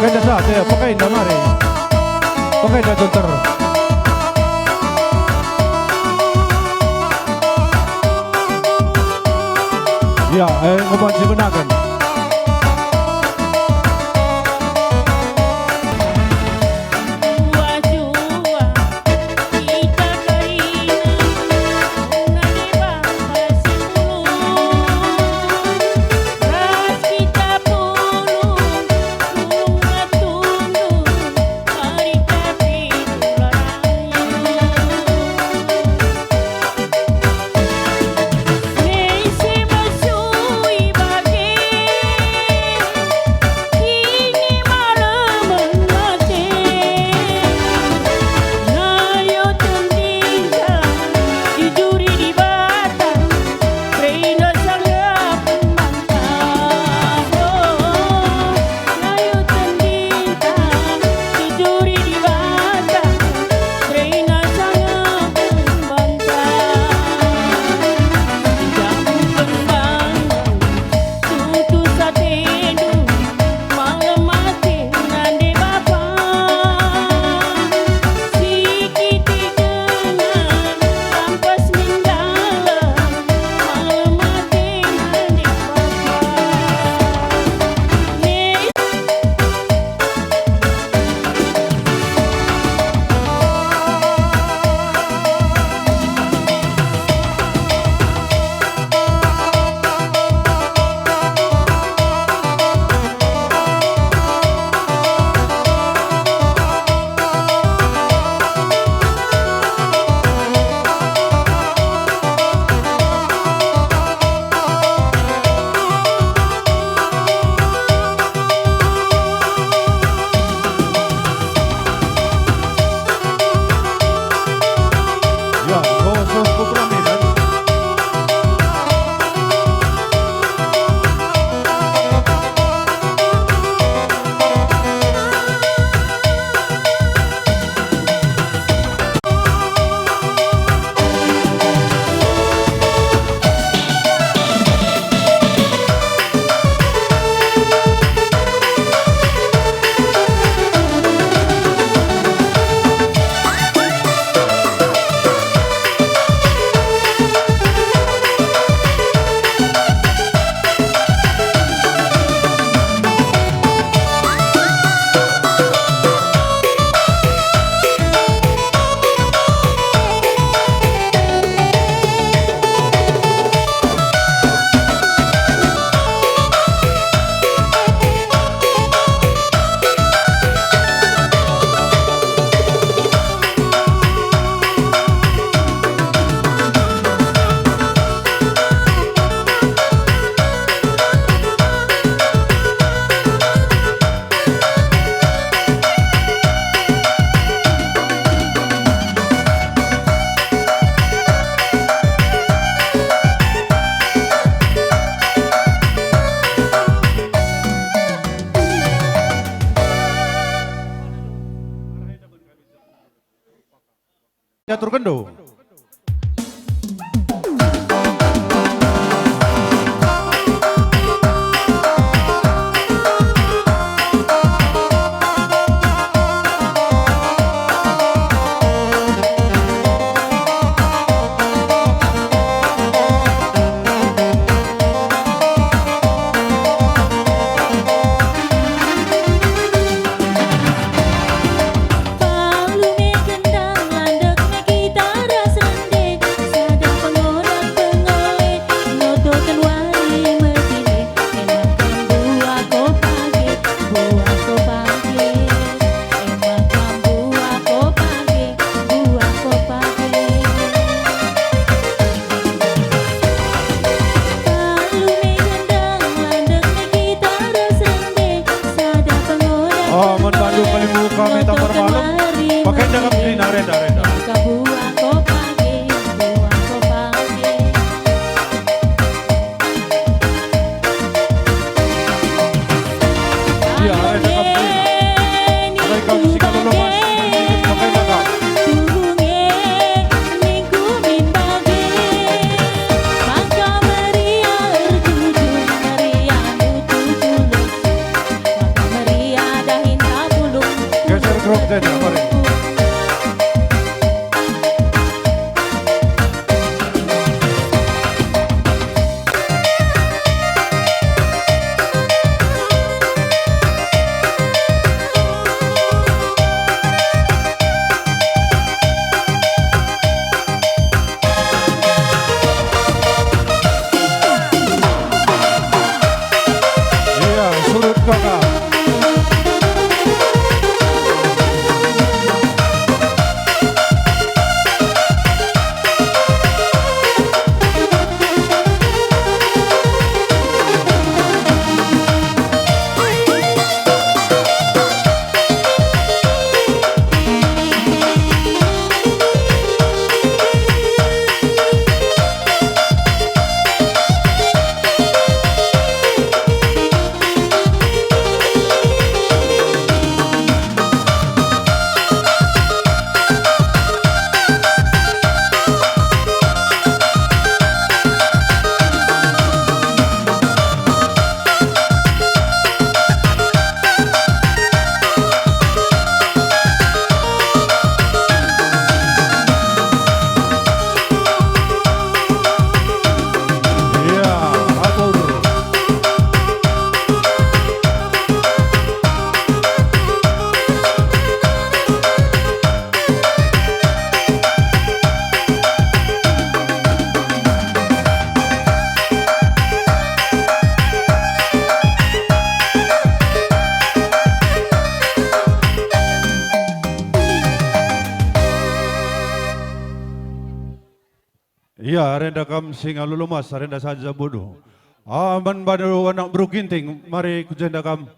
Maganda sa atin. Pagkainda mari. Pagkainda tunter. Ya, ngupan si gunakan. Catur kendo. Palu me kendang landek me kita Jenda, mari. Iya, surut kakak. Iya, atur. Iya, arenda kam singa lulumas, arenda saja bodoh. Aman badu anak berukinting, mari kujenda kam.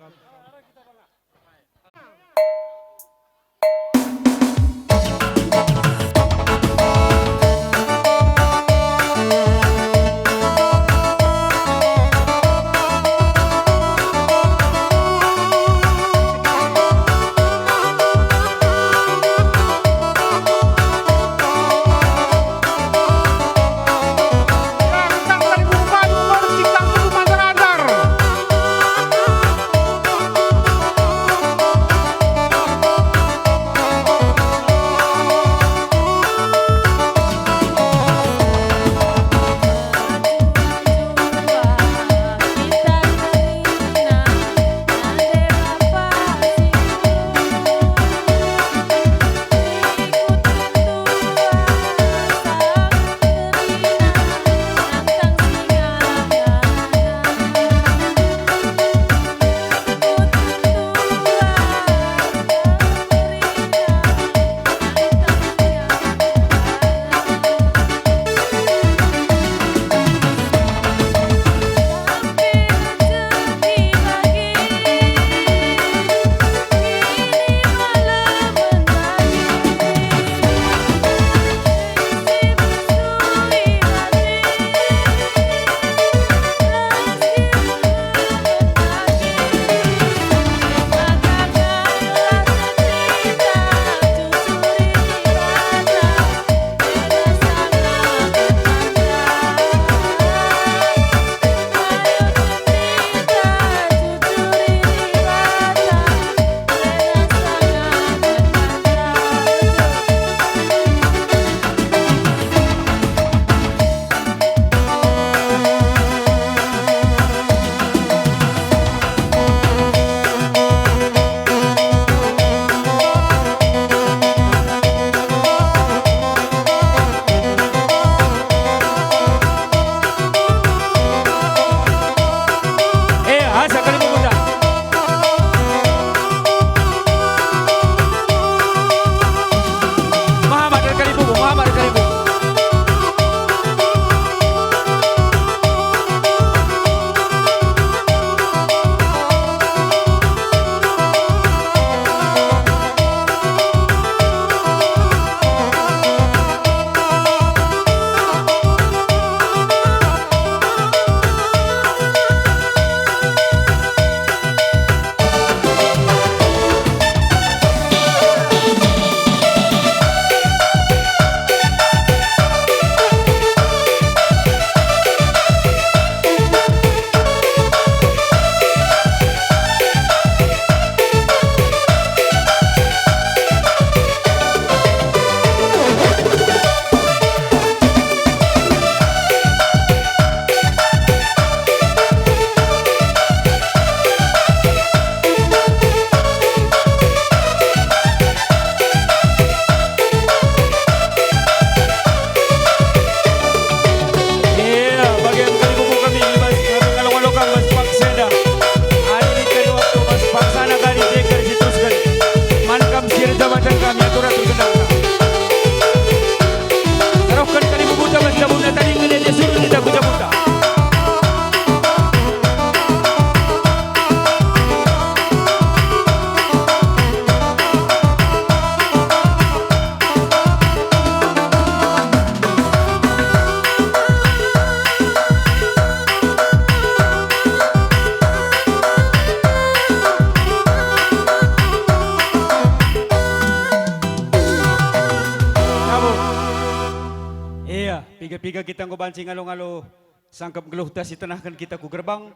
kalibubutan ko bansi ngalo-ngalo sangkap geluhta si tenahkan kita ku gerbang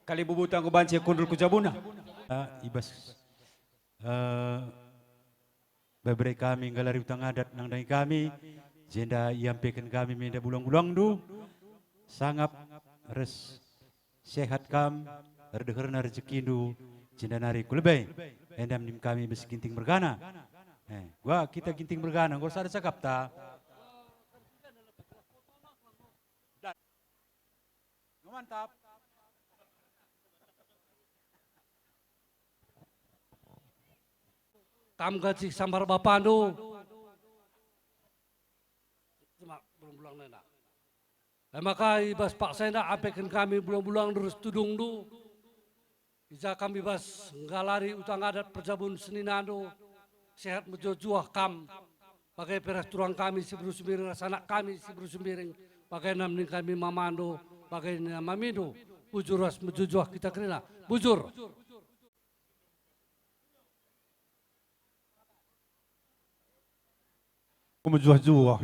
kalibubutan ko bansi kundul ku jabuna. Ibas beberapa kami galari utang adat nang dai kami jenda iampaikan kami menda bulang-bulang du sangap res sehat kam erdeherna rezeki du jenda nari kulebay endam nim kami bes ginting bergana gua kita ginting bergana gua sada cakap ta mantap. Kam gaji sambar bapando. Cuma bulang-bulang nena. Maka ibas pak senda apekan kami bulang-bulang terus tudung du. Ija kami bas ngalari utang adat perjabun seninando. Sehat mejojuah kam. Pakai peras turang kami si berusumiring sanak kami si berusumiring. Pakai namning kami mamando. Pakai namamindo. Bujur ras mejojuah kita kerina. Bujur. Kumajuah-juah.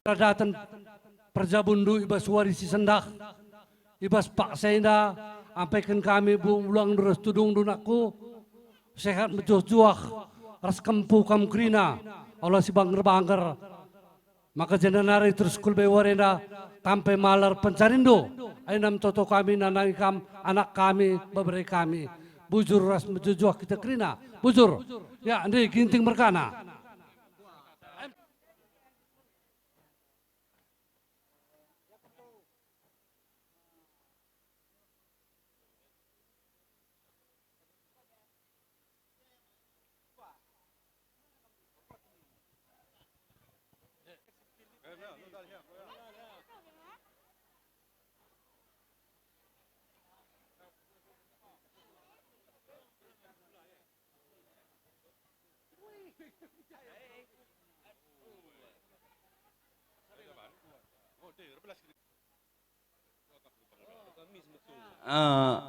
Datang perjabundu ibas warisi sendak ibas pak senda ampaikan kami bulang terus tudung dunakku sehat mejojuah ras kempu kam krina Allah si bangger maka jenenari terus kulbe warenda tampe malar pencarindo ainam toto kami nanai kam anak kami beberapa kami bujur ras mejojuah kita krina bujur ya ini ginting berkana.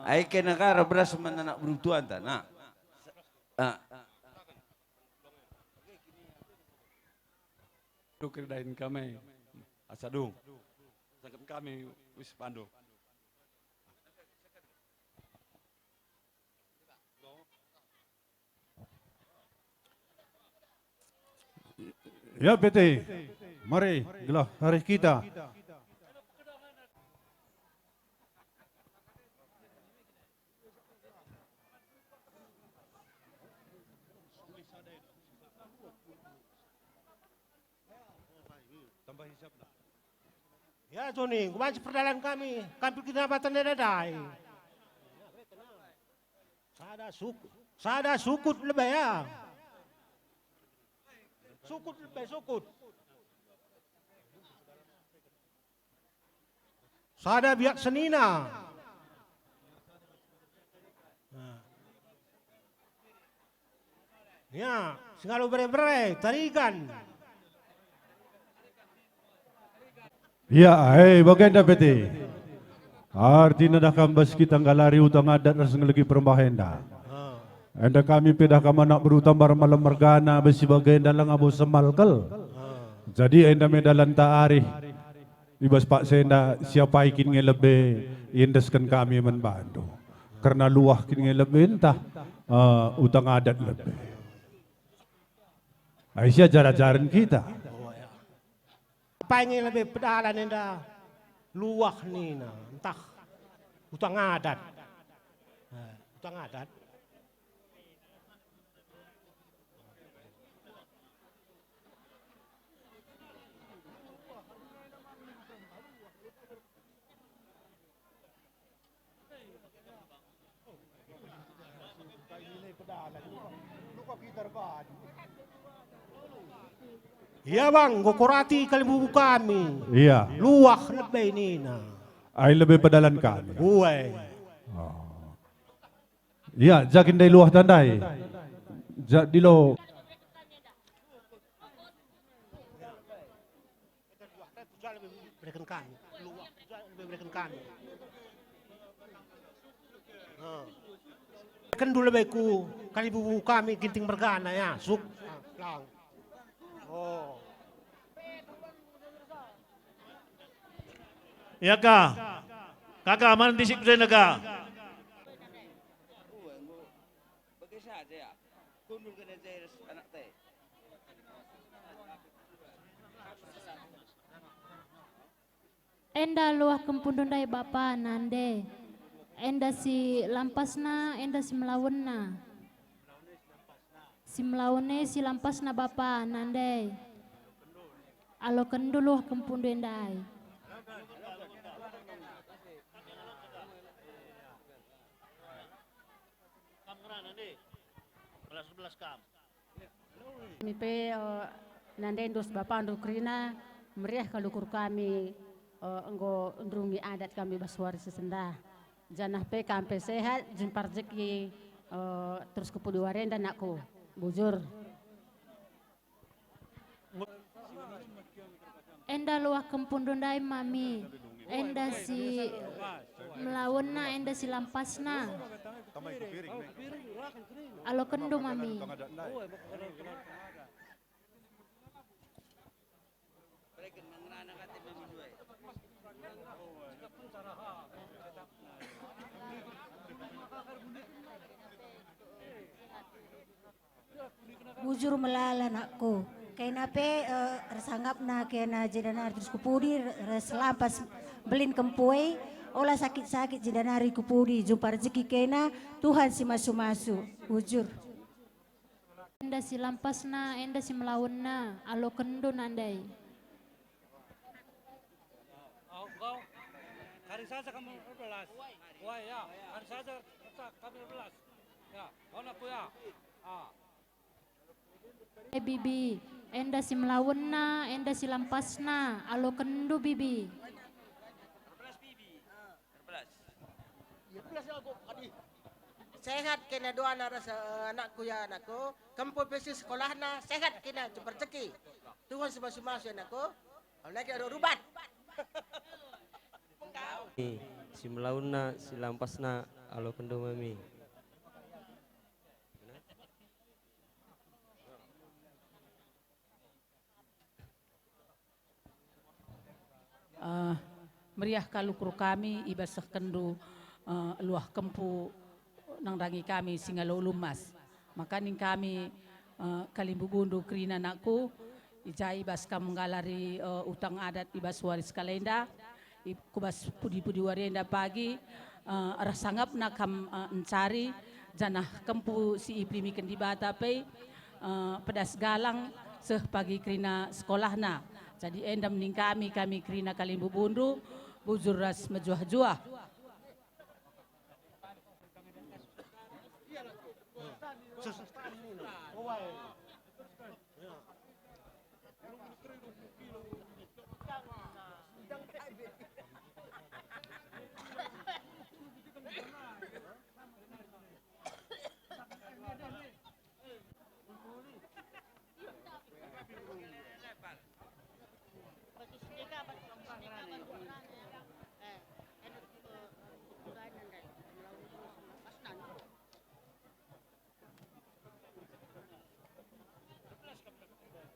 Ay kena kara beras mananak berutuan ta na. Kerdain kami asadung sangkap kami wis pandu. Ya PT, mari gelah hari kita. Ya Joni, kumaci perdalan kami kita batan dadai. Sada sukut lebih ya. Sukut lebih sukut. Sada biak senina. Ya, singalo bere-bere, tarikan. Ya, bagenda PT. Arti nada kambas kita ngalari utang adat ras ngelagi perembahenda. Anda kami pedah kama nak berutambar malam mergana besi bagenda lang abo semalkel. Jadi anda medalan taarih ibas Pak Senda siapa ikin ngelebe indeskan kami membantu. Karena luah kin ngelebe entah utang adat lebih. Aisyah jaran kita. Apa yang lebih pedalan enda luah ni na entah utang adat. Utang adat. Iya bang, gokorati kalibubu kami. Iya, Luwak na ba nina? ay lebih pedalan kami. Buhay. Iya, jakin day luah tandai. Dilo. Berikan kami. Luwak berikan kami. Kan dulu beku kalibubu kami ginting mergana ya. Suk. Lang. Oh. Ya ka. Kakak man disik sa naga. Bagai saja ya. Kundul ke daerah anak teh. Enda luah kempundundai bapa nande. Enda si lampasna, enda si melawenna. Si melawene si lampasna bapa nande. Alo kendu luah kempundundai. Kami pe nande dos bapa andu krina meriah kalukur kami enggo ndrungi adat kami Baswari Sesenda. Janah pe kampe sehat jumpa rezeki terus kepudi warenda nakku bujur. Enda luah kempundundai mami. Enda si melawena, enda si lampasna. Alo kendu mami. Bujur melala nakku. Kena pe resanggap na kena jedanari terus kupudi reslampas belin kempue olah sakit-sakit jedanari kupudi jumpa rezeki kena Tuhan si masu-masu. Bujur. Enda si lampasna, enda si melawena. Alo kendu nandai. Kau, hari saja kamu berbelas. Wah ya, hari saja kami berbelas. Ya, kau nak ya. Bibi, enda si melawena, enda si lampasna. Alo kendu bibi. Sehat kena doa rasa anakku ya anakku. Kampung pesi sekolah na sehat kena jumpa rezeki. Tuhan semasa-masa anakku. Lagi ada rubat. Si melauna, si lampasna, alo kendo mami. Meriah kalukur kami ibasah kendu luah kempu nang rangi kami singalo lumas. Makaning kami kalimbu bundu krina nakku ijai bas kam galari utang adat ibas waris kalenda kubas pudi-pudi warenda pagi rasangap na kam encari janah kempu si iprimiken di bata pe pedas galang seh pagi krina sekolah na. Jadi endam ning kami krina kalimbu bundu bujur ras mejuah-juah.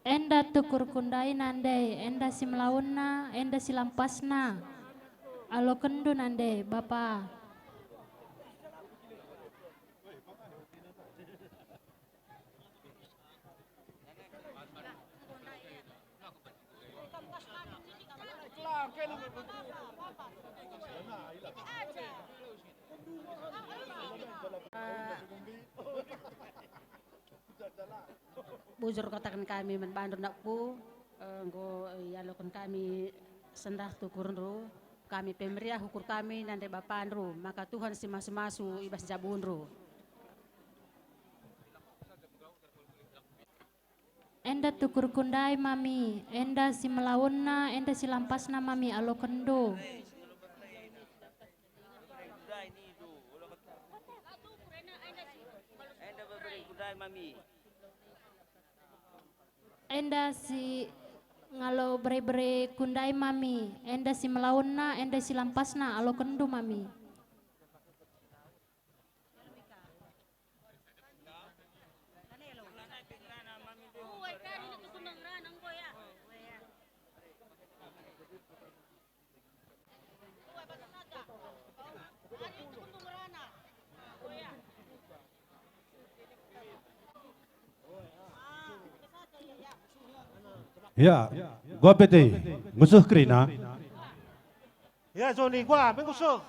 Enda tukur kundai nandai, enda si melawena, enda si lampasna. Alo kendu nandai, bapa. Bujur katakan kami menbantu nakku, nggo yalokon kami sendah tukurunru, kami pemeriah hukur kami nanti bapanru, maka Tuhan si masu-masu ibas jabunru. enda tukur kundai mami, enda si melawunna, enda si lampasna mami alo kendo. Enda si ngalo bere-bere kundai mami, enda si melawunna, enda si lampasna alo kendo mami. Ya, gua pete, musuh Krina. Ya Johnny gua mengusuk.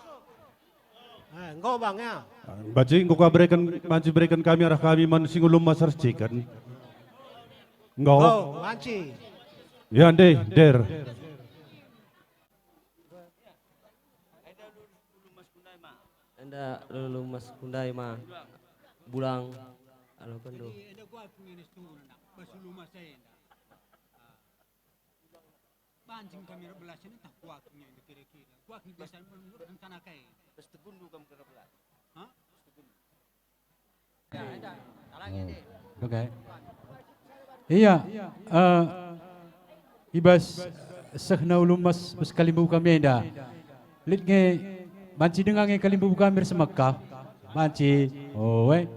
Engkau bang ya. Baci engkau berikan kami arah kami manusia ulum masar cikan. Engkau. Oh, manci. Ya deh, der. Anda lulu mas kundai ma bulang alo kendo. Pancing kami belas ini tak kuatnya itu kira-kira. Kuat nih biasanya rencana kayak. Terus tegundu kamu ke belas. Hah? Oke. Iya, ibas sehna ulumas kalimbu kami enda. Litnge manci dengange kalimbu kami semakah. Manci, owe.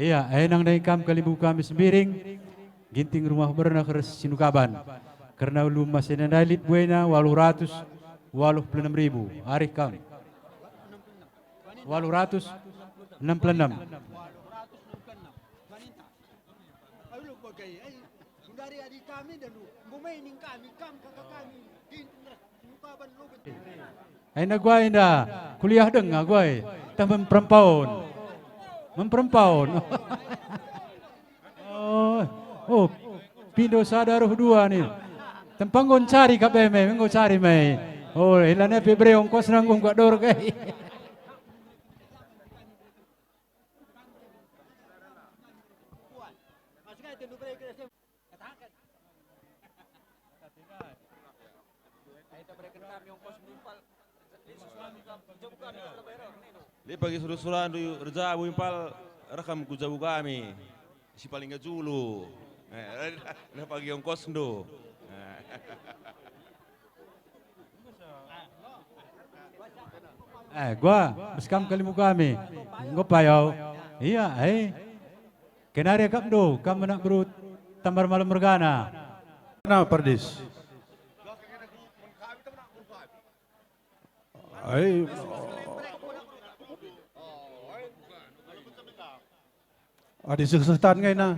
Iya, enang dari kalimbu kami sembiring, ginting rumah berna keres sinukaban. Karena ulu masih nendalit buena 886.000 hari kami. 866. Aina gua indah kuliah dengar gua, tambah perempuan. Memperempau. Oh, pindo sadaruh dua nih. Tempanggon cari KPM, engkau cari mai. Oh, ilane pebre ongkos nanggung gak dor kai. Dia pagi suruh-suruhan reza abu impal rekam ku jauh kami si paling gak julu. Nah pagi ongkos ndo. Gua beskam kalimu kami. Ngop payau. Iya, kenari kap do, kamu nak berut tambar malam mergana. Nah, Perdis. Ada sesetan ngay na.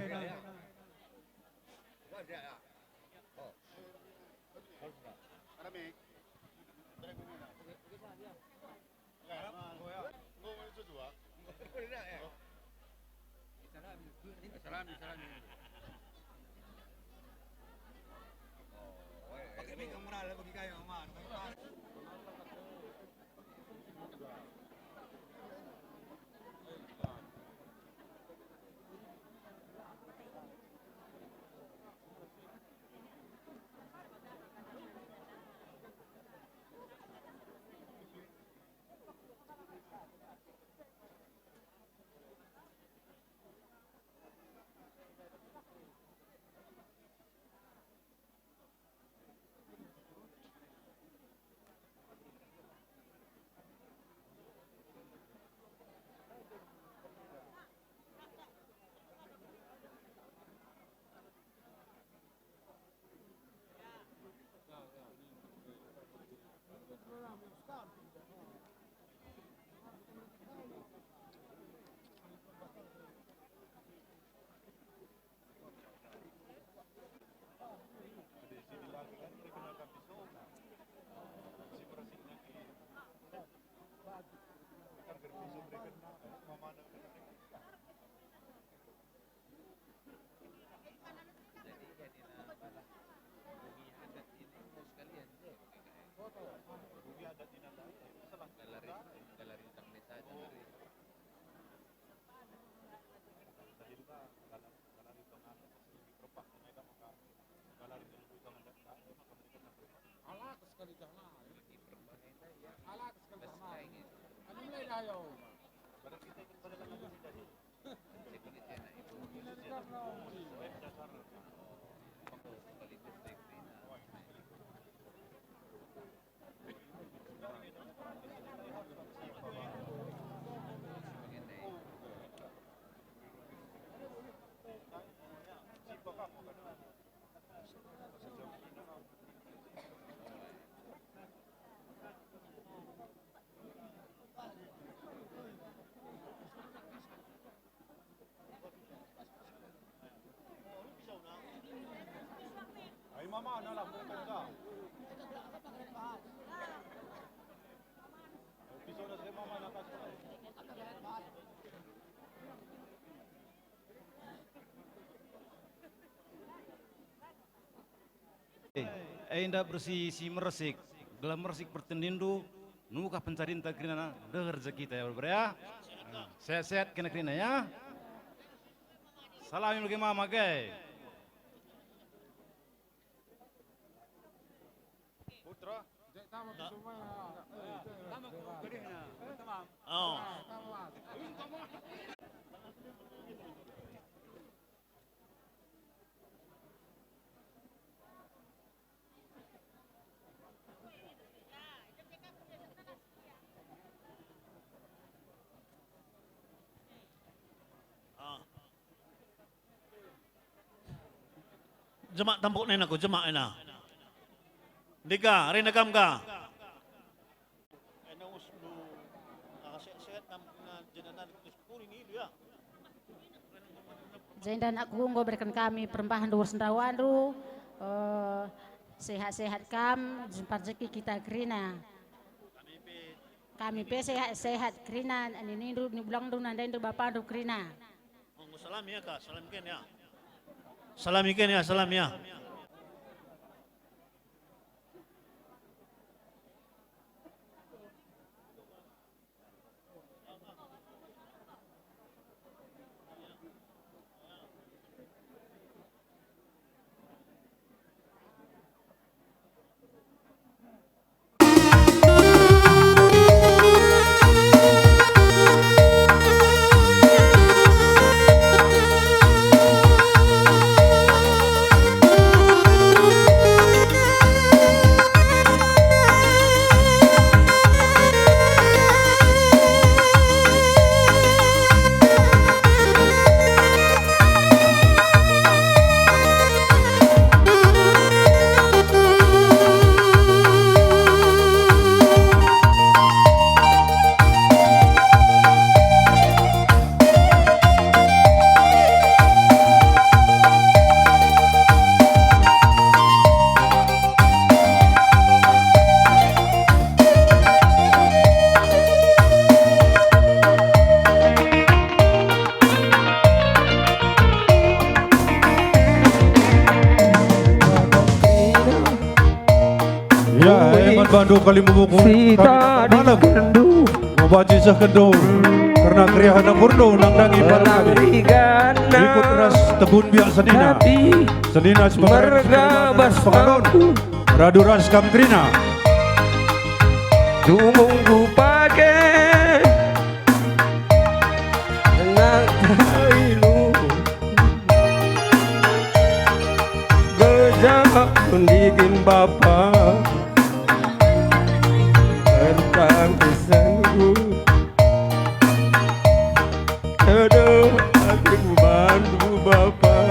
Ay mama, ano lang, bukan ka. Piso na si mama nakasal. Ainda bersih si meresik, dalam meresik pertendindu, nuka pencarin tak kena dengar rezeki kita ya bro ya. Sehat-sehat kena kena ya. Salamin bagi mama gay. Putra. Oh. Jemak tampuk nen aku, jemak ena. Dika, rin nagam ka. Dan aku berikan kami perembahan dua sendawandu, sehat-sehat kam, jumpa rezeki kita kerina. Kami pe sehat-sehat kerina, ini bulang du nanda itu bapak du kerina. Salam ya kak, salam ikan ya. Salam ikan ya, salam ya. Bandung kali memukul malam membaca sekendu karena kriahan nang burdo nang dangi kami ikut ras tebun biak senina sebagai pengalon radu ras kam krina Tumunggu pakai anak ilu gejak pendikin bapak tentang pesanku aduh aku bantu bapak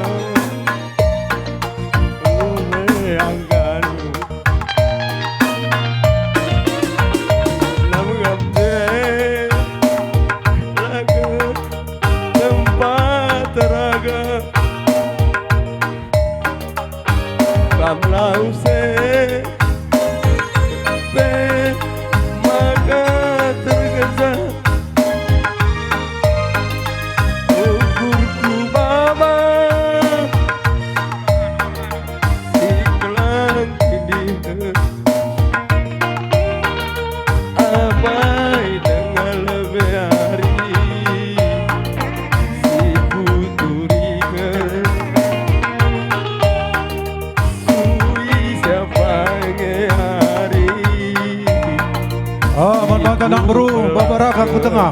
Mantan anak bro, babarakan ke tengah.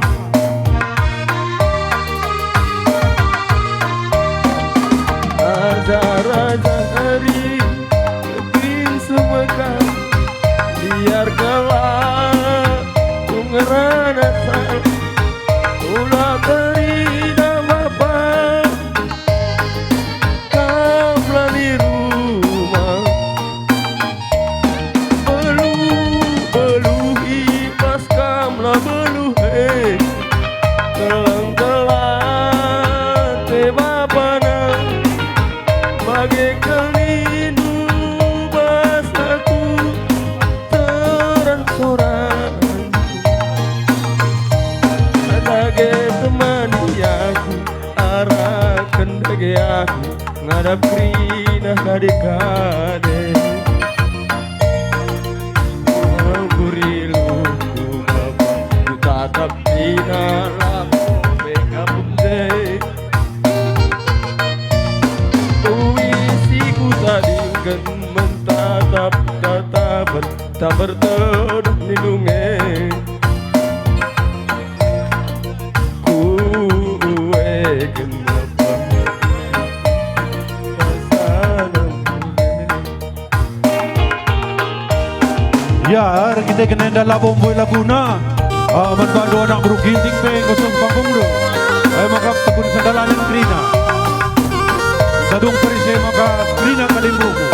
Raja-raja hari negeri semekan, biarkanlah tungeran asal ulah terida bapa kamlah di rumah beluhi pas kamlah beluhe kelang-kelang te bapa nang bagai kelindu bas aku terang soran dage teman aku arahkan dage aku ngadap krina kade-kade burilu bapa ku tatap dina lamu beka bumde puisiku tadingkan mentatap-tatapan tak berteduh lindungi Ya, kita kena dalam bomboi laguna. Manbado anak bro ginting pe kosong panggung do. Maka tekun sandalan yang krina. Sadung perisai maka krina kalimbuku.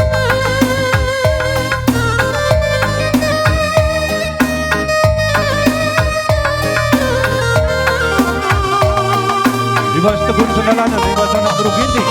Ibas tekun sandalan, ibas anak bro ginting.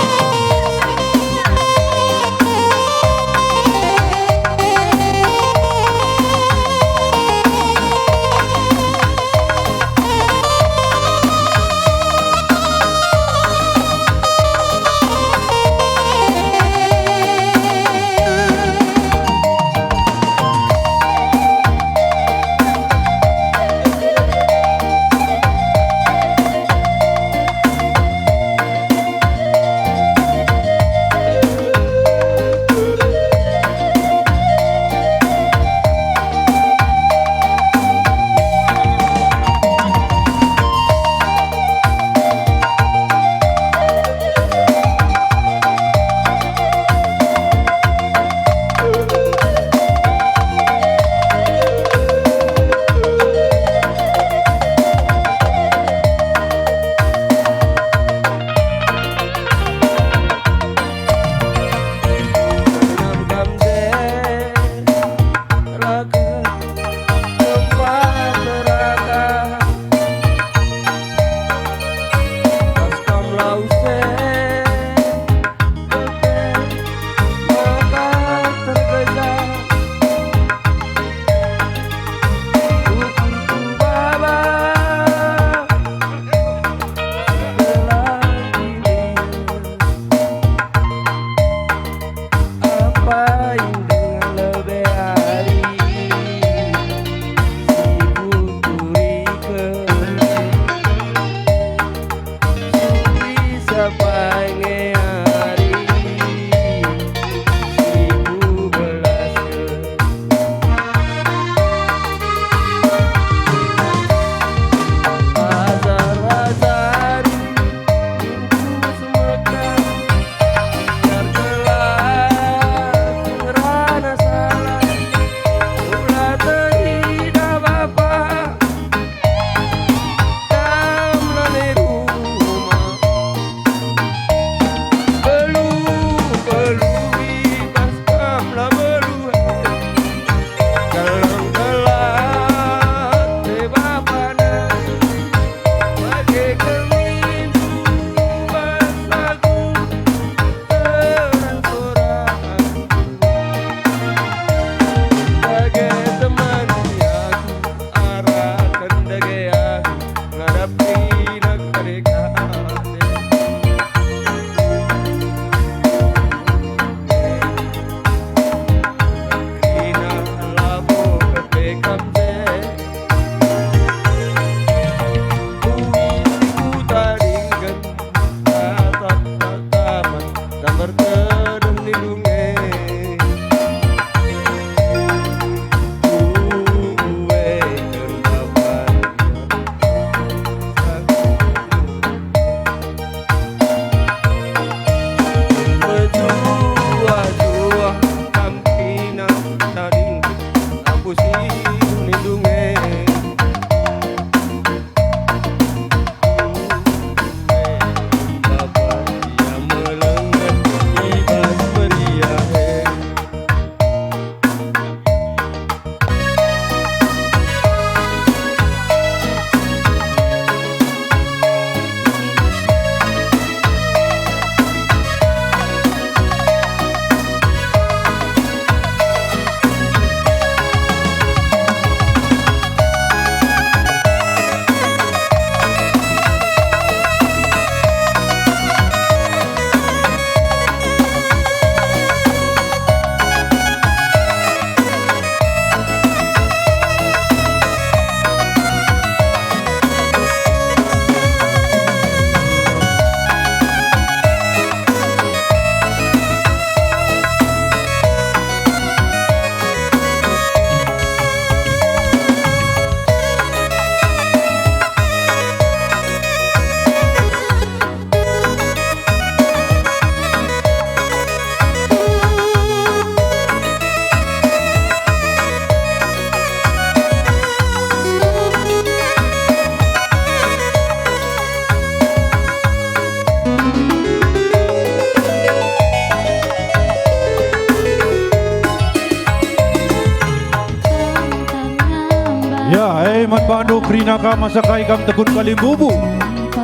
Ya, mat bandu krina kam masakai kam tekun kalimbubu.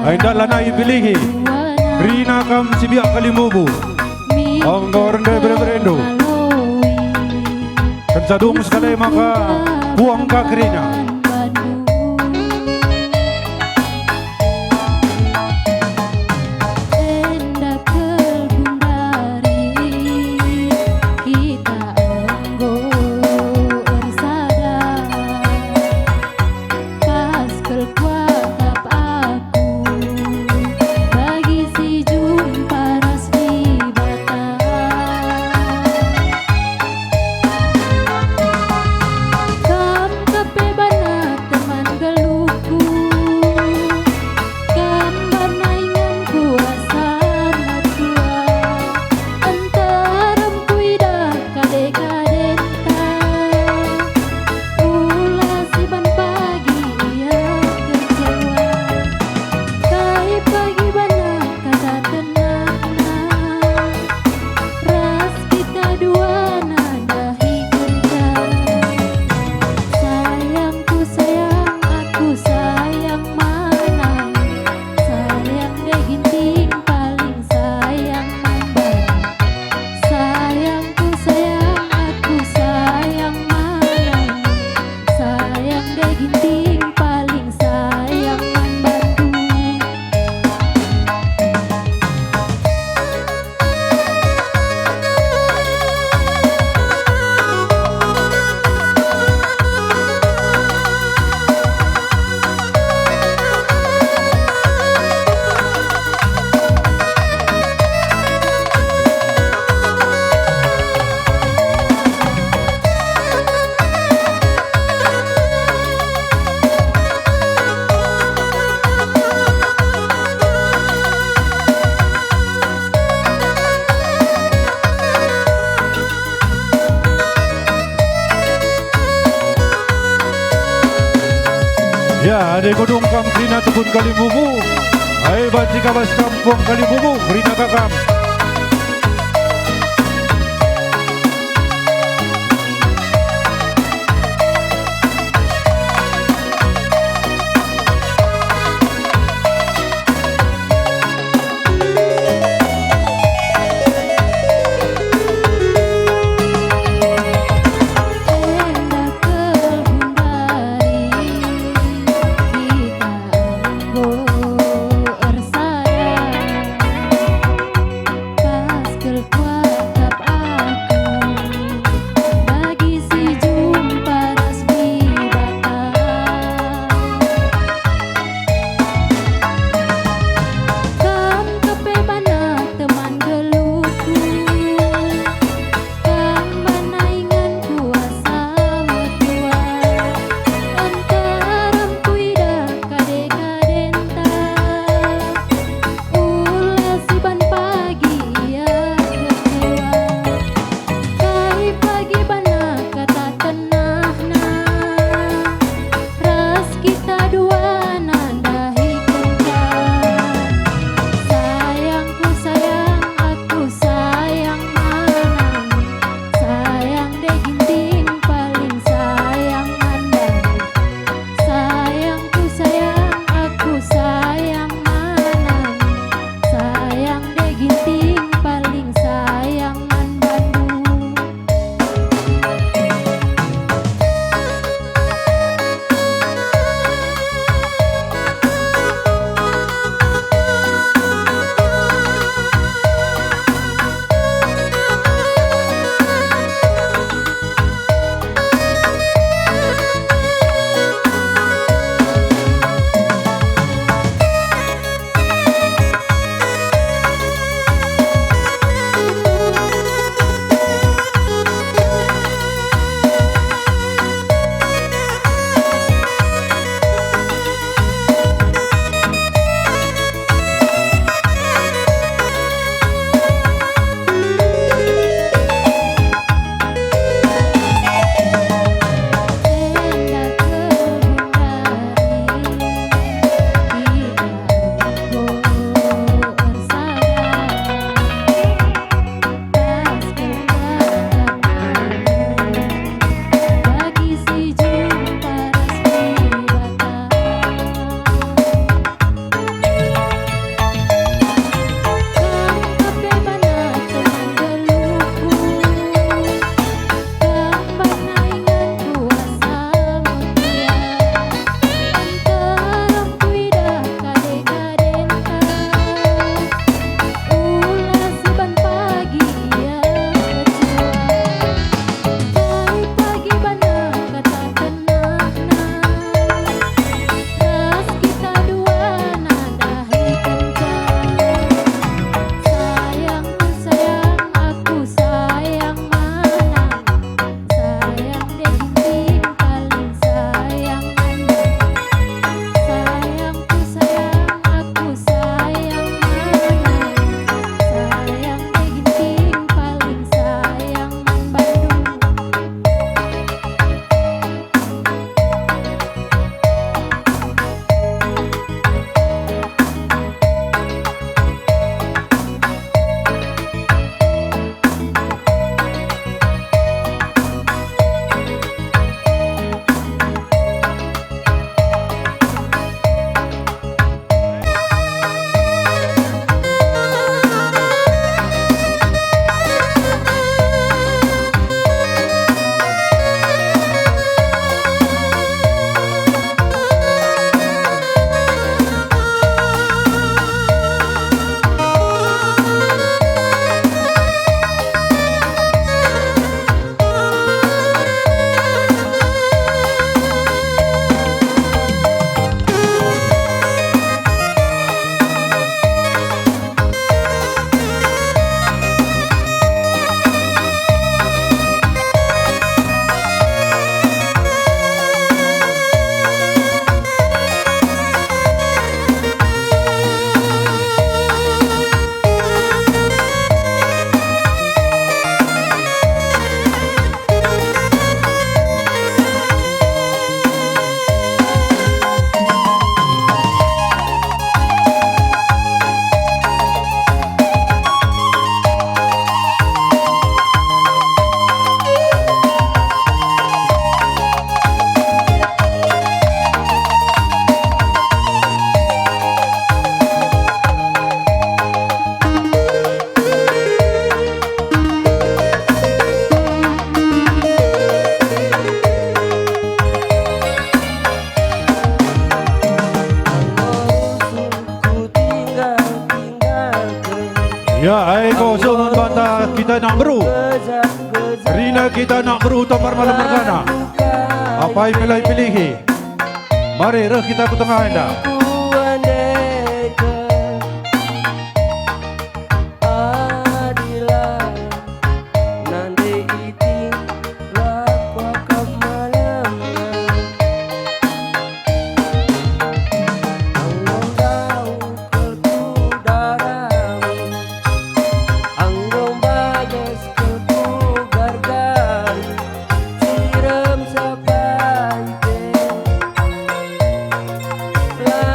Ainda lana ipilihi. Krina kam sibiak kalimbubu. Anggar de berendo. Kensadung sekali maka buang ka krina. Ya, ade kodong kam krina tekun kalimbubu. Hai baci kabas kampung kalimbubu, krina kakam. nak beru. Rina kita nak beru tamar malam mergana. Apa yang pilih-pilih? Mari reh kita ke tengah anda. La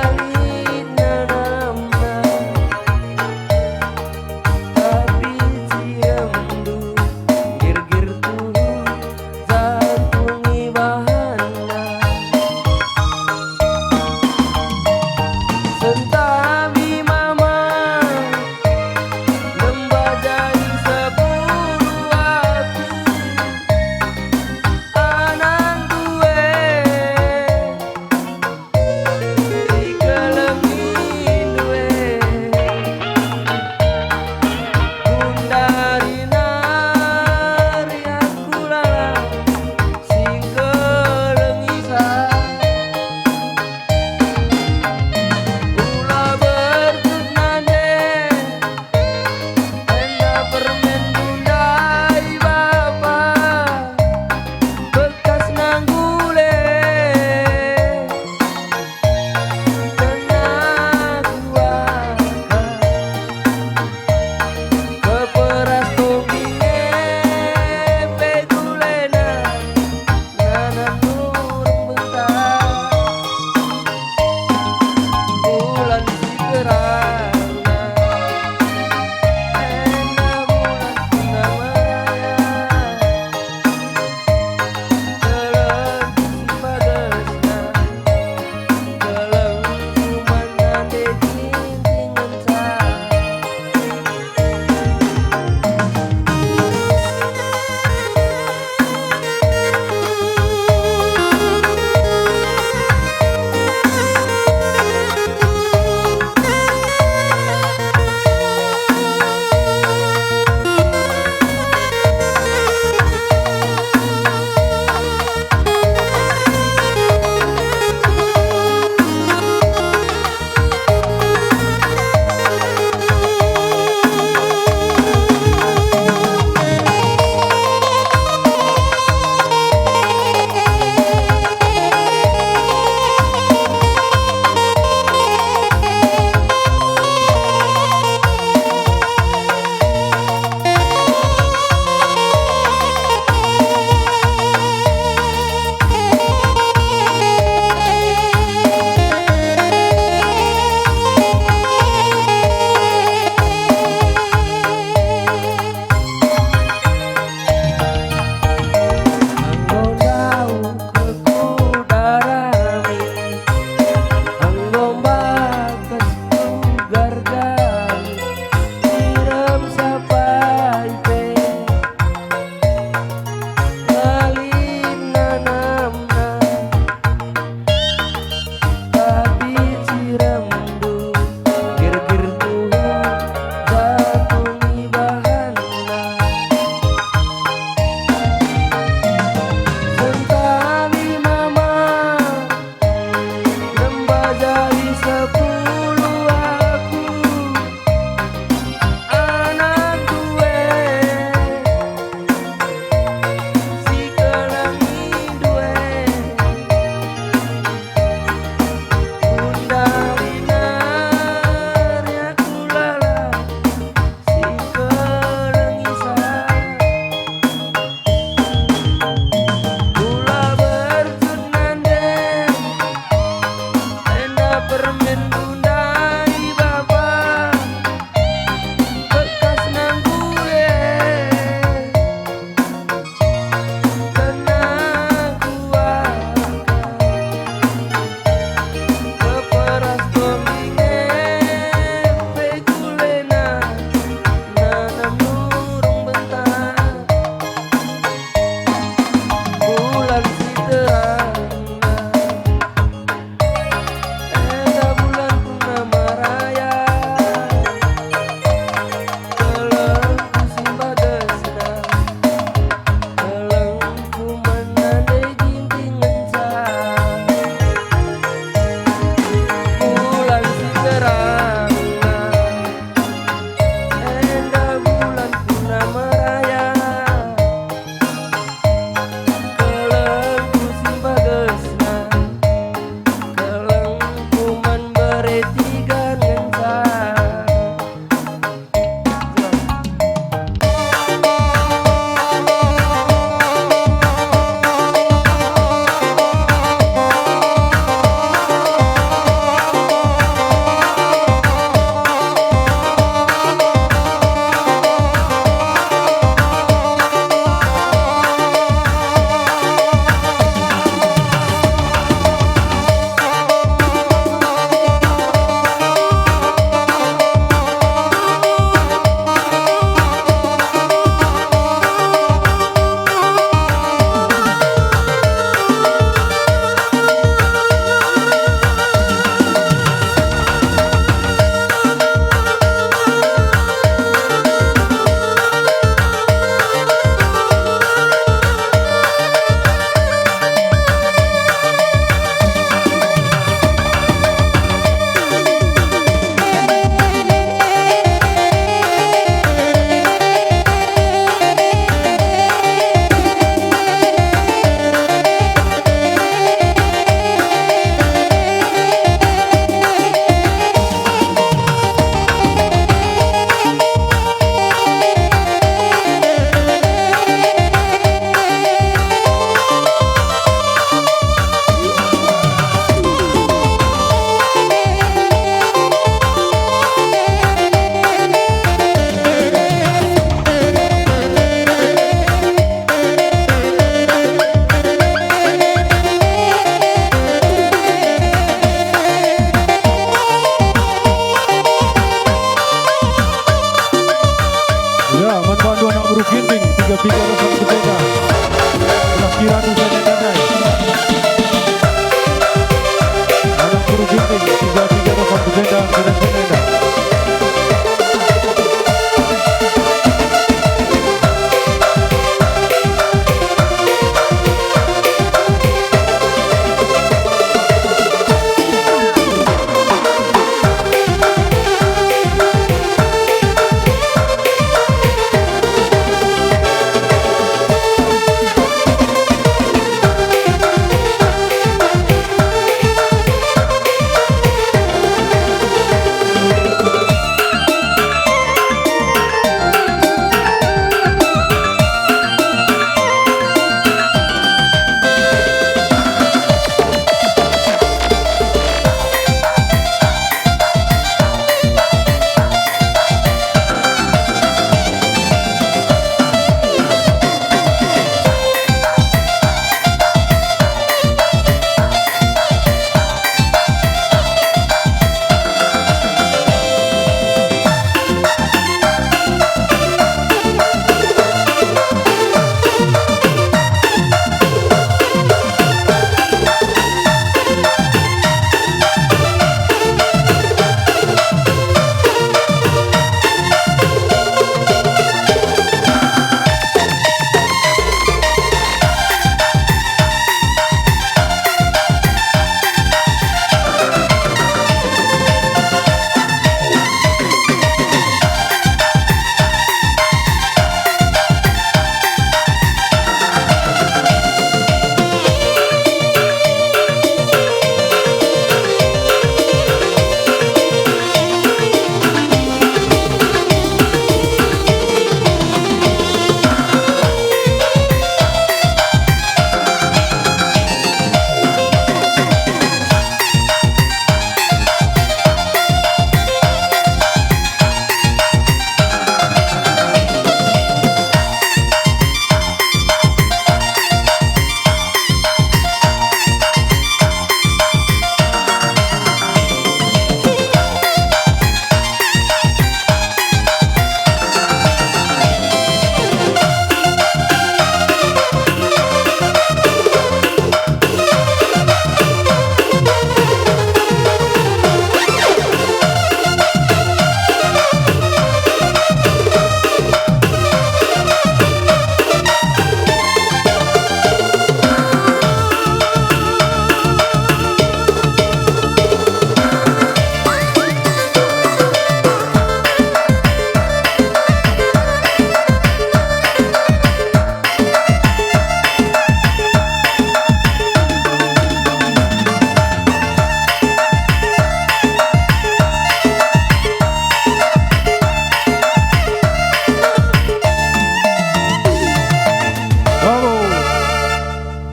tiga rekam bejenda dan senenda.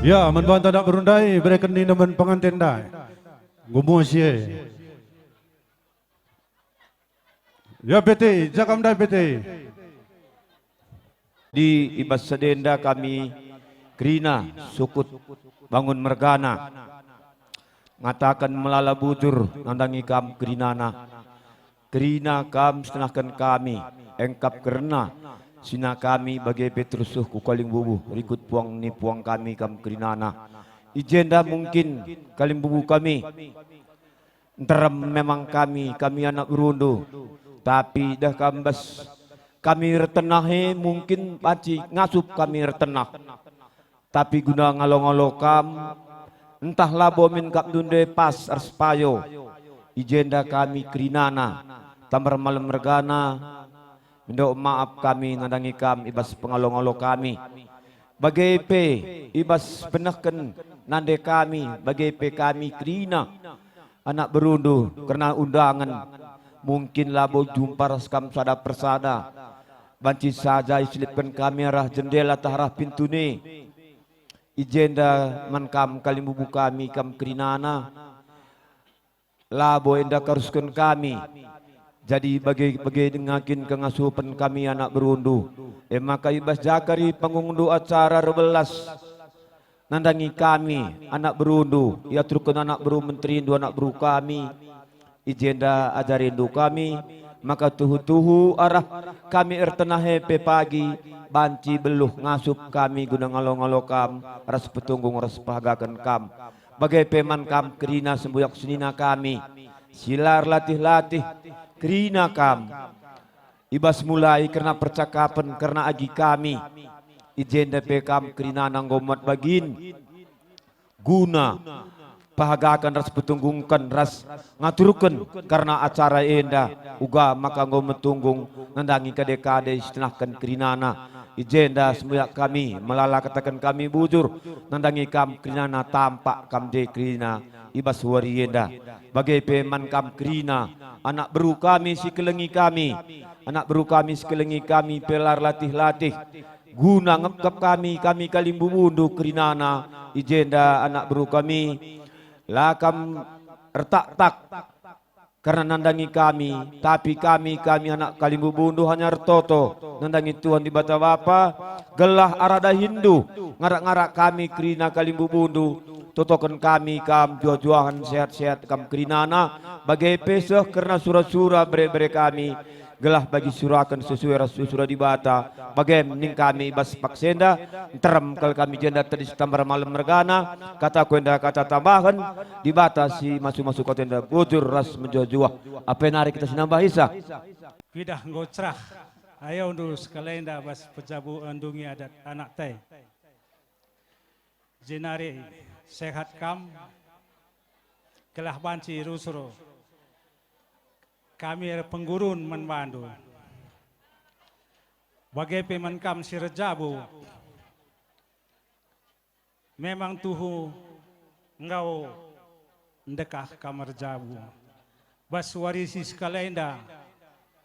Ya, menbantu nak berundai, berikan ni nemen pengantin dah. Gumus ye. Ya PT, jakam dah PT. Di ibas sedenda kami Krina Sukut Bangun Mergana ngatakan melala bujur nandangi kam Krinana. Krina kam setengahkan kami engkap kerna sina kami bagai Petrusuh ku kaling bubuh rikut puang ni puang kami kam Krinana. Ijenda mungkin kaling bubuh kami enteram memang kami anak berundu tapi dah kambas kami retenahe mungkin paci ngasup kami retenah tapi guna ngalong-ngalong kam entahlah bomin kap dunde pas arspayo ijenda kami Krinana tamar malam mergana mendok maaf kami nandangi kam ibas pengalong-along kami bagai pe ibas penahken nande kami bagai pe kami Krina anak berundu karena undangan mungkin labo jumpa raskam sada persada banci saja islipkan kamera jendela taharah pintu ni ijenda man kam kalimubu kami kam Krinana labo enda karuskan kami jadi bagai dengakin kengasupan kami anak berundu maka ibas jakari pengundu acara rebelas nandangi kami anak berundu ia turun anak beru menteri dua anak beru kami ijenda ajarindu kami maka tuhu-tuhu arah kami ertenahe pe pagi banci beluh ngasup kami guna ngalong-ngalong kam ras petunggung ras pahagakan kam bagai peman kam Krina sembuyak senina kami silar latih-latih kerina kam. Ibas mulai karena percakapan karena agi kami. Ijen DP kam kerina nanggomat bagin. Guna pahagakan ras petunggungkan ras ngaturkan karena acara enda uga maka nggo metunggung nandangi kade-kade istinahkan kerinana. Ijenda semuanya kami melala katakan kami bujur nandangi kam kerinana tampak kam de kerina ibas warienda bagai peman kam kerina anak beru kami sikelengi kami anak beru kami sikelengi kami pelar latih-latih guna ngepkap kami kalimbu bundu kerinana ijenda anak beru kami lakam retak-tak karena nandangi kami, tapi kami anak kalimbu bundu hanya retoto nandangi Tuhan di bata bapa gelah arada Hindu ngarak-ngarak kami kerina kalimbu bundu totokan kami kam jua-juahan sehat-sehat kam kerinana bagai pesah karena surah-surah bere-bere kami gelah bagi surakan sesuai rasul surah di bata bagai mening kami bas paksenda terem kal kami jenda tadi setambar malam mergana kata kuenda kata tambahan di bata si masuk-masuk kota tenda bujur ras menjual-jual apa yang hari kita sinambah isa Kidah ngocrah ayo undur sekalenda bas pejabu andungi adat anak teh jenari sehat kam kelah banci rusuro kami penggurun menbandu bagai pemenkam si rejabu memang tuhu engkau ndekah kamar jabu bas warisi sekalenda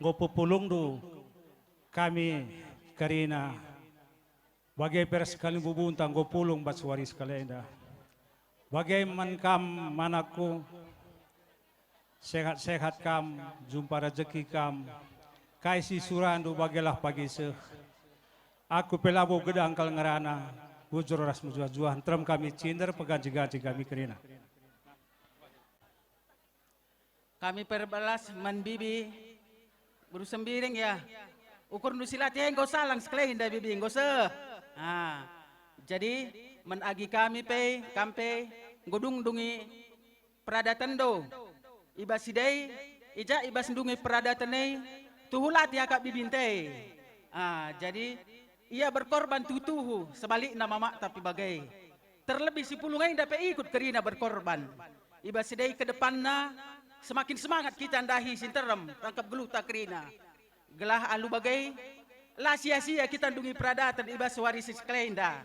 nggo pupulung du kami karina bagai pers kaling bubuntang nggo pulung bas waris kalenda bagai menkam manaku sehat-sehat kam, jumpa rezeki kam, kaisi surandu bagelah pagi seh. Aku pelabu gedang kal ngerana, bujur ras mujuan trem kami cinder pegaji-gaji kami kerina. Kami perbelas manbibi berusembiring ya. Ukur nusilat ya engkau salang sekelain dah bibi engkau se. Jadi menagi kami pe kampe godung dungi peradatan do. Ibas sidai, ija ibas ndungi peradatanai, tuhulat ya kak bibinte. Jadi ia berkorban tutuhu sebalik nama mak tapi bagai. Terlebih si pulungai dapat ikut kerina berkorban. Ibas sidai ke depanna semakin semangat kita ndahi sinterem tangkap geluh tak kerina. Gelah alu bagai, lah sia-sia kita ndungi peradatan ibas warisi sekelenda.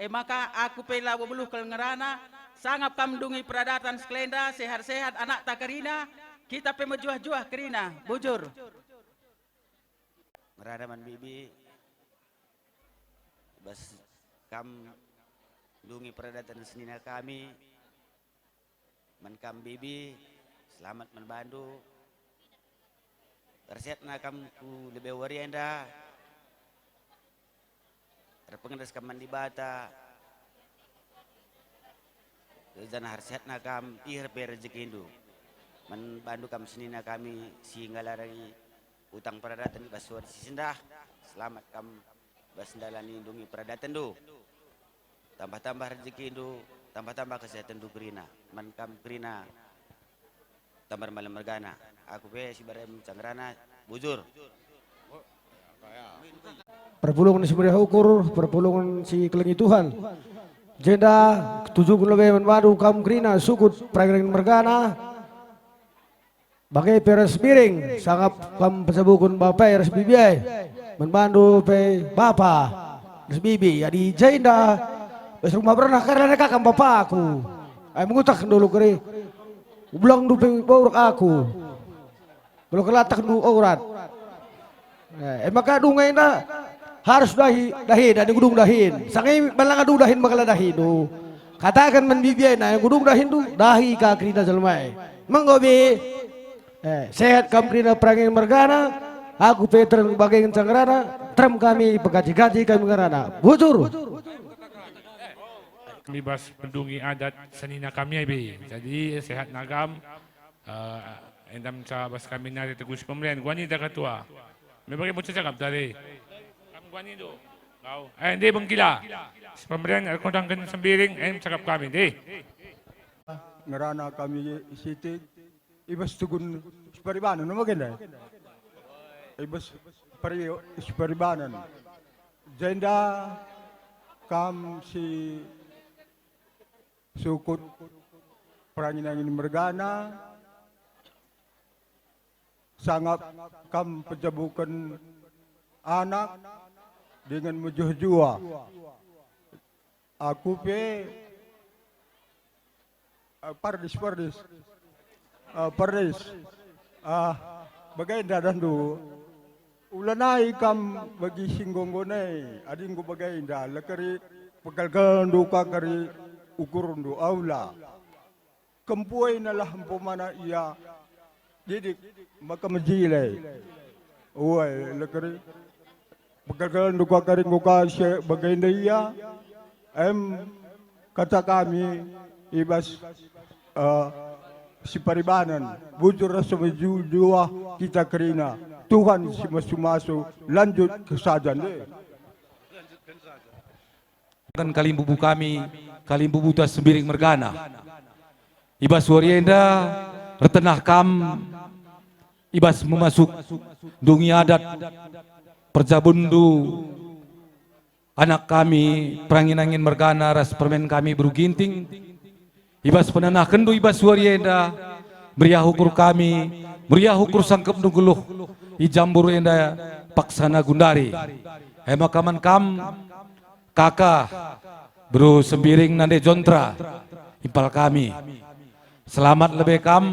Maka aku pela beluh kelengerana. Sangat kamdungi peradatan sekelenda, sehat-sehat anak tak kerina, kita pemejuah-juah kerina, bujur. Meradaman bibi, bas kam dungi peradatan senina kami, menkam bibi, selamat membantu. Tersiapna kam ku lebih warienda, terpengendas kaman di bata. Dan harsiat nakam ihir rezeki indu menbantu kam senina kami sehingga lari utang peradatan basuar sisendah selamat kam basndalan lindungi peradatan do tambah-tambah rezeki indu tambah-tambah kesehatan do kerina man kam kerina tambar malam mergana aku pe si barem cangrana bujur perpulungan si Maria ukur perpulungan si kelengi Tuhan jenda 7 lebih menbadu kaum kerina sukut perairan mergana bagai peres miring sangat kam pesabukun bapak res bibi menbandu pe bapa res bibi jadi jenda bes rumah pernah karena mereka kam bapak aku mengutak dulu keri ulang du pe bau aku kalau kelatak du aurat maka dungai na harus dahin dan gudung dahin sangai balang adu dahin bakal dahin do katakan menbibiay na yang gudung dahin do dahi ka krina jalmai menggobi sehat kam krina perangin mergana aku peter bagai cangrana trem kami pegaji-gaji kami ngarana bujur kami bas pendungi adat senina kami abi jadi sehat nagam endam ca bas kami nari tegus pemberian guani dah ketua memang mau cakap tadi Guani do. Kau. Hindi bangkila. Pemberian kondang sembiring cakap kami di. Ngerana kami sitik ibas tugun Paribanan, maganda. Ibas Paribanan. Jenda kam si sukut Pranginangin Mergana, sangat kam penjabukan anak dengan mujuh-jua. Aku pe Pardis. Bagay dadan do. Ulanay kam bagi singgonggonay. Ading ko bagay da. Lakari pagkalkalan do kakari ukurun do aula. Kampuay na lah mana iya. Didik makamajilay. Uway lakari. Pagkalkalan do kakari ngukasya bagay na iya. Kata kami ibas si Paribanan, bujur rasa jua kita kerina. Tuhan si masu lanjut ke sajan deh. Kan kalimbubu kami, kalimbubu tas sembiring mergana. Ibas warienda, retenah kam, ibas memasuk dungi adat, perjabundu, anak kami, Pranginangin Mergana, ras permen kami beruginting, ibas penanah kendu ibas warienda, meriah ukur kami, meriah ukur sangkep nuguluh, ijambur enda paksana gundari, hemakaman kam, kakak, bro sembiring nande jontra, impal kami, selamat lebih kam,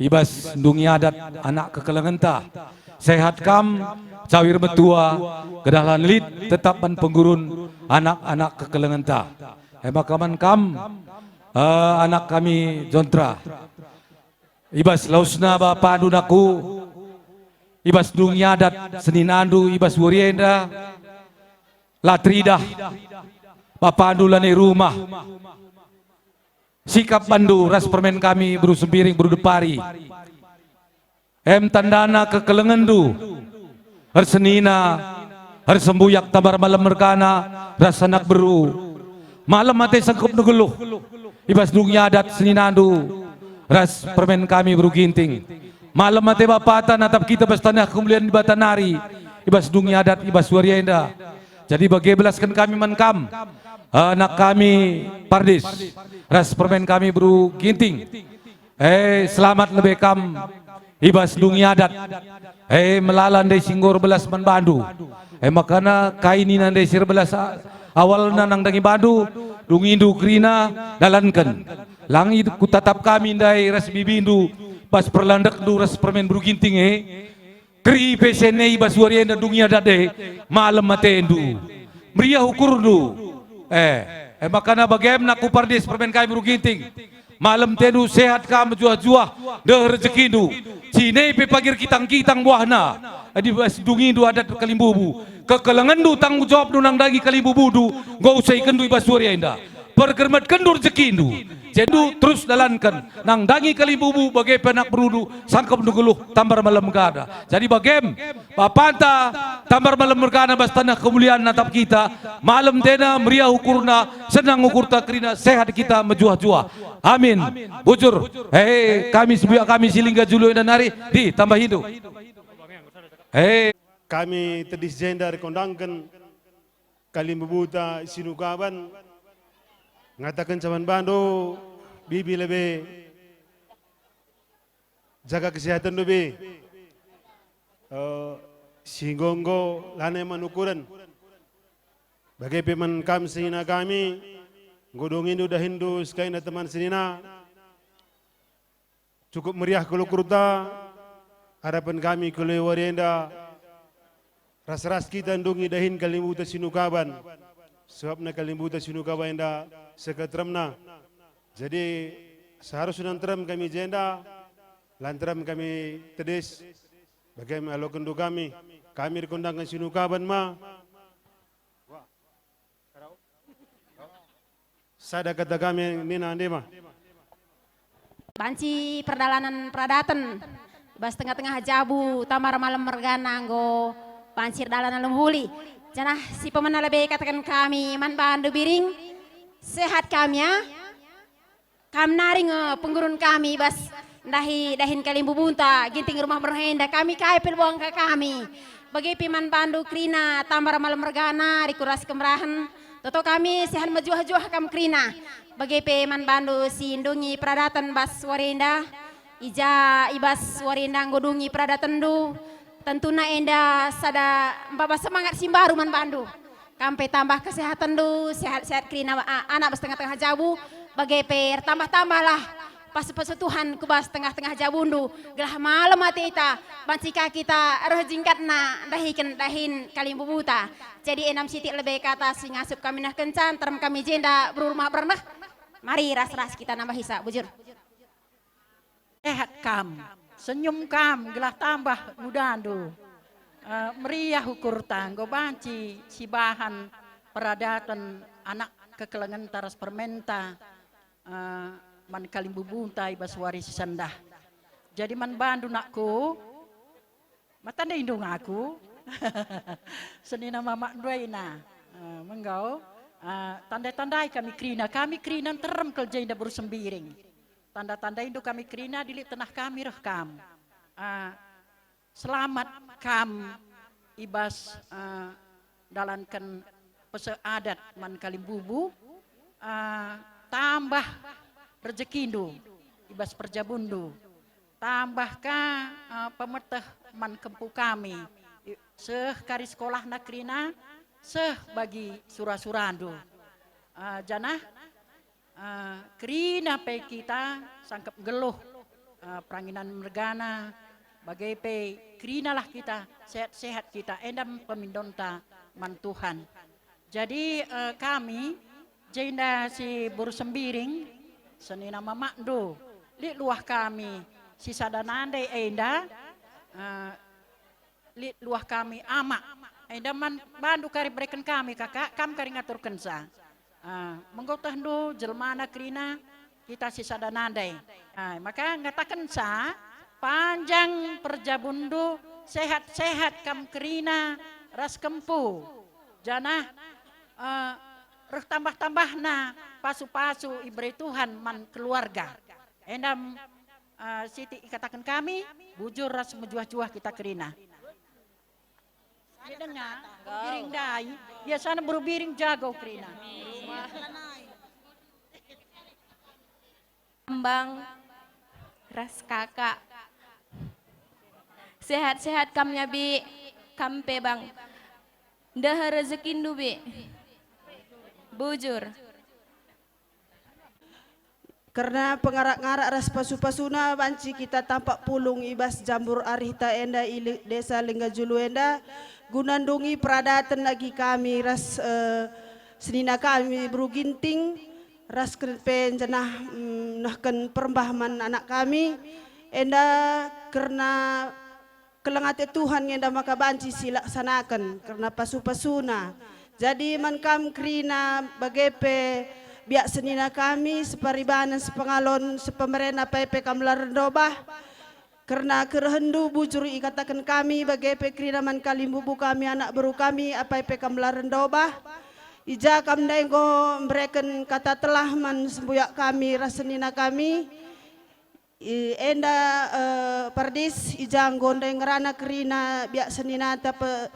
ibas dungi adat anak kekelengenta, sehat kam, cawir metua, kedahlan lid tetap penggurun anak-anak kekelengenta, hemakaman kam, anak kami jontra, ibas lausna bapa dunaku, ibas dungi adat seninandu, ibas warienda, latridah, bapa andulane rumah, sikap bandu ras permen kami beru sembiring beru depari, tandana kekelengendu, harsenina, harsembuyak tabar malam mergana, ras anak beru, malam mati sangkup nugeluh, ibas dungi adat seninandu, ras permen kami beru ginting, malam mati bapatan atap kita bestanah kemuliaan di batanari, ibas dungi adat ibas warienda. Jadi bagi belaskan kami mankam, anak kami Pardis, ras permen kami beru ginting, selamat lebih kam, ibas dungi adat, melalan dari singgor belas man bandu, makana kaini nande sir belas awal nanang dangi bandu, dungindu krina dalankan, langi ku tatap kami ndai ras bibindu, pas perlandak du ras permen beru ginting kri pesene ibas warienda dungi adat malam matendu, meriah ukurdu, makana bagaimana ku Pardis permen kami beru ginting, malam tendu sehat kam juah-juah deh rezekindu, cine pe pagir kitang buahna, adi bas dungindu adat kalimbubu, kekelengendu tanggung jawab nu nang dagi kalimbubudu, gak usah ikendu ibas warienda, pergermet kendu rezekindu, jendu terus dalankan, nang dangi kalimbubu bagai penak berudu, sangkap nugeluh tambar malam mergana. Jadi bagem, bapanta tambar malam mergana bas tanah kemuliaan natap kita, malam tena meriah ukurna, senang ukur takrina, sehat kita mejuah-juah. Amin. Bujur, kami sebuah kami silingga julu dan hari, di tambah hidup. Kami tedis jenda rekondangkan kalimbubuta sinukaban, ngatakan caman bando bibi lebih jaga kesehatan lebih singgonggo lana manukuran bagai peman kam sina kami godongin udah Hindu sekali na teman sinina cukup meriah kalau kurta harapan kami kalau warienda ras-ras kita ndungi dahin kalimbuta sinukaban sebab na kalimbuta sinukaban enda sekatramna. Jadi seharusnya lantaram kami jenda, lantaram kami tedis, bagaimana alo kendu kami rekondangkan sinukaban ma. Sada kata kami nina ande ma. Banci perdalanan pradatan, bas tengah-tengah jabu, tamar malam mergana nggo, banci dalanan lemhuli. Janah si pemenang lebih katakan kami man bandu biring sehat kami ya. Kam naring penggurun kami bas dahin kalimbu bunta ginting rumah berhenda kami kai pelbuang ke kami bagi piman bandu krina tamar malam mergana rikuras kemerahan toto kami sehan majuah-juah kam krina bagi piman bandu sindungi pradatan bas warenda ija ibas warenda ngodungi pradatan du tentuna enda sada mbaba semangat simbaru man bandu kampe tambah kesehatan du sehat-sehat krina anak bas tengah-tengah jabu bagai per tambah-tambahlah pas Tuhan kubas tengah-tengah jabundu gelah malam mati ita bancika kita rejingkatna dahin kalimbu buta jadi enam sitik lebih kata singasup kami nah kencan terem kami jenda berumah bernah mari ras-ras kita nambah hisa bujur sehat kam senyum kam gelah tambah mudandu meriah ukur tanggo banci si bahan peradatan anak kekelengan taras permenta man kalimbu bunta ibas waris sandah. Jadi man bandu nakku, matanda indung aku, senina mama duaina, menggau, tanda-tandai kami krina terem kerja indah bersembiring. Tanda-tanda indu kami krina dilik tenah kami rekam. Selamat kam ibas dalankan pese adat man kalimbubu, tambah rezekindu ibas perjabundu tambahkah pemerteh man kempu kami seh kari sekolah nakrina seh bagi surah-surandu janah krina pe kita sangkep geluh peranginan mergana bagai pe krina lah kita sehat-sehat kita endam pemindonta man Tuhan jadi kami jenda si buru sembiring senina mamakdo li luah kami si sadanande enda li luah kami amak enda man bandu kari berikan kami kakak kam kari ngatur kensa menggotah do jelmana krina kita si sadanande maka ngatakan sa panjang perjabundu sehat-sehat kam krina ras kempu janah tambah-tambahna pasu-pasu ibrai Tuhan man keluarga. Endam Siti katakan kami bujur ras mejuah-juah kita kerina. Dengar biring dai biasanya berubiring jago kerina. Ambang ras kakak sehat-sehat kamnya bi kampe bang dah rezekin du bi bujur karena pengarak-ngarak ras pasu-pasuna banci kita tampak pulung ibas jambur arita enda desa Linggajulu enda gunandungi peradatan lagi kami ras senina kami beruginting ras kerpen jenah nahkan perembahman anak kami enda karena kelengate Tuhan enda maka banci silaksanakan karena pasu-pasuna jadi man kam krina bagepe biak senina kami separibanan sepengalon sepemerena pepe kam larendobah karena kerehendu bujur ikatakan kami bagepe krina man kalimbubu kami anak baru kami apa pepe kam larendobah ija kam daenggo mereken kata telah man sembuyak kami rasenina kami enda pardis ija gondeng ngerana krina biak senina tape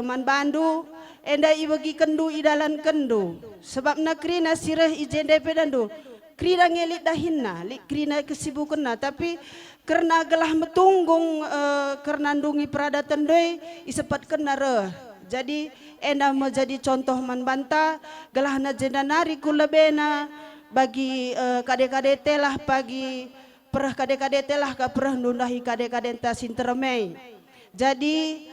man bandu enda ibagi kendu idalan kendu sebab na krina sirah ijende pedandu krina ngelit dahinna li krina kesibukanna tapi karena gelah metunggung karena ndungi peradatan doi isepat kena reh jadi enda menjadi contoh man banta gelah na jenda nari kulebena bagi kade-kade telah bagi perah kade-kade telah ka perah nundahi kade-kade ta sintermei jadi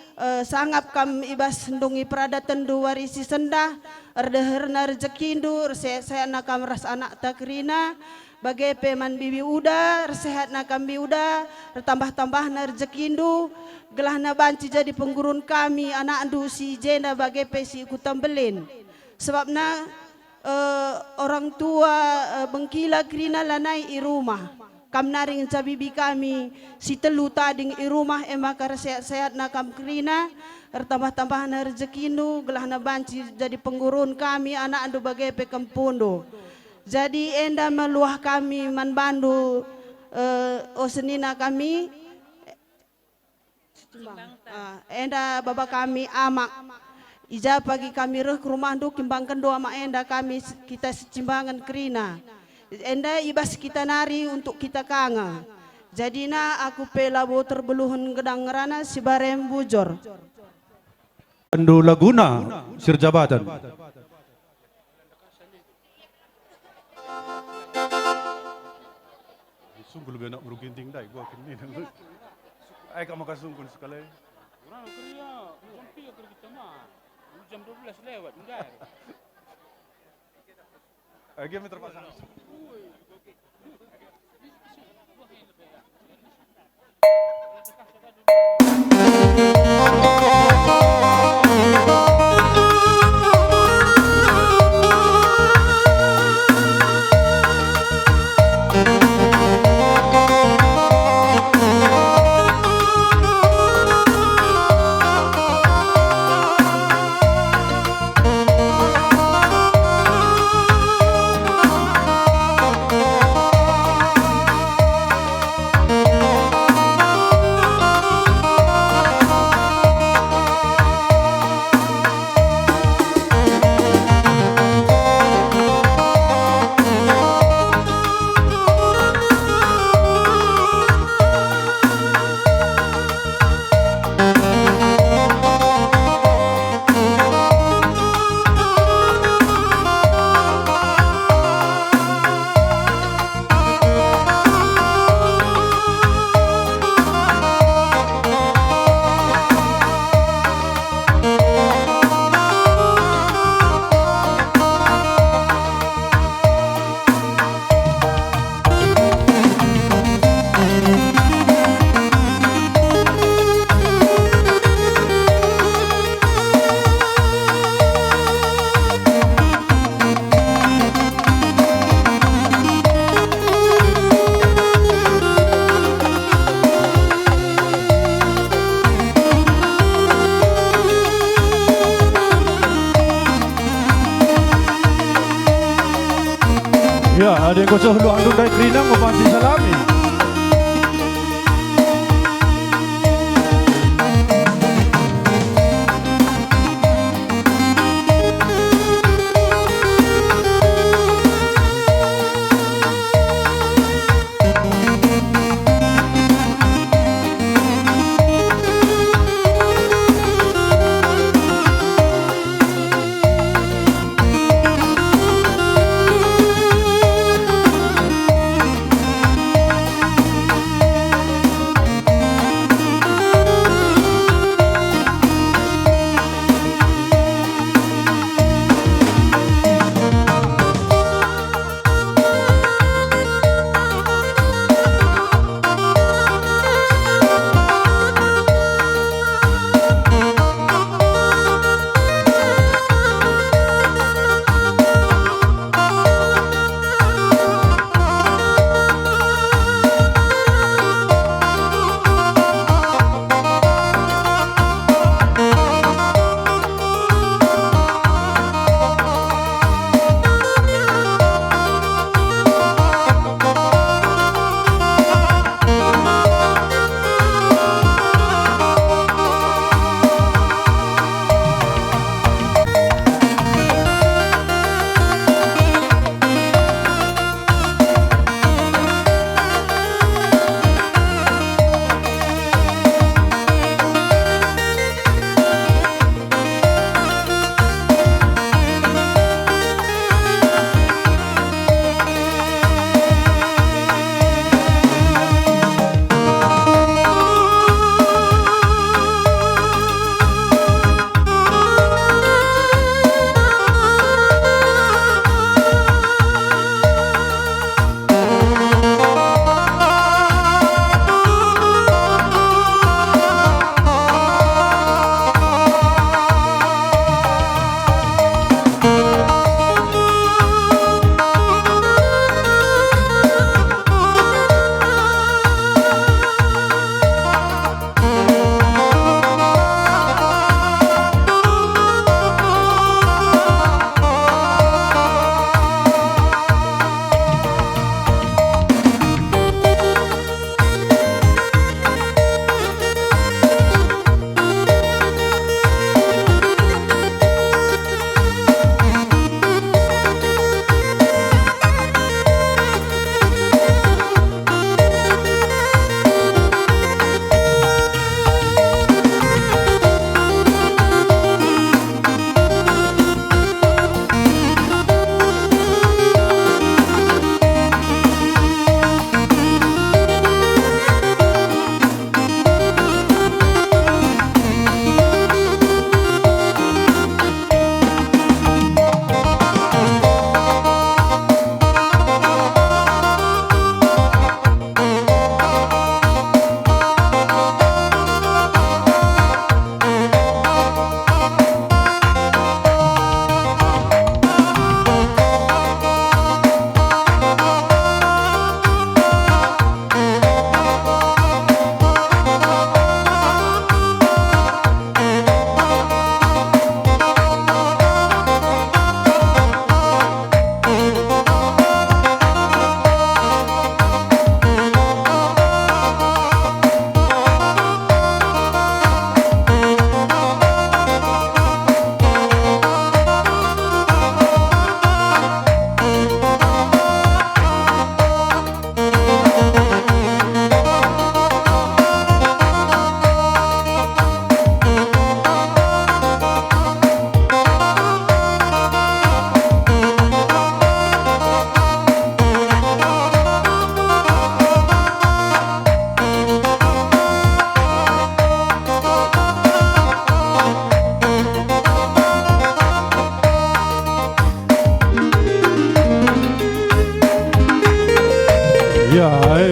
sangap kam ibas ndungi peradatan du warisi sendah erdeherna rezekindu saya nakam ras anak takrina bagai peman bibi uda resehat nakam bibi uda tambah-tambah na rezekindu gelahna banci jadi penggurun kami anak andu si jenda bagai pesi ikutan belin sebabna orang tua bengkila krina lanai i rumah kam naring cabibi kami si telu tading i rumah maka sehat-sehat na kam krina tambah-tambah na rezekinu gelah na banci jadi penggurun kami anak andu bagai pe kampundo jadi enda meluah kami man bandu senina kami enda baba kami amak ija pagi kami reh ke rumah du kimbangkan doa ma enda kami kita secimbangan kerina enda ibas kita nari untuk kita kanga jadina aku pelabo terbeluhun gedang ngerana si barem bujor Pandu Laguna Sirjabatan. Sungguh lebih nak beruginting dah, gua kini. Ay kamu kasungkun sekali. Orang kerja, jam 3 kerja kita mah. Jam 12 lewat, enggak. Game terpasang. Ya, ada yang kosong luang dudai kerina ngopansi salami.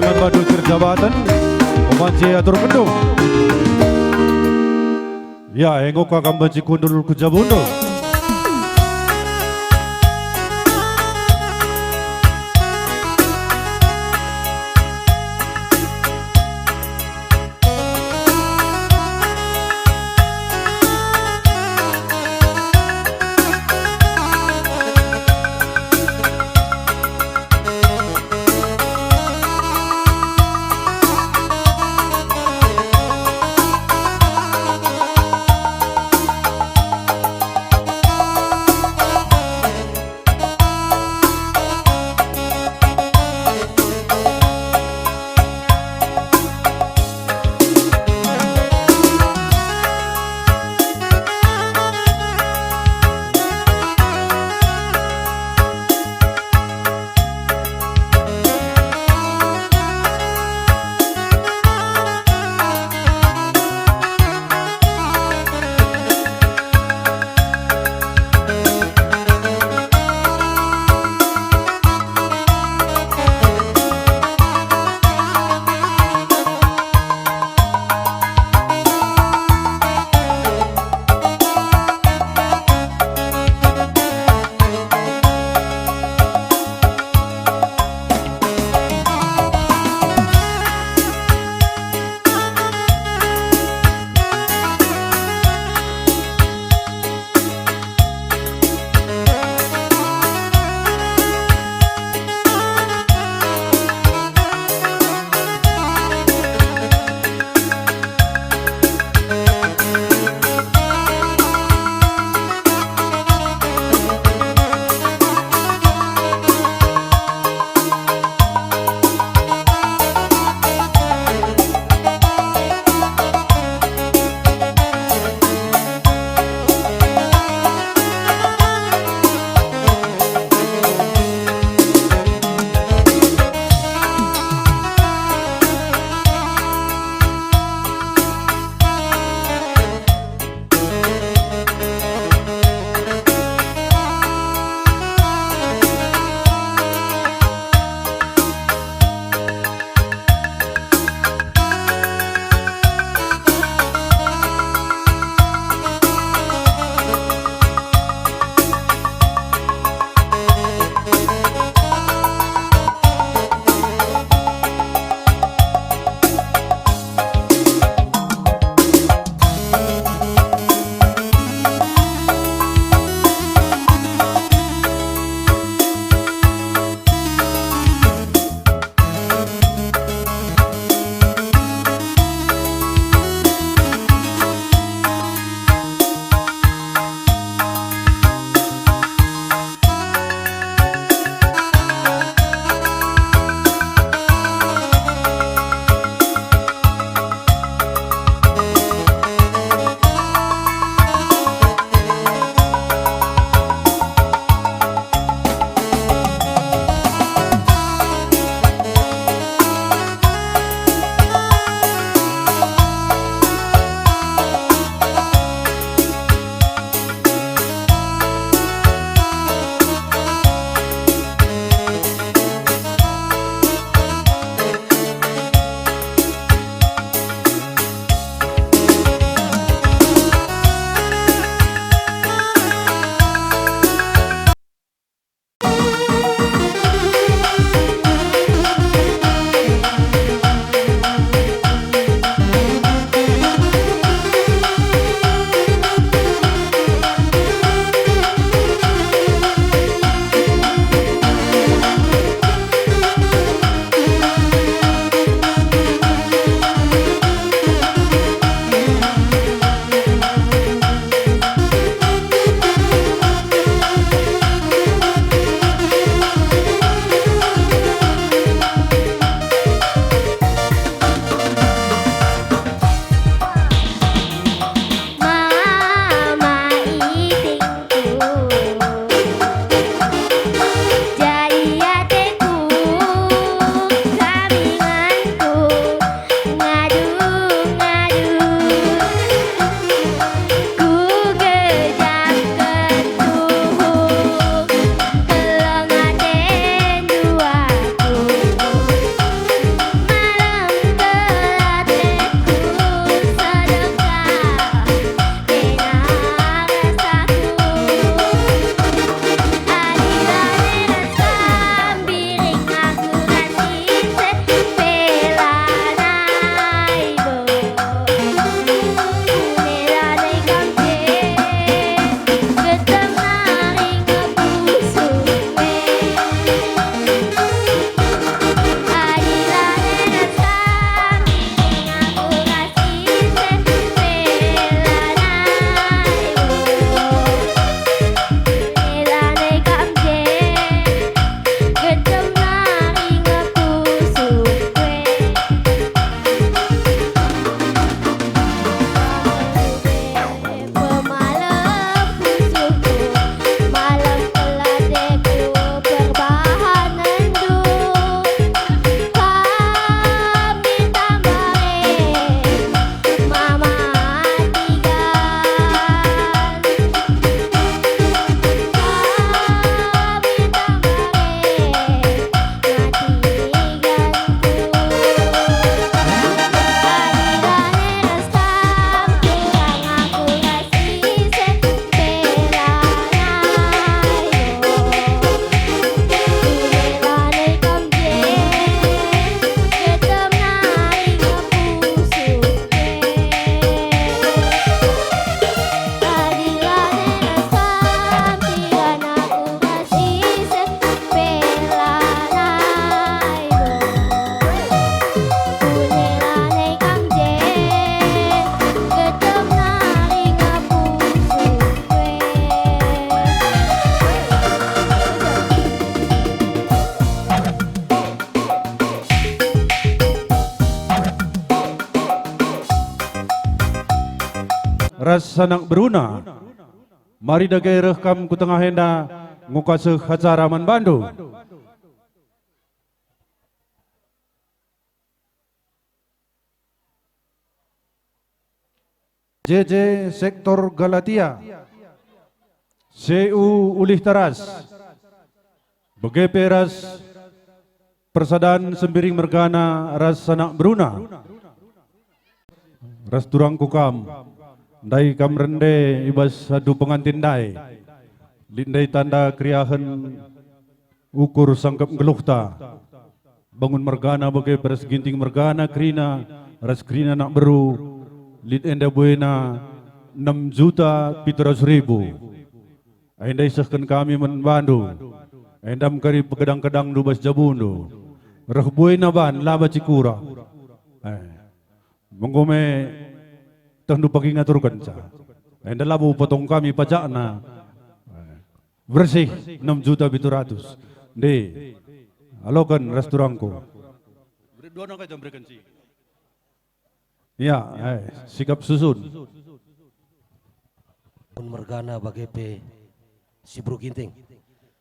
membantu kerjabatan Umanci atur kendung. Ya, engok akan banci kundul kujabundo. ras sanak beruna. Mari dagai rekam ku tengah henda ngukaseh acara man bandu. JJ Sektor Galatia, CU Ulih Taras, BGP Ras Persadaan Sembiring Mergana Ras Sanak Beruna, Ras Turang Kukam, Dai Kam Rende Ibas Adu Pengantin Dai, Lindai Tanda Kriahan Ukur Sangkap Geluhta, Bangun Mergana BGP Ras Ginting Mergana Krina, Ras Krina Nak Beru, Lid enda buena 6.700.000. Enda isahkan kami menbandu. Endam kari pegadang-kadang dubas jabundo. Rah buena ban laba cikura. Menggome tandu pagi ngaturkan sa. Enda labu potong kami pajakna. Bersih 6.700.000. De. Alokan restoranku. Dua nang kayo berikan sih. Ya, sikap susun. Mergana BGP si Bro Ginting.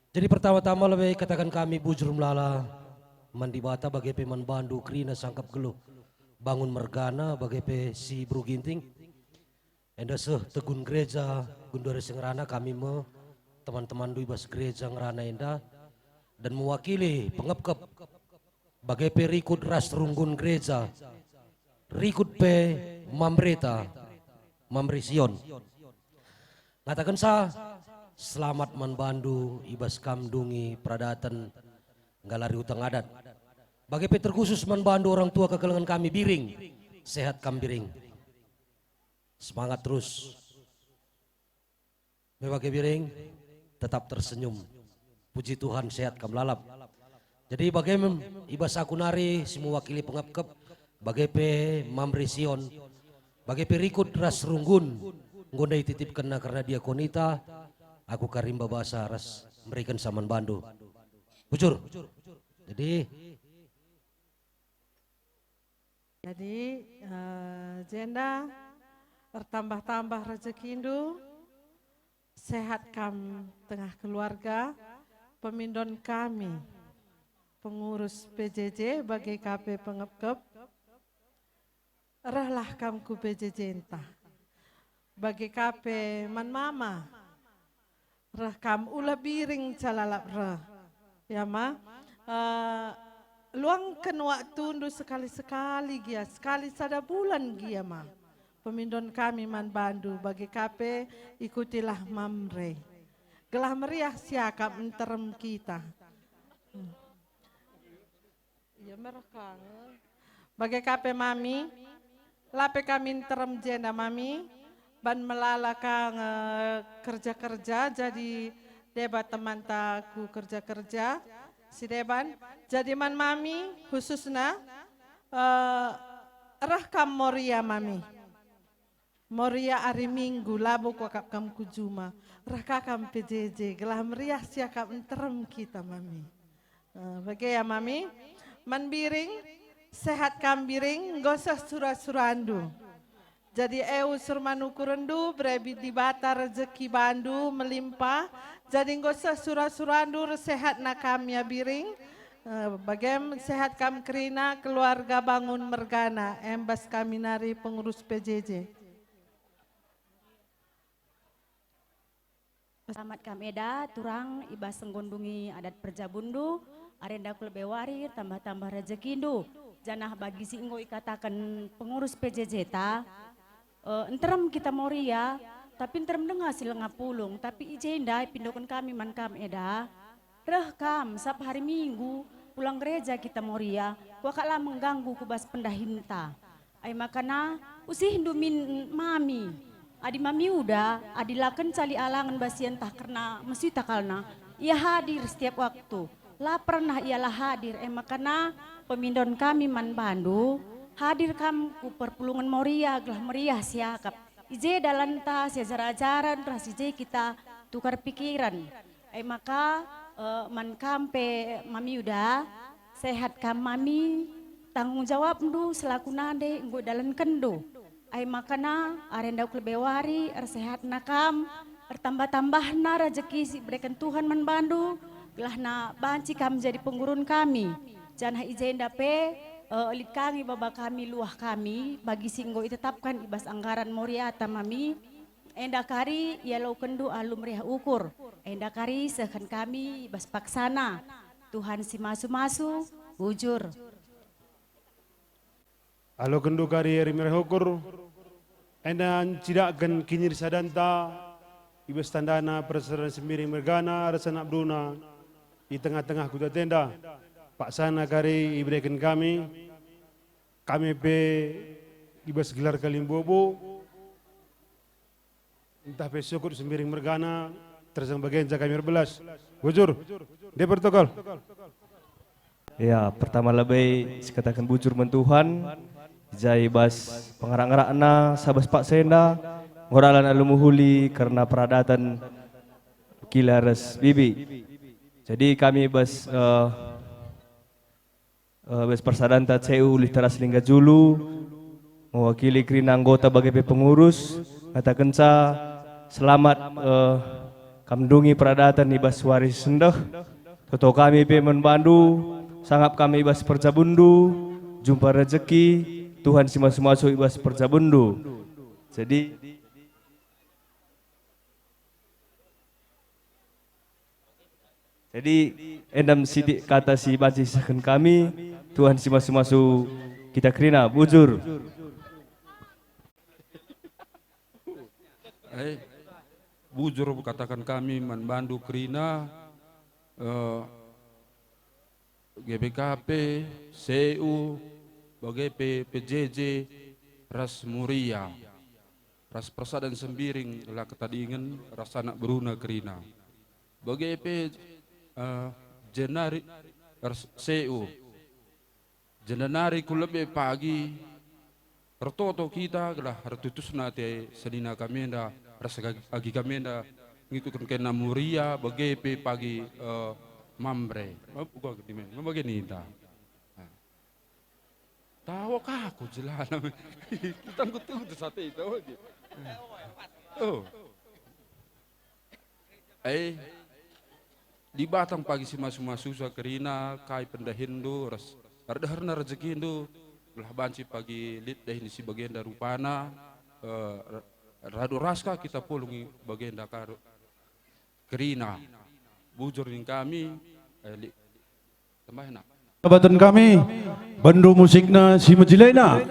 Jadi pertama-tama lebih katakan kami bujur melala mandi bata BGP man bandu krina sangkap geluh bangun Mergana BGP si Bro Ginting. Enda seh tegun gereja gundore sengrana kami teman-teman dui bas gereja ngerana enda dan mewakili pengepkep BGP rikut ras runggun gereja. Rikut pe Mamreta, Mamrision. Ngatakan sa, selamat manbandu ibas kamdungi pradatan galari utang adat. Bagi pe terkhusus manbandu orang tua kekelengan kami Biring, sehat kam Biring. Semangat terus. Bagi Biring, tetap tersenyum. Puji Tuhan sehat kam lalap. Jadi bagaimana ibas aku nari semua wakili pengepkep. BGP Mamrision, BGP Rikut Ras Runggun, ngondai titip kena karena dia konita, aku karimba bahasa ras memberikan saman bandu. Bujur. Jadi jenda bertambah-tambah rezeki indu, sehat kam tengah keluarga, pemindon kami, pengurus PJJ bagi KP pengepkep, rahlah kamku PJJ entah. Bagi KP man mama. Rah kam ulah biring calalap rah. Ya ma. Luangkan waktu undu sekali-sekali gia. Sekali sada bulan gia ma. Pemindon kami man bandu. Bagi KP ikutilah mamre. Gelah meriah siakap enterem kita. Ya merekang. Bagi KP mami. Lape kami terem jenda mami, ban melalakang kerja-kerja, jadi debat teman taku kerja-kerja, si deban, jadi man mami khususnya, rahkam Moria mami, Moria hari Minggu, labu kuakap kam kujuma, rahkam PJJ, gelah meriah siakap terem kita mami, bagai ya mami, man Biring, sehat kam Biring, gosah surah-surandu. Jadi surmanu kurendu, berebi di bata rezeki bandu melimpah. Jadi gosah surah-surandu, sehat nakam ya Biring. Bagaimana sehat kam Krina, keluarga bangun Mergana, embas kami nari pengurus PJJ. Selamat kameda, turang ibas senggondungi adat perjabundu, arenda kulbewarir, tambah-tambah rezekindu. Janah bagi si inggo ikatakan pengurus PJJ ta, enterem kita Moria, tapi enterem dengar sila ngapulung, tapi ijenda pindokan kami man kam eda, reh kam sap hari Minggu pulang gereja kita Moria, wakala mengganggu kubas pendahinta, ay makana usih hindumin mami, adi mami udah, adilakan cali alangan basian tah karena mesti takalna, ia hadir setiap waktu, lah pernah ialah hadir, makana pemindon kami man bandu hadir kam ku perpulungan Moria gelah meriah siakap ije dalan ta sejar-ajaran ras ije kita tukar pikiran maka man kampe mami udah sehat kam mami tanggung jawab ndu selaku nade nggo dalan kendo Ai makana arenda kulbewari sehat nakam bertambah-tambah na rezeki si berikan Tuhan manbandu gelah na banci kami jadi penggurun kami janah izenda pe elit kami baba kami luah kami bagi singgo ditetapkan ibas anggaran moriata mami enda kari yalau kendu alum reha ukur enda kari sekan kami ibas paksana Tuhan si masu-masu bujur Alo kendu kari rimir hukur enda tidak gen kinir sadanta ibas tandana persaudaraan sembiring mergana rasana abduna di tengah-tengah kuda tenda Pak sana kari iberikan kami pe ibas gelar kalimbobo entah pe syukur sembiring mergana tersang bagian kami berbelas bujur dia protokol Ya, pertama lebih sekatakan bujur mentuhan Jai bas pengarang-arangna sabas Pak Senda ngoralan alumuhuli karena peradatan Kilares Bibi. Jadi kami bas persadanta CU Literas Lingga Julu mewakili krina anggota bagi pengurus katakan selamat kamdungi peradatan ibas waris sendah toto kami pemen Bandu sangat kami ibas perjabundu jumpa rezeki Tuhan si masu-masu ibas perjabundu. Jadi endam sidik kata si baci saken kami Tuhan si masu-masu kita krina bujur. Bujur katakan kami manbandu krina GBKP, CU, BGP, PJJ, Ras Muria, Ras Persaudaraan Sembiring, lah ketadingen, Ras Anak Beruna Krina, BGP, Jenari, Ras CU, Jenanari kulebe pagi, Retoto kita, lah Retutus nate sedina kamenda, Ras agi kamenda, ngikutkan kena Muria, BGP pagi, Mambre, bukan gini, begini dah. Tahu kah aku jelas, kita tunggu satu itu aja. Oh, di Batang pagi si masu-masu sakerina kai pendahindu, ras ardaharna rezeki hindu, belah banci pagi lit dahin si bagian darupana, radu raska kita pulungi bagian dakar kerina. Bujurin kami, tambahin nak. Jabatan kami, bandu musikna si Majilena.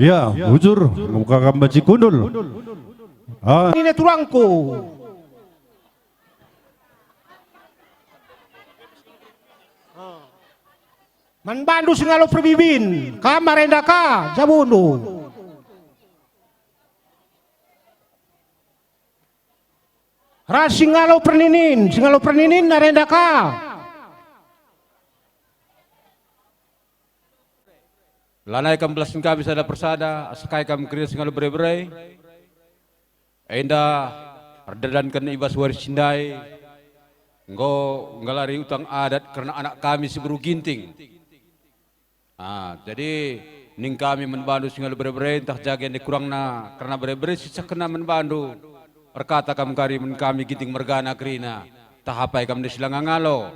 Ya, bujur muka kambaci kundul. Ini turangku. Manbandu singalo perbibin, kamarenda ka jabundu. Ras singalo perninin narenda ka. Lanai kam belasin kami sada persada, asakai kam kriya singalo bere-bere. Enda perdadankan ibas waris cindai. Engko ngalari utang adat karena anak kami si Buru Ginting. Jadi ning kami menbandu singalo bere-bere entah jagen di kurangna karena bere-bere sisa kena menbandu. Perkata kam kari men kami Ginting Mergana krina. Tahapai kam di silang ngalo.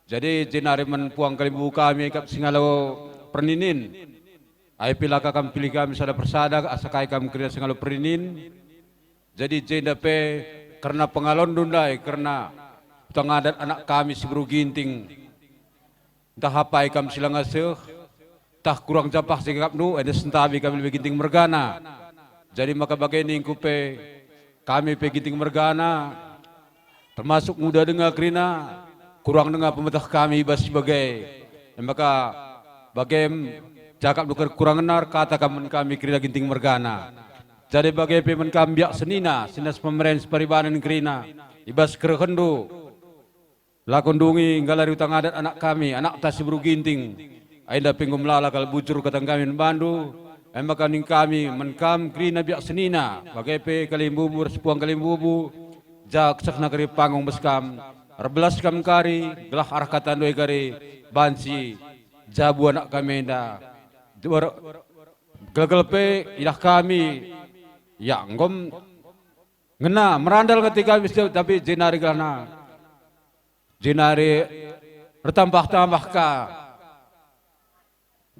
Jadi jenari men puang kalimbu kami kap singalo perninin. Ai pilaka kam pilih kami sada persada asakai kam krina singalo perninin. Jadi jenda pe karena pengalon dundai karena utang adat anak kami si Buru Ginting. Entah apa ikam silang asih, entah kurang capah sikap nu, ada sentabi kami lebih Ginting Mergana. Jadi maka bagaining kupe kami pe Ginting Mergana, termasuk muda dengar krina, kurang dengar pemetah kami bas sebagai, maka bagaim cakap nuker kurang benar kata kami krina Ginting Mergana. Jadi bagai pemen kami biak senina, sinas pemerintah peribanan krina, ibas kerehendu. Lakondungi galari utang adat anak kami, anak tas Buru Ginting. Ainda pinggum lala kal bujur katang kami bandu. Maka ning kami menkam krina biak senina. Bagai pe kalimbubu sepuang kalimbubu. Jak sakna kari panggung beskam. Erbelas kam kari, gelah arah kata doi kari bansi. Jabu anak kami enda. Gelgel pe ilah kami. Ya ngom ngena merandal ketika kami tapi jenari galana. Jenari bertambah-tambah ka.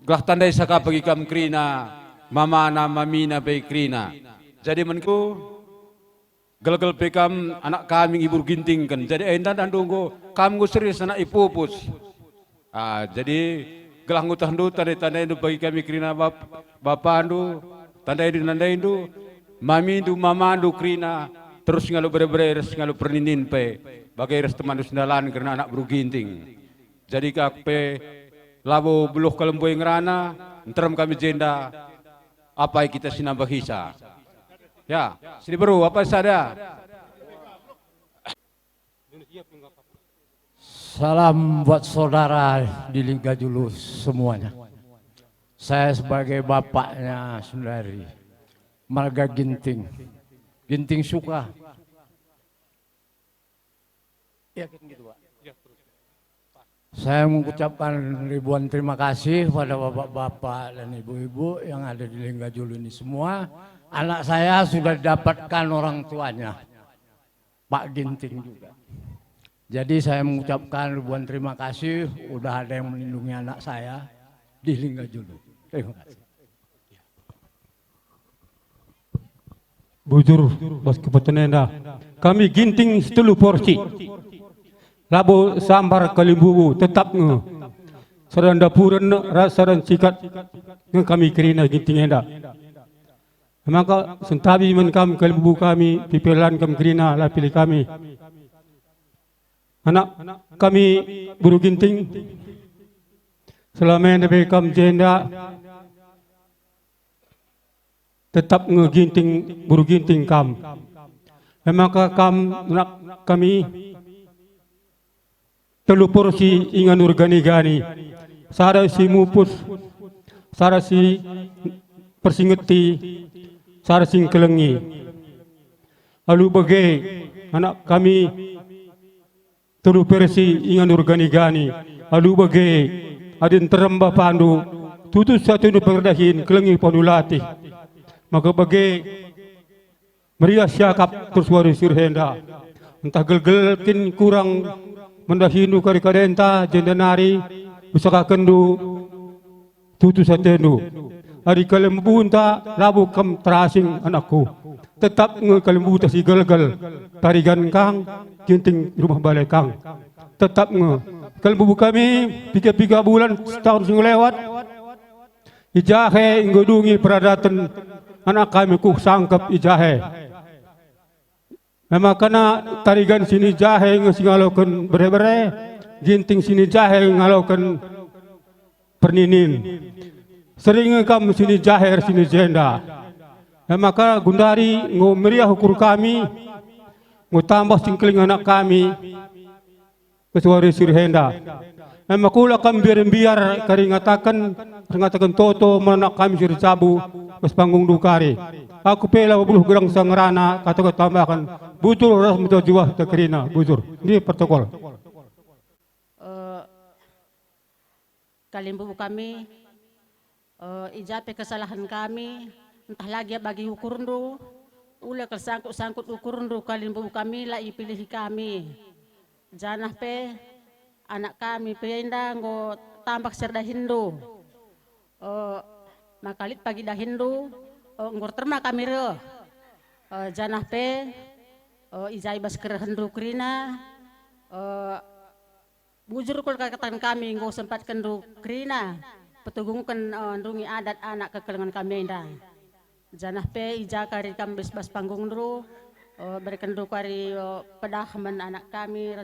Gelah tandai saka bagi kam krina, mamana mamina bagi krina. Jadi menku gelgel pekam anak kami Ibu Ginting kan. Jadi endan andunggo kamu serius anak ipupus. Jadi gelah ngutah ndu tandai bagi kami krina bapak andu, tandai ndu, mami ndu mama ndu krina. Terus ngalu bere-bere ngalu perninin pe. Bagai res teman sendalan karena anak Buru Ginting. Jadi kakpe labo beluh kalemboy ngerana, enterem kami jenda, apa yang kita sinambah hisa. Ya, sini baru apa sada? Salam buat saudara di Lingga Julu semuanya. Saya sebagai bapaknya saudari Marga Ginting, Ginting Suka. Saya mengucapkan ribuan terima kasih pada bapak-bapak dan ibu-ibu yang ada di Lingga Julu ini semua. Anak saya sudah didapatkan orang tuanya, Pak Ginting juga. Jadi saya mengucapkan ribuan terima kasih, udah ada yang melindungi anak saya di Lingga Julu. Terima kasih. Bujur bos kepetenenda, kami Ginting 10 porsi. Labo sambar kalimbubu tetap nge. Sarang dapuran rasaran sikat nge kami krina Ginting enda. Maka sentabi men kami kalimbubu kami pipilan kami krina lah pilih kami. Anak kami Buru Ginting selama yang lebih kami jenda tetap nge Ginting Buru Ginting kam. Maka kami telupur si ingan organigani, sara si mupus, sara si persingeti, sara sing kelengi. Lalu bagai anak kami telupur si ingan organigani, lalu bagai adin terembah pandu, tutus satu nu perdahin kelengi panulati. Maka bagai meriah syakap terus waris sirhenda, entah gelgelkin kurang mendahinu kari kadenta jendanari usaka kendu tutu satenu hari kalembunta labu kam terasing anakku tetap nge kalembuta si gelgel tarigan kang Ginting rumah balai kang tetap nge kalembu kami 3 bulan setahun sing lewat Ijahe inggodungi peradatan anak kami ku sangkap ijahe. Memang kena tarigan sini jahe ngalokan bere-bere, ginting sini jahe ngalokan perninin. Sering kam sini jahe sini jenda. Maka gundari ngo meriah ukur kami, ngo tambah singkling anak kami kesuari sirhenda. Makula kami biar karingatakan toto menak kami sir sabu kes panggung dukari. Aku pela 20 gram sangrana kata tambahkan bujur ras muda jiwa tekerina bujur. Ini protokol. Kalimbu kami ijape kesalahan kami entah lagi bagi ukurundu ule kesangkut ukurundu kalimbu kami lah ipilih kami janah pe anak kami penda ngo tambak serda Hindu makalit pagi dah Hindu ngor terma kami re janah pe ijai bas Hindu krina bujur kul katakan kami ngo sempat kendu krina petugungkan ndungi adat anak kekelengan kami enda janah pe ija kari kami bas panggung dulu berikan dulu kari pedahaman anak kami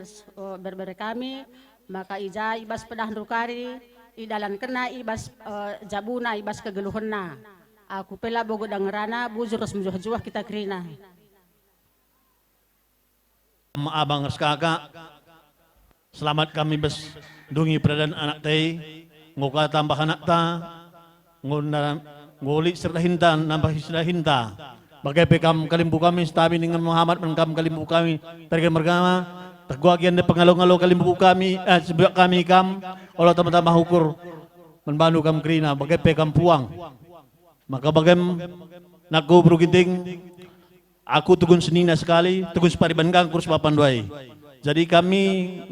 berbere kami maka ija ibas pedah dulu kari idalan kena ibas jabuna ibas kegeluhena aku pela bogo dangerana bujur res menjuah kita kerina abang res kakak selamat kami bes dungi peradan anak teh ngoka tambah anak ta ngoli serta hinta nambah serta hinta bagai pekam kalimbu kami stabi dengan Muhammad mengkam kalimbu kami target mergama terguagian de pengalo-ngalo kalimbu kami sebab kami kam Allah tambah hukur menbantu kam krina bagai pekam puang maka bagam naku berugiting aku tugun senina sekali tugun separiban kang kurus papan duai jadi kami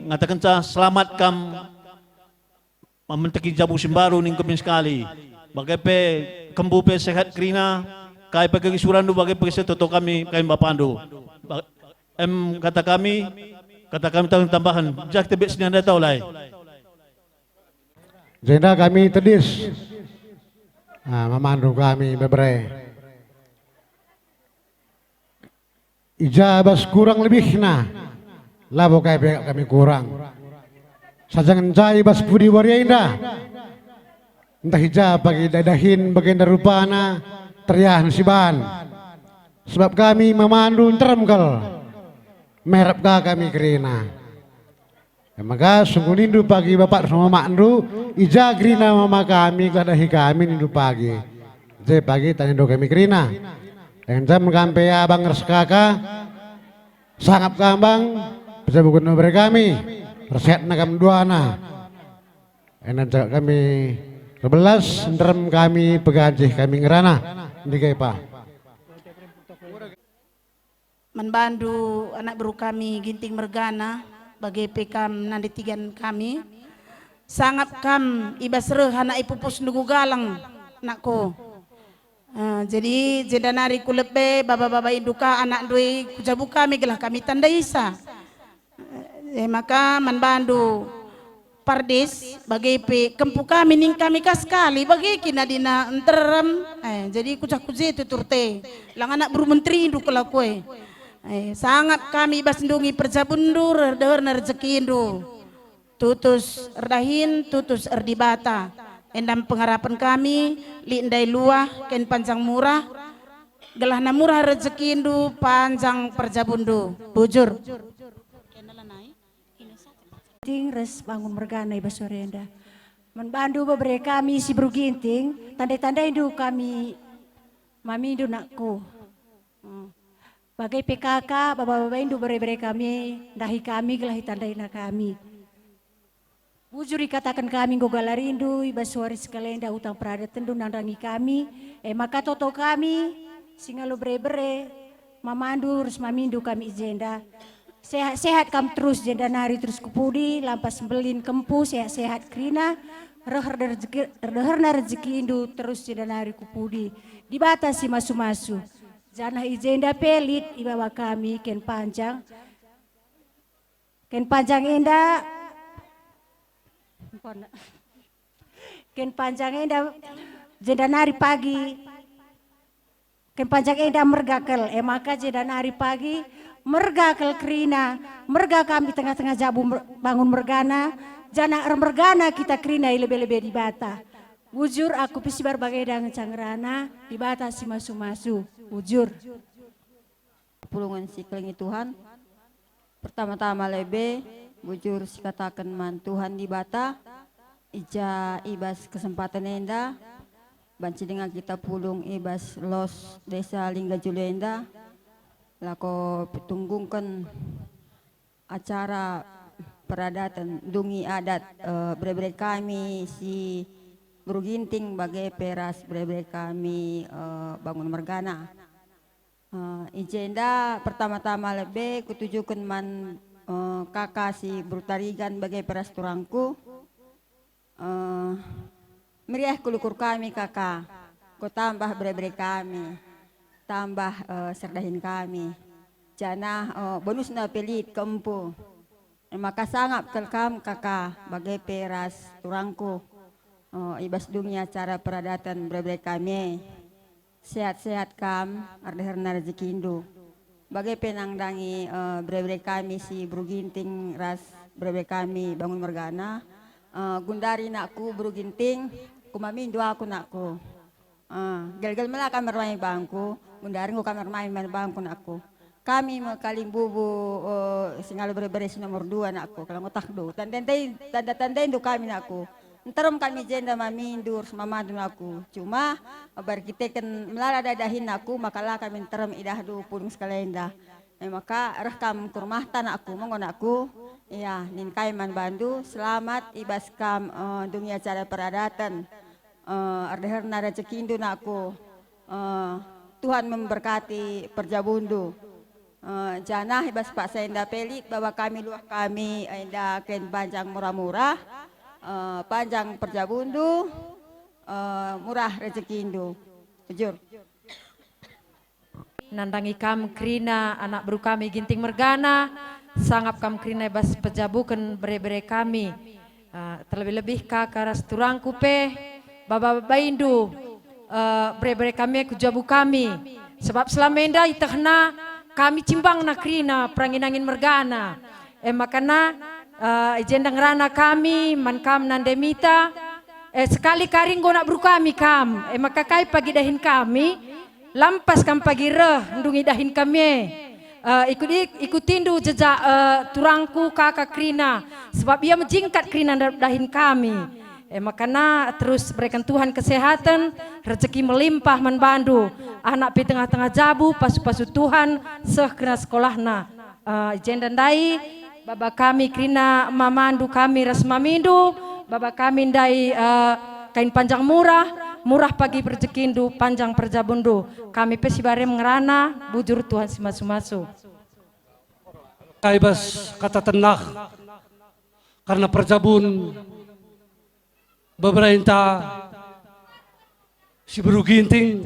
ngatakan selamat kam mementeki jabu simbaru ning kemin sekali bagai pe kembu pe sehat krina kai pe kegisuran du bagai pe toto kami kai bapandu kata kami tahun tambahan jak tebek sini anda tahu lai jenda kami tedis memandu kami bebre ijabas kurang lebih labo kai pe kami kurang sajangan jai bas budi waria indah entah hijab bagi dadahin bagian rupana teriahan siban sebab kami memandu teremkel merap kami kerina maka sungguh nindu pagi bapak sama mandu ija kerina mama kami dadahi kami nindu pagi jadi pagi tanya do kami kerina yang jam kampe abang reskaka sangat kambang bisa bukan nomor kami resep nakam duana enak kami 11 nderem kami pegajih kami ngerana ndikai Pak menbandu anak baru kami ginting mergana bagi pekam nanditigan kami sangat kam ibas reh anak ipupus nugu galang nakku jadi jendanari kulepe baba-baba induka anak dui kujabu kami gelah kami tanda isa maka menbandu Pardes bagi pe kempu kami ning kami kaskali bagi kina dina enterem jadi kucak kuje itu turte lang anak buru menteri indu kelakue sangat kami basndungi perjabundur deheur rezeki indu tutus erdahin tutus erdibata endam pengharapan kami li endai luah ken panjang murah gelah na murah rezeki indu panjang perjabundu bujur Ginting res bangun mergana iba sorenda. Menbandu bebre kami si bro ginting, tanda-tanda indu kami mami indu nakku. Bagai PKK, baba-baba indu bebre kami, dahi kami gelahi tandaina kami. Bujuri katakan kami gogalari indu iba suari sekalenda utang perada tendu nandangi kami, maka toto kami singalo bre-bre, mamandu res mamindu kami izenda. Sehat-sehat kam terus jenda nari terus kupudi lampas belin kempu sehat-sehat krina reherna rezeki indu terus jenda nari kupudi dibatasi masu-masu janah ijenda pelit ibawa kami ken panjang enda ken panjang enda jeda nari pagi ken panjang eda mergakel maka jeda nari pagi mergakel Krina merga kami tengah-tengah jabu bangun mergana jana mergana kita Krina lebih-lebih di bata wujur aku pisi berbagai dengan cangrana di bata si masu-masu wujur pulungan si kelingi Tuhan pertama-tama lebe bujur si katakan man Tuhan di bata ija ibas kesempatan enda banci dengan kita pulung ibas los desa Lingga Julenda lako petunggungkan acara peradatan dungi adat bre-bre kami si Bruginting bagai peras bre-bre kami bangun mergana ijenda pertama-tama lebih kutujukan man kakak si Brutarigan bagai peras turangku meriah kulukur kami kakak ku tambah bre-bre kami tambah serdahin kami jana bonus na pelit keempu maka sangap kelkam kakak bagai peras turangku ibas dunia cara peradatan bre-bre kami sehat-sehat kam ardeherna rezekindo bagai penangdangi bre-bre kami si Bruginting ras bre-bre kami bangun mergana gundari nakku Bruginting kumamindo aku nakku gel-gel mela kamar main bangku gundari ko kamar main bangku nakku kami makaling bubu singalo bre-bre si nomor 2 nakku kalau ngotak do tanda-tandain do kami nakku ntarom kami jenda mamindur mamandun aku cuma bar kita kan melara dadahin aku makalah kami ntarom idah do pulung sekalenda maka rekam kurmah tanah aku mongon aku iya nin kaiman bandu selamat ibas kam dunia cara peradatan ardeherna rezekindo naku Tuhan memberkati perjabundu janah ibas Pak Senda pelit bahwa kami luah kami enda ken panjang murah-murah panjang perjabundu murah rezekindo jujur nandangi kam Krina anak baru kami Ginting Mergana sangap kam Krina bas pejabukan bre-bre kami terlebih-lebih kakak ras turangku pe baba baindu bre-bre kami kujabu kami sebab selamenda itahna kami cimbang na Krina peranginangin Mergana makana jendang rana kami man kam nandemita sekali karing gona bru kami kam maka kai pagi dahin kami lampas kam pagi reh ndungi dahin kami ikutindu jejak turangku kakak Krina sebab ia menjingkat Krina dahin kami makana terus berikan Tuhan kesehatan rezeki melimpah manbandu anak pi tengah-tengah jabu pasu-pasu Tuhan sekena sekolahna jendang dai Baba kami Krina mamandu kami ras mamindu, baba kami ndai kain panjang murah pagi berjekindu, panjang perjabundu. Kami pesibare mengerana, bujur Tuhan si masu-masu. Kaibas kata tenah, karena perjabun beberapa si Bruginting,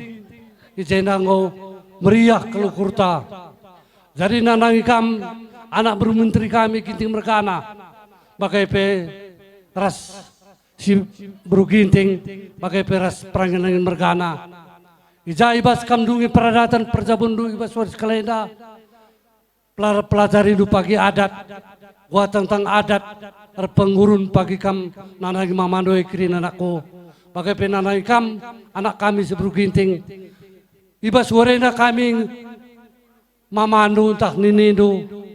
ijenango meriah kelukurta. Jadi nanangi kam anak bermenteri kami Ginting Mergana bagai pe ras si Bruginting bagai pe ras peranginangin Mergana ija ibas kamdungi peradatan perjabundu ibas waris kalenda pelajari du pagi adat gua tentang adat pengurun pagi kam nanangi mamandoi Krina anakku bagai pe nanangi kam anak kami si Bruginting ibas warena kami mamandu entah ninindu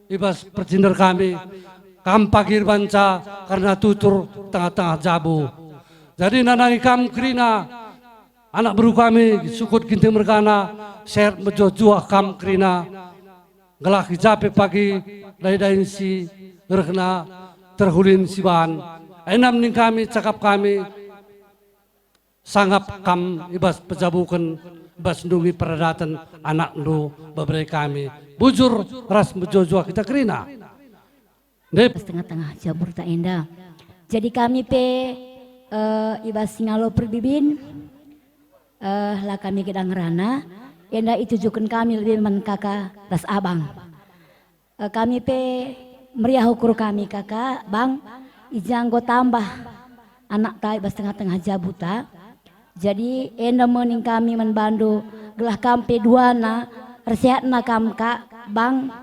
ibas percinder kami pagir banca karena tutur tengah-tengah jabu jadi nanangi kam Krina anak baru kami sukut Ginting Mergana ser mejojuah kam Krina gelak jape pagi dain si rekna terhulin si bahan enam ning kami cakap kami sanggap kam ibas pejabukan ibas ndungi peradatan anak ndu beberapa kami bujur ras mejojoa kita Krina. Tengah-tengah jabur tak indah. Jadi kami pe ibas singalo perbibin lah kami kedang rana. Indah itu jukan kami lebih men kakak ras abang. Kami pe meriah ukur kami kakak bang ijang go tambah anak ta ibas tengah-tengah jabuta. Jadi enda mening kami membantu gelah kampe duana resehatna kam kak bang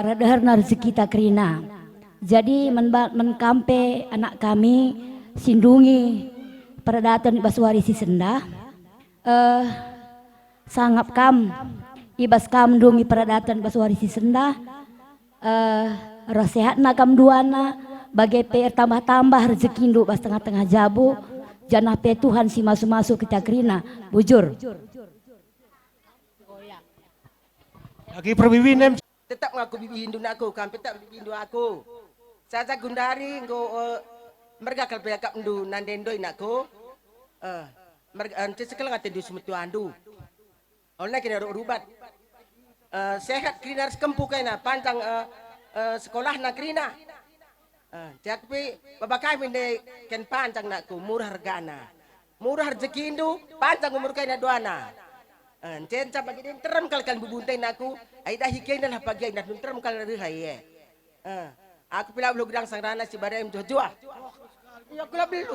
redaherna rezeki kita kerina. Jadi menkampe anak kami sindungi peradatan ibas warisi sendah sangap kam ibas kam dungi peradatan ibas warisi sendah resehatna kam duana bagai PR tambah-tambah rezeki induk bas tengah-tengah jabu janah pe Tuhan si masuk-masuk kita kerina bujur. Lagi perwiwinem tetap ngaku bibi Hindu aku kan tetap bibi Hindu aku. Saya gundari ngo mereka kalau beragam Hindu nandendoi nakku. Mereka nanti sekarang ngate du semetu andu. Oleh kena rubat. Sehat kerina sekempu kena panjang sekolah nak kerina. Jadi babakai mende ken panjang nakku murah hargana. Murah rezeki Hindu panjang umur kena doana. Ncen coba jadi terem kalian bubuntai naku, aida hikai dah pagi dah terem kalian rihai. Aku pilih belum gedang sangrana si badai menjual. Ya aku lah beli.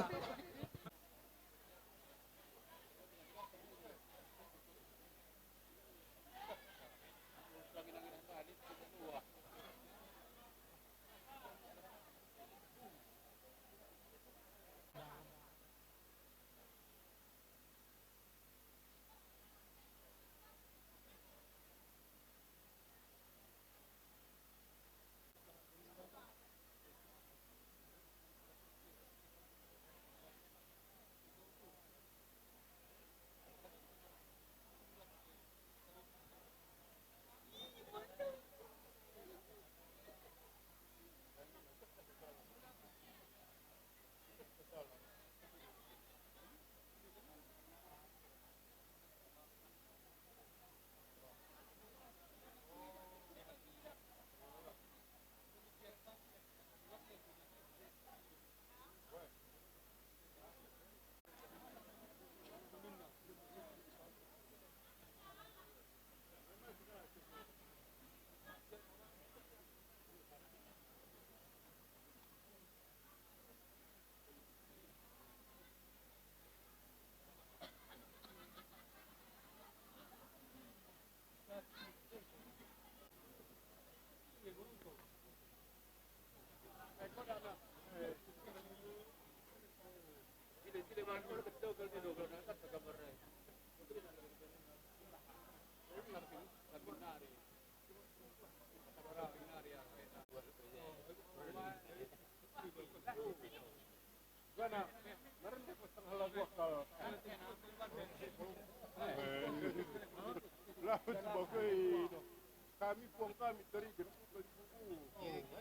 Kami puang kami dari buku.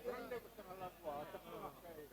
Rendah setengah lakuan, setengah kayak.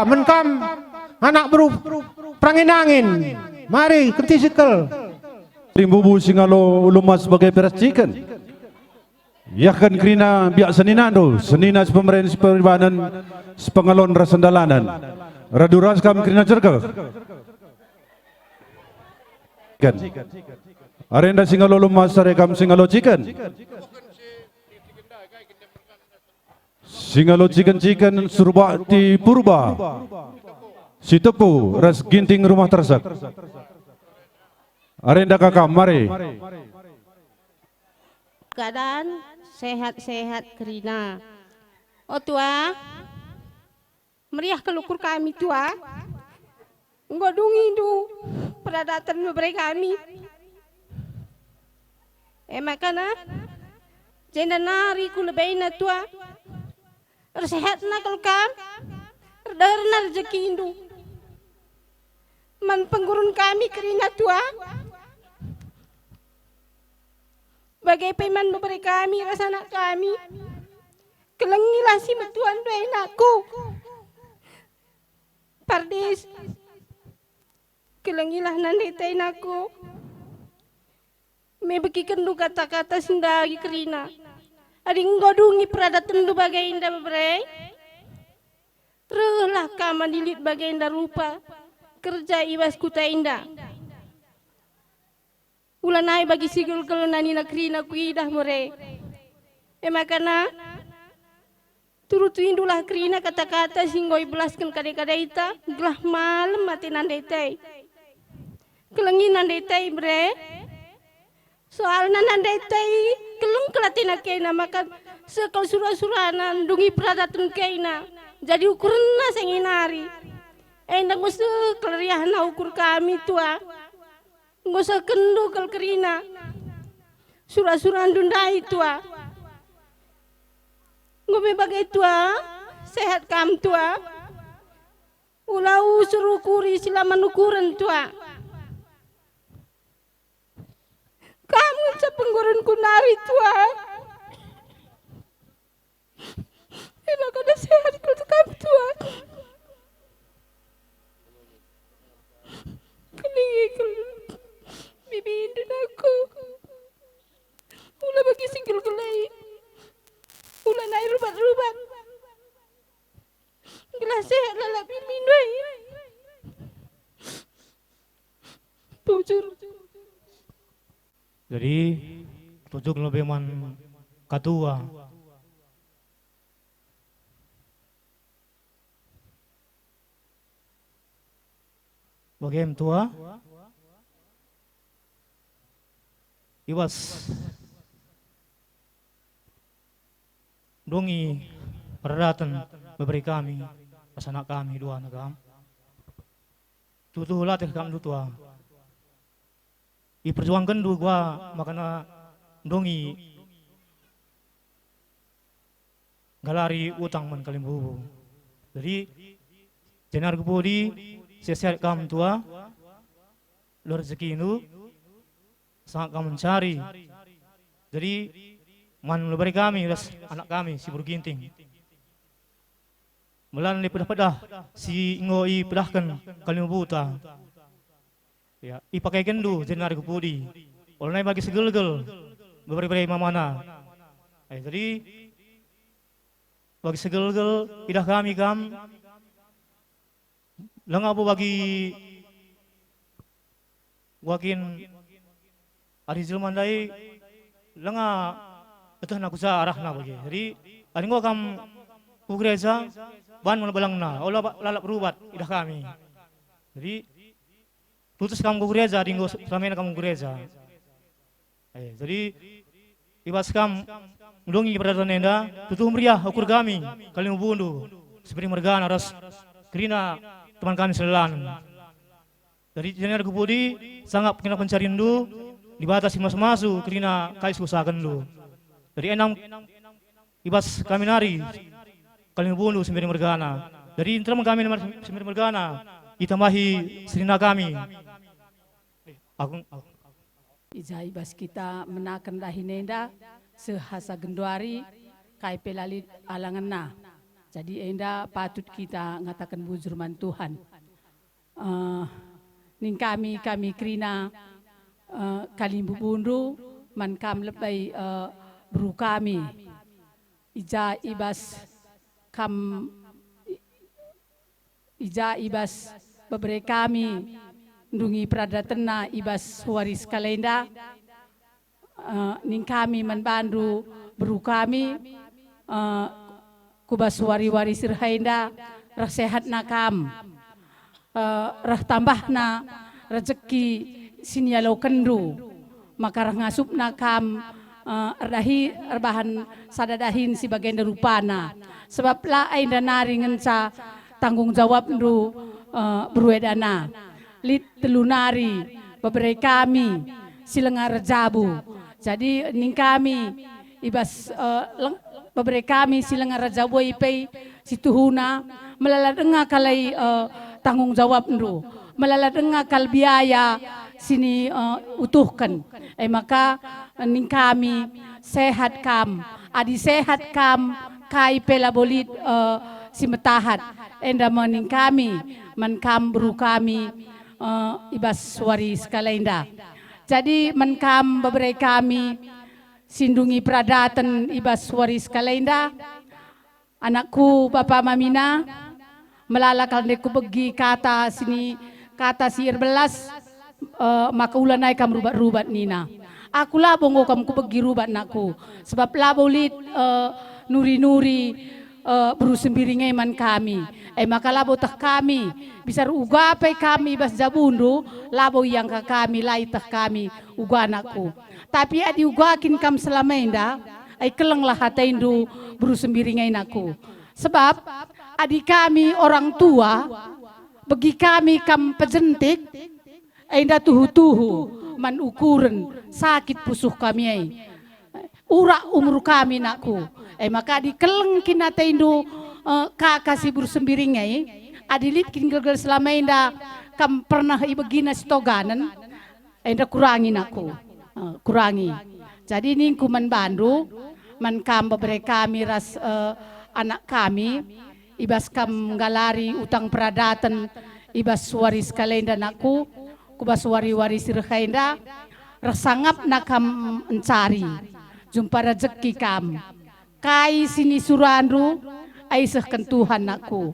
Ayo menkam anak beru perangin angin. Mari kenti sikel. Rimbubu singalo lumas sebagai peras chicken. Ya kan krina biak seninando, senina pemerintah peribanan sepengalon rasandalanan. Raduras kam krina cerga. Kan. Arenda singalo lumas sarekam singalo chicken. Singalo chicken surba di purba. Si tepu ras ginting rumah tersak. Arenda kakak mari. Keadaan sehat-sehat Krina. Oh tua, meriah kelukur kami tua. Enggak dungi du, peradatan memberi kami. Makana, jenda nari ku lebih na tua. Sehat na kelkam, darna rezeki indu. Man penggurun kami Krina tua. Bagai peman memberi kami rasa anak kami. Kelengilah si metuan dua enakku. Pardes. Kelengilah nandita enakku. Mebeki kendu kata-kata sindagi Krina. Adi ngodungi peradatan du bagai indah beberei. Relah kaman dilit bagai indah rupa. Kerja ibas kuta indah. Ulanai bagi sigul kalau nani Krina kuidah more. Makana turut indulah Krina kata-kata singgoi belaskan kadai-kadaita gelah malam mati nandaitai. Kelengi nandaitai bre. Soal nandaitai keleng kelatina kena maka sekal surah-suranan dungi peradatan kena. Jadi ukuran senginari. Endak musuh keleriahna ukur kami tua. Nggak usah kendu kal Krina. Surah-surah dundai tua. Nggak bagai tua. Sehat kam tua. Ulau suruh kuri silaman ukuran tua. Kamu sepenggurun kunari tua. Enak ada sehat kam tua. Kelingi bibi indun aku. Ula bagi singgul gelai. Ula naik rubat-rubat. Gelas sehat lalap bibi indun. Bujur. Jadi tujuh lebih man katua. Bagaimana tua? Iwas dongi peradatan memberi kami anak kami dua nakam. Tutuh latih kami tua. Perjuangkan dulu gua makana dongi galari utang man kalimbubu. Jadi jenar kupudi sehat kam tua luar rezeki itu sangat kami mencari. Jadi man memberi kami anak kami si Burginting. Melalui pedah-pedah si ngoi pedahkan kalimbuta. Ya, ipakai kendu jenar kupudi. Oleh bagi segel-gel beri-beri mamana. Jadi bagi segel-gel idah kami kam lengapu bagi wakin ari zulmandai lenga itu nak usaha arahna bagi. Jadi ari gua kam ku gereja ban melbalangna olah lalap rubat idah kami. Jadi putus kamu ke gereja, dinggo selama kamu ke gereja. Jadi ibas kam mendongi peradatan enda, tutuh meriah ukur kami, kalian bundu seperti mergana ras Krina teman kami selalan. Dari jenar kupudi sangat kena pencari ndu dibatasi mas-masu Krina kais usahakan ndu. Dari enam ibas kami nari kalian bundu seperti mergana. Dari teman kami seperti mergana ditambahi serina kami. Ijai bas kita menakan dahinenda sehasa genduari kai pelali alangan na. Jadi enda patut kita ngatakan bujur man Tuhan. Ning kami krina kalimbu bundu man kam lebay bru kami. Ija ibas bebre kami ndungi pradatena ibas waris kalenda ning kami manbandu bru kami kubas wari-wari sirhainda rah sehat nakam rah tambah na rezeki sinyalo kendu maka rah ngasup nakam ardahi arbahan sadadahin si bagian rupana sebab lain dan naringan sa tanggung jawab ndu berwedana lit telunari beberapa kami silengar jabu jadi ning kami ibas beberapa kami silengar jabu ipai situhuna melaladenga kalai tanggung jawab ndu melaladenga kal biaya sini utuhkan maka ning kami sehat kam adi sehat kam kai pela bolit si metahat enda maning kami man kam bru kami ibas waris kalenda jadi man kam beberapa kami sindungi pradatan ibas waris kalenda anakku Bapak Mamina melalakal deku begi kata sini kata siir belas maka ulanai kam rubat-rubat nina aku labong kam ku begi rubat nakku sebab labolit nuri-nuri buru sembiringai man kami maka labo tah kami bisa ugapai kami bas jabundu labo yang ke kami lai tah kami uga anakku tapi adi ugakin kam selama inda keleng lah hataindu buru sembiringai naku sebab adi kami orang tua bagi kami kam pejentik inda tuhu-tuhu man ukuran sakit pusuh kami urak umur kami nakku maka di keleng kinata indu kakak si buru sembiringai adilit kin gelgel selama inda kam pernah ibegina sitoganan inda kurangin aku kurangi jadi ningku man bandu man kam beberapa kami ras anak kami ibas kam galari utang pradatan ibas waris kalenda nakku kubas wari-wari sirhainda rasangap nakam mencari jumpa rezeki kam kai sini surandu aisahkan Tuhan nakku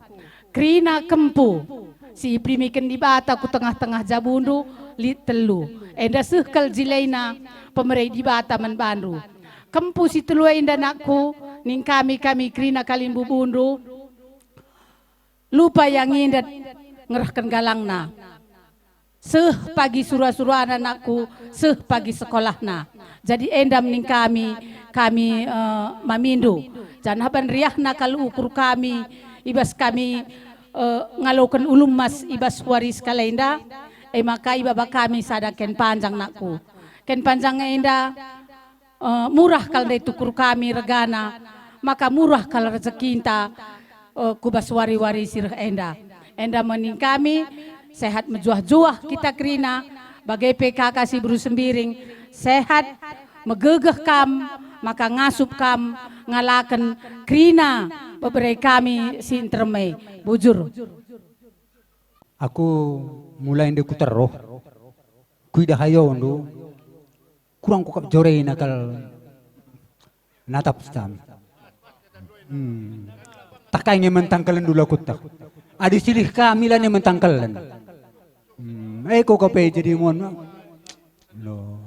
krina kempu si primiken di bata ku tengah-tengah jabundu lit telu enda sehkal jilaina pemerai di bata man bandu kempu si telu enda nakku ning kami krina kalimbu bundu lupa yang indat ngerahkan galangna seh pagi surah-surah anakku seh pagi sekolahna jadi endam ning kami mamindu jangan haban riahna kalau ukur kami ibas kami ngalokan ulum mas ibas waris kalenda maka ibaba kami sada ken panjang nakku ken panjang enda murah kalau dari tukur kami regana maka murah kalau rezekinta kubas wari-wari sirah enda mening kami sehat menjuah-juah kita krina bagai PKK si buru sembiring sehat megegeh kam maka ngasup kam ngalaken krina beberapa kami si intermei bujur aku mulai ndeku teroh kuida hayo ndu kurang ku kap jore nakal natap stam takai nge mentangkalan dulu aku tak adi silih kami lah nge mentangkalan ko kape jadi mon lo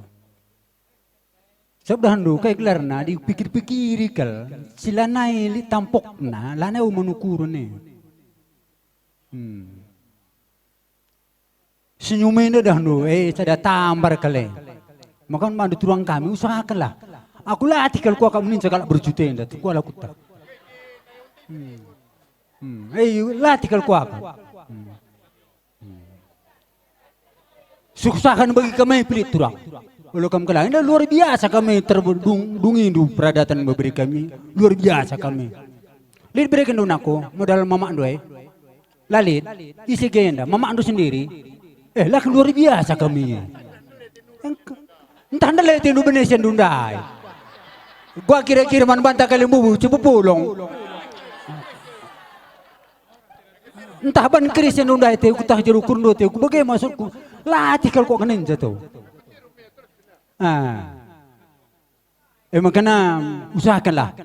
sabdahan do kay klarna di pikir-pikiri kal sila nai li tampok na lana umanukuro ne senyumin dah do sada tambar kale makan mandu turuang kami usahakan lah aku latih kalau ku akan meninca kalau berjuta indah ku ala kutak latih kalau ku akan suksakan bagi kami pilih turang. Kalau kami kelang, ini luar biasa kami terbungi du peradatan memberi kami luar biasa kami. Lihat berikan dong aku modal mama doy, lalit isi genda mama ando sendiri, lah luar biasa kami. Entah anda lihat Indonesia dundai. Gua kira-kira man bantah kalian bubu coba pulang. Entah ban keris yang undai teu kutah jeru kurndo teu bagai maksudku. Latih kalau kok kenin jatuh. Makanya usahakanlah.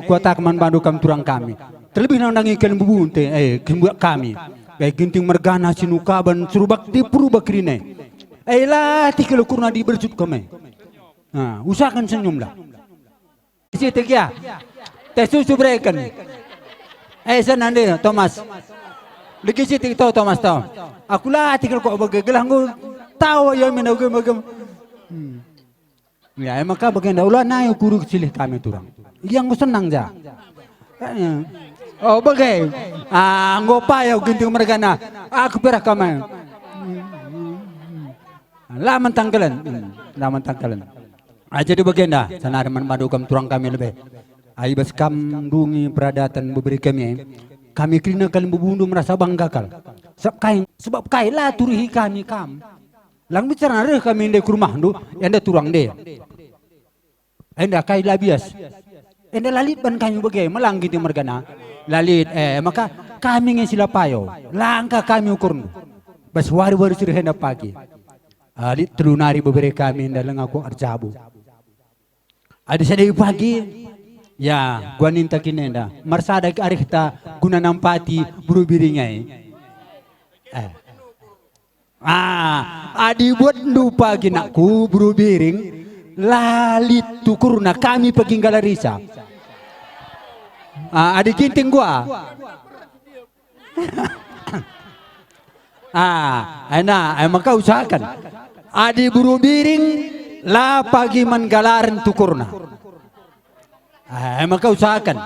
Kuota keman bandu kam turang kami. Terlebih nandangi kalian bubunte. Kimbuat kami. Ginting mergana sinukaban suruh bakti puru bakrine. Latih kalau kurna di bercut kami. Usahakan senyumlah. Isi tegia. Tes susu berikan. Senande Thomas. Lagi situ tahu Thomas tahu. Aku latih kalau kok bagagelah aku tahu ya mina bagam. Ya maka bagian daulah naik guru kecil kami turang. Yang senang ja. Oh bagai. Ngopa ya ginting mereka na. Aku perah kami. Laman tangkalan. Laman tangkalan. Jadi bagian dah. Sana reman madu kam turang kami lebih. Aibas kam dungi peradatan beberi kami. Kami kena kalian bubundu merasa bangga kal. Sebab kain lah turihi kami kam. Lang bicara reh kami inde ke rumah tu, ende turang de. Ende kain lah bias. Ende lalit ban kami bagai melang gitu mergana. Lalit maka kami ngen sila payo. Langkah kami ukur tu. Bas wari-wari sudah hendak pagi. Alit telunari beberi kami ende lang aku arjabu. Ada sedih pagi. Ya, gua ninta kinenda. Marsada ke arih ta guna nampati buru biringai. Adi buat lupa ginakku buru biring lalit tukurna kami pergi galarisa. Adi ginting gua. Maka usahakan. Adi buru biring la pagi menggalaran tukurna. Maka usahakan.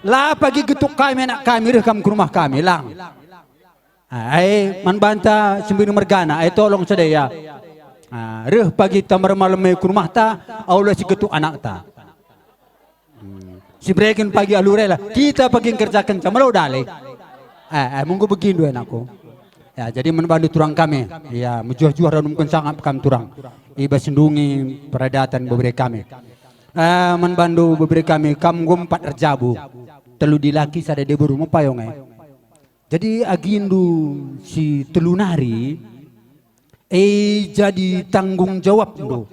Lah pagi getuk kami anak kami rekam ke rumah kami lang. Man banta sembiring mergana. Tolong sedaya. Reh pagi tamar malam ke rumah ta. Allah si getuk anak ta. Si brekin pagi alurela. Kita pagi kerjakan camalau dalek. Munggu begini dua anakku. Ya, jadi membantu turang kami. Ya, menjuah-juah dan mungkin sangat kami turang. Iba sendungi peradatan beberapa kami. Membantu beberapa kami kam gompat erjabu telu dilaki sada de berumah payong jadi agindu si telunari jadi tanggung jawab do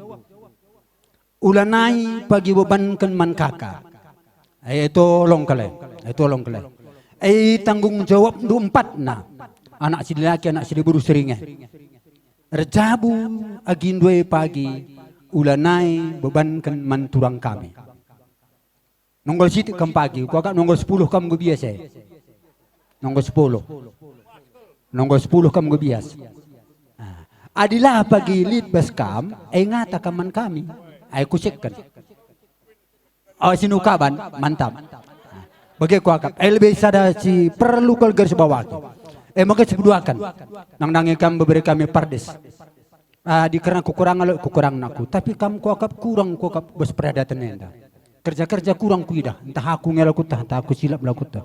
ulanai pagi bebankan man kakak tolong kale tanggung jawab do empat na anak si laki anak si buru seringnya erjabu agindu pagi ulanai bebankan manturang kami. Nonggol situ kam pagi, kau kan nonggol 10 kam gue biasa. Nonggol 10. Nonggol 10 kam gue biasa. Adilah pagi lead bas kam, ngata kaman kami. Kusekkan. Sinukaban, mantap. Bagi ku akap, lebih sada si perlu kal garis bawah. Maka sebuduakan. Nang kam beberapa kami pardes. Di karena kekurangan aku, tapi kamu kuakap kurang kuakap bos peradatan enda. Kerja kurang kuidah, entah aku ngelakuta, entah aku silap melakuta.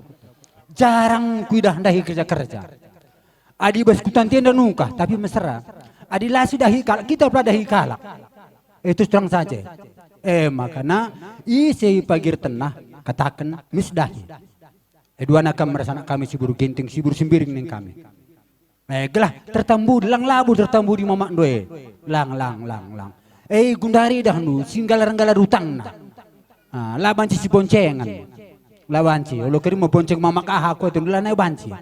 Jarang kuidah dahi kerja. Adi bos kutanti enda nungkah, tapi mesra. Adi lasi dahi kalak, kita pernah dahi kalak. Itu terang saja. Makanya isi pagir tenah katakan misdahi. Dua nakam merasa kami sibur ginting, sibur sembiring ning kami. Gelah tertambu lang labu tertambu di mamak doe lang. Gundari dah nu singgalar utang na. Labanci si boncengan. Labanci olo keri mo bonceng mamak aku itu lanai banci.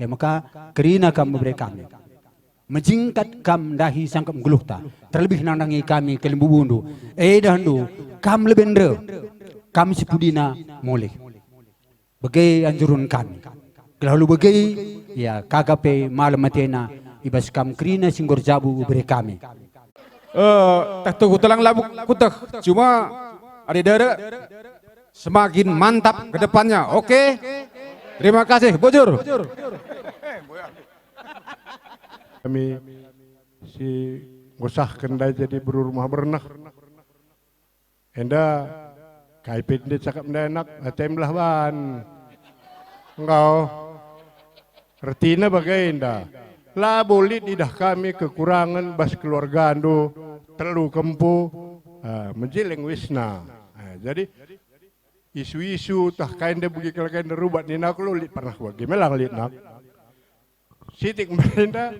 Maka kerina kam beri kami. Menjingkat kam dahi sangkap geluhta. Terlebih nandangi kami kelimbu bundu. Dah nu kam lebendre. Kam si pudina moleh. Bagai anjurun kami. Lalu bagai ya KKP malam matena ibas kam krina singgor jabu beri kami. Tak tahu telang labu kutak. Cuma ada dada semakin mantap ke depannya. Oke. Terima kasih, Bojur. Kami si ngusah kendai jadi berumah bernah. Enda kaipit dia cakap enak, atem lah ban. Engkau Retina bagainda. Lah boleh didah kami kekurangan bas keluarga ando terlalu kempu menjeleng wisna. Jadi isu-isu tah kain dia bugi kalau kain rubat ni nak lu lit pernah bagi melang lit nak. sitik merenda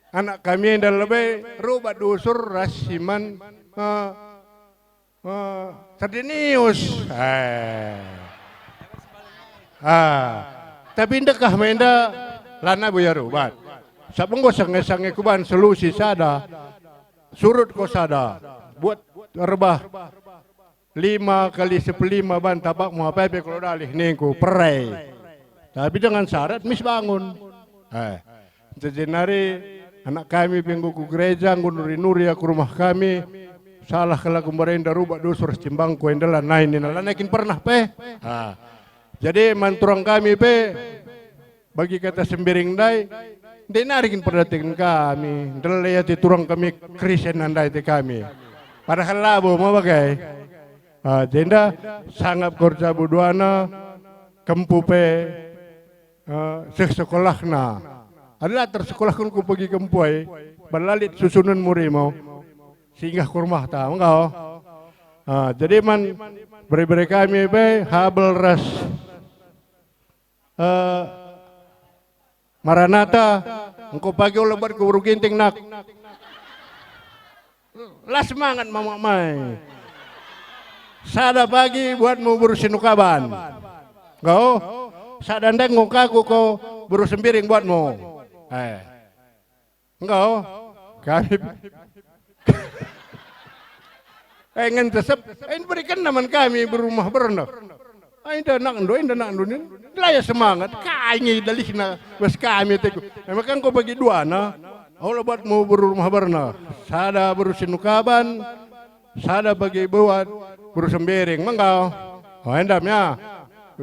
anak kami yang lebih rubat dusur rasiman Sardinius. Tapi ndekah menda lana buya rubat. Sabenggo sange-sange kuban solusi sada. Surut ko sada. Buat rebah 5 kali 15 ban tapak mau apa kalau dalih ningku perai. Tapi dengan syarat mis bangun. Jadi nari anak kami pinggu ku gereja nuri ke rumah kami. Salah kalau kemarin daru bak dusur cimbang ku endalan nain naikin pernah pe. Jadi manturang kami pe bagi kata sembiring dai dia narikin perdating kami. Delaya ti turang kami Kristen andai ti kami. Padahal labo mau bagai. Jenda sangat kerja buduana kempu pe sekolahna. Adalah tersekolahkan ku pergi kempuai berlalit susunan murimau singgah ke rumah tahu engkau. Jadi man beri kami be habel ras Maranatha engkau pagi lebat ke buru ginting nak. Lah semangat mama mai. Sada pagi buatmu buru sinukaban. Engkau sadandang ngokaku kau buru sembiring buatmu. Engkau kami ingin tesep berikan naman kami berumah berendah. Indah nak nih laya semangat kayaknya dalih na bas kami teku. Memang kau bagi dua na. Allah buat mau berumah berendah. Sada berusinukaban, sada bagi buat berusembering. Mengkau, endamnya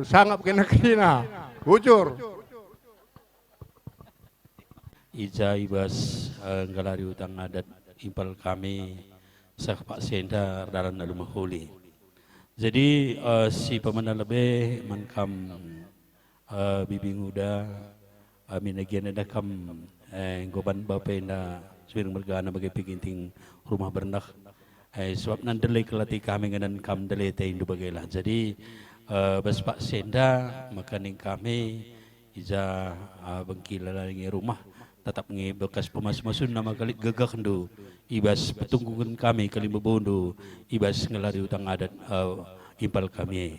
sangat kena bujur. Ija ibas galari utang adat impal kami sak Pak Senda dalam dalam mahuli. Jadi si pemenang lebih mankam bibi muda minagian ada kam goban bapenda sering bergana bagi piginting rumah berendah. Sebab nan delay kelati kami dengan kam delay teh indu bagailah. Jadi bas Pak Senda makaning kami ija bengkila lagi rumah tetap ngi bekas pemas-masun nama kali gagah kendu ibas petunggungan kami kali bebondo ibas ngelari utang adat impal kami.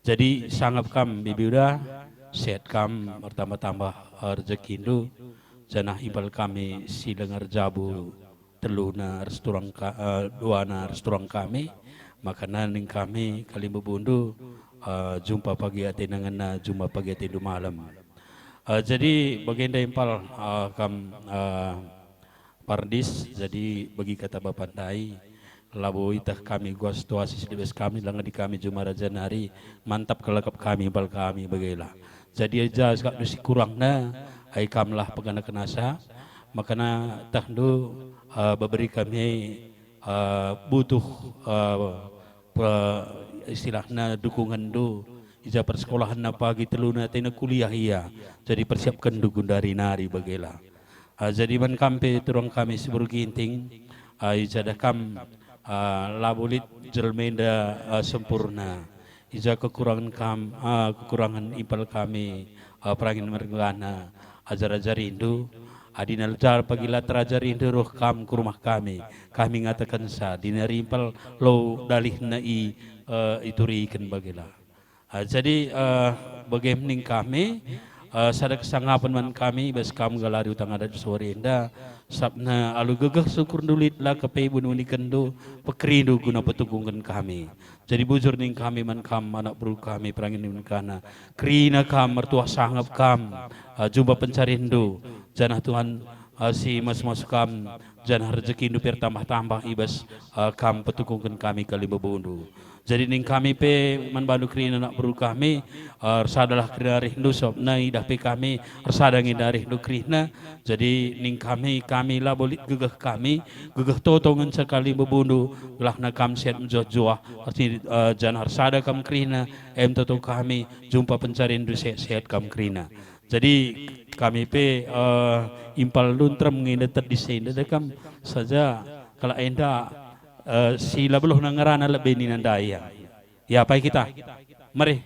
Jadi sangat kam bibi udah sehat kam bertambah-tambah rezeki indu janah impal kami si dengar jabu teluna restoran dua na restoran kami makanan yang kami kali bebondo jumpa pagi atinangan jumpa pagi atindu malam. Jadi baginda impal kam pardis jadi bagi kata bapak dai labu itah kami gua situasi sedibes kami langan di kami Jumara Janari mantap kelakap kami impal kami bagailah. Jadi aja sekak nusi kurang na ai kamlah pegana kenasa makana tahdu baberi kami butuh istilahna dukungan do ija persekolahan na pagi teluna tena kuliah iya jadi persiapkan dugun dari nari bagailah. Jadi man kampe turang kami seburu ginting ija dakam labulit jelmenda sempurna ija kekurangan kekurangan impal kami perangin mergana ajar-ajar rindu adinal jar pagila terajar rindu roh kam ke rumah kami ngatakan sa dinari impal lo dalih nai iturikan bagailah. Jadi bagaimana kami sada kesangapan man kami bas kam galari utang adat sore inda sabna alu gegah syukur dulit lah kepe bununi kendo pekrindu guna petunggungan kami. Jadi bujur ning kami man kam anak bro kami perangin ning kana krina kam mertua sangap kam jumpa pencarindo janah Tuhan si mas kam janah rezeki indu tambah-tambah ibas kam petunggungan kami kali bebundu. Jadi ning kami pe man bandu krina nak buru kami resadalah krina rindu sob nai dah pe kami resada ngindari rindu krina. Jadi ning kami lah bolit gegah kami gegah totongan sekali bebundu gelah na kam set menjoh-joah arti jangan resada kam krina toto kami jumpa pencari rindu sehat kam krina. Jadi kami pe impal luntram ngindetat di sini dekam saja kalau enda sila beluh nangarana lebih ni nandaya. Ya apa kita? Mari.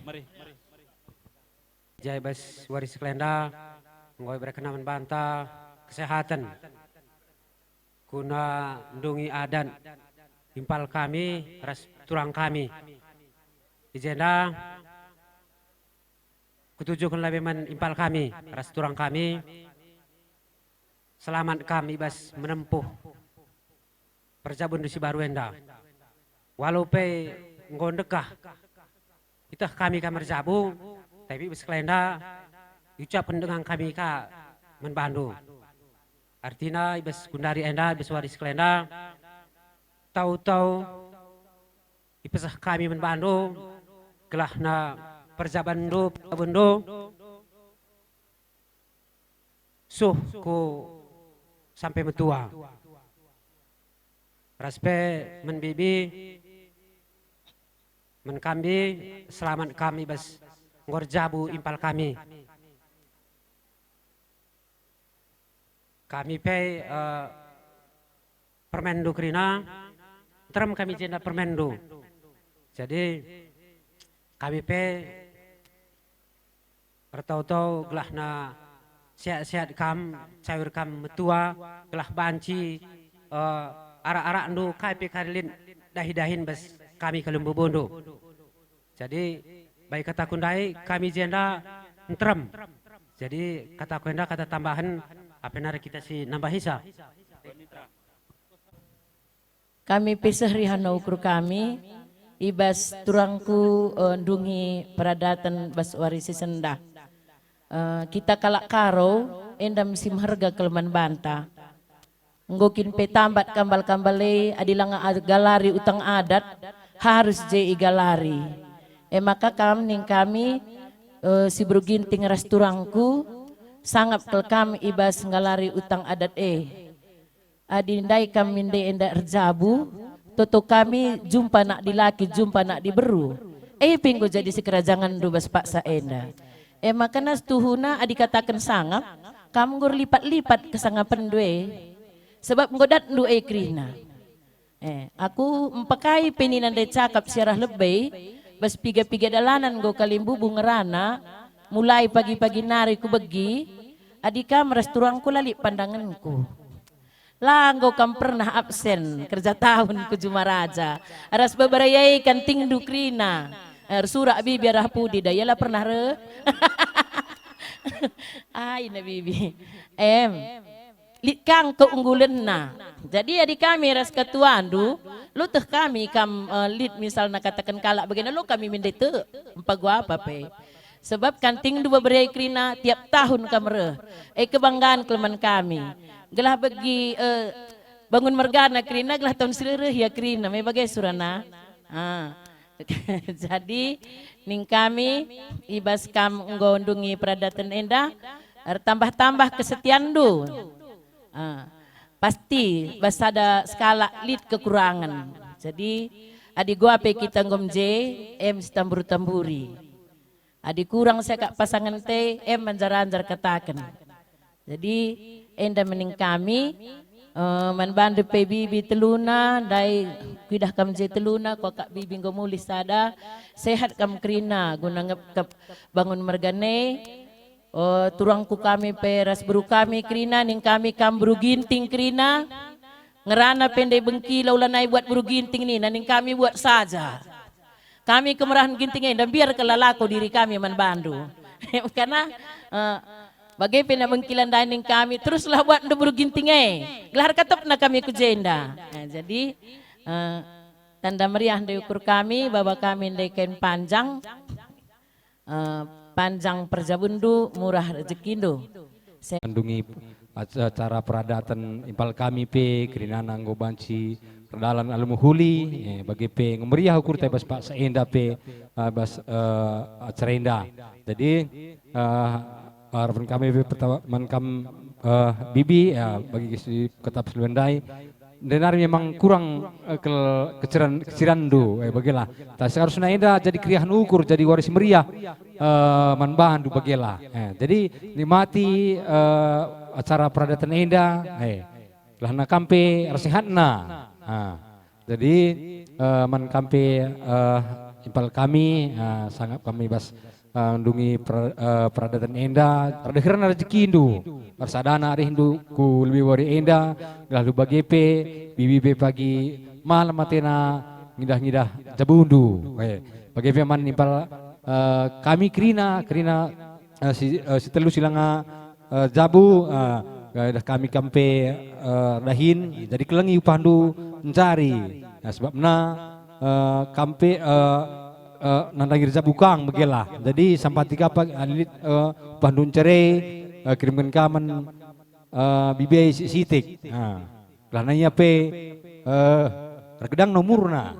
Jai bas waris kelenda Ngoy berkenan banta kesehatan. Guna ndungi adan impal kami, ras turang kami. Ijenda kutujukan lebih man impal kami, ras turang kami. Selamat kami bas menempuh perjabun di Sibaruenda. Walau pe ngondekah kita kami kamar jabu, tapi bas kelenda ucapan dengan kami ka menbandu. Artinya ibas Gundari enda, ibas waris kelenda, tahu-tahu ipesah kami menbandu, gelah na perjabando, suh ku sampai metua. Raspe menbibi, menkambi, selamat kami bas ngorjabu impal kami. Kami pe permendu krina, terem kami jenda permendu. Jadi kami pe bertau-tau gelah na sehat-sehat kam, cair kam metua, gelah banci, arak-arak ndu kai pe karilin dahi-dahin bas kami ke Lembu Bondo. Jadi baik kata kundai kami jenda terem. Jadi kata kunda kata tambahan apa nara kita si nambah hisa. Kami pesahrihan ukur kami ibas turangku ndungi peradatan bas warisi senda. Kita kalak karo endam sim harga kelman banta. Ngokin pe tambat kambal-kambale adilang galari utang adat harus je igalari. Maka kami si Bruginting ras turangku sangap kel kami ibas ngalari utang adat adindai kami ndai enda erjabu toto kami jumpa nak dilaki jumpa nak diberu pinggo jadi si kerajangan dubas paksa enda maka nas tuhuna adikatakan sangap kamu ngur lipat-lipat kesangapan due sebab ngodat ndu krina aku empakai peninan de cakap siarah lebih bas piga-piga dalanan go Kalimbu bungerana mulai pagi-pagi nari ku begi adika meres turangku lali pandanganku langgo kam pernah absen kerja tahun ku Jumaraja aras beberayai kan tingdu krina surak bibi arah pudi dayalah pernah re ai na bibi kang keunggulan na jadi adik kami ras ketuandu lu teh kami kam lead misalnya katakan kalak begini lu kami mendete empat gua apa pe sebab kanting dua berai krina tiap tahun kamera kebanggaan keleman kami gelah bagi bangun mergana krina gelah tahun selera ya krina me bagai surana jadi ning kami ibas kam nggondungi peradatan enda tambah-tambah kesetiaan du pasti bas ada skala lead kekurangan jadi adik gua pe kita ngomje tamburi adik kurang saya kak pasangan te manjar-anjar katakan jadi enda mening kami manbandu pe bibi teluna dai kuidah kam je teluna ko kak bibi ngomuli sada sehat kam krina guna ngep bangun mergane turangku kami peras beru kami krina ning kami kam beru ginting krina ngerana pendai bengki laulanai buat beru ginting ni ning kami buat saja kami kemerahan gintingnya dan biar kelalako diri kami manbandu karena bagai pena bengkilan dining kami teruslah buat beru gintingnya gelar katap na kami kujenda jadi tanda meriah diukur kami baba kami ndeken panjang panjang perjabundu murah rezekindo. Mendungi acara peradatan impal kami pe kerinana ngobanci perdalan alumuhuli bagi pe ngomeriah ukur tebas pak saenda pe bas acara enda. Jadi harapan kami pe pertama kam bibi bagi ketap selendai denar memang kurang kecirandu bagilah tak seharusnya enda jadi kriahan ukur jadi waris meriah manbahan du bagilah jadi nikmati acara peradatan enda lahna kampe rasihatna jadi man kampe impal kami sangat kami bas ndungi peradatan enda radehirna rezeki indu persadana ari hindu ku lebih wari enda lalu bagepe bibi pagi malam matena ngidah jabundu bagepe man nimpal kami krina si telu silanga jabu kami kampe dahin jadi kelengi upandu mencari sebabna kampe nandangir jabukang begela jadi sampai tiga pagi alit pandun cerai kirimkan kaman bibi sitik kelananya pe regedang nomurna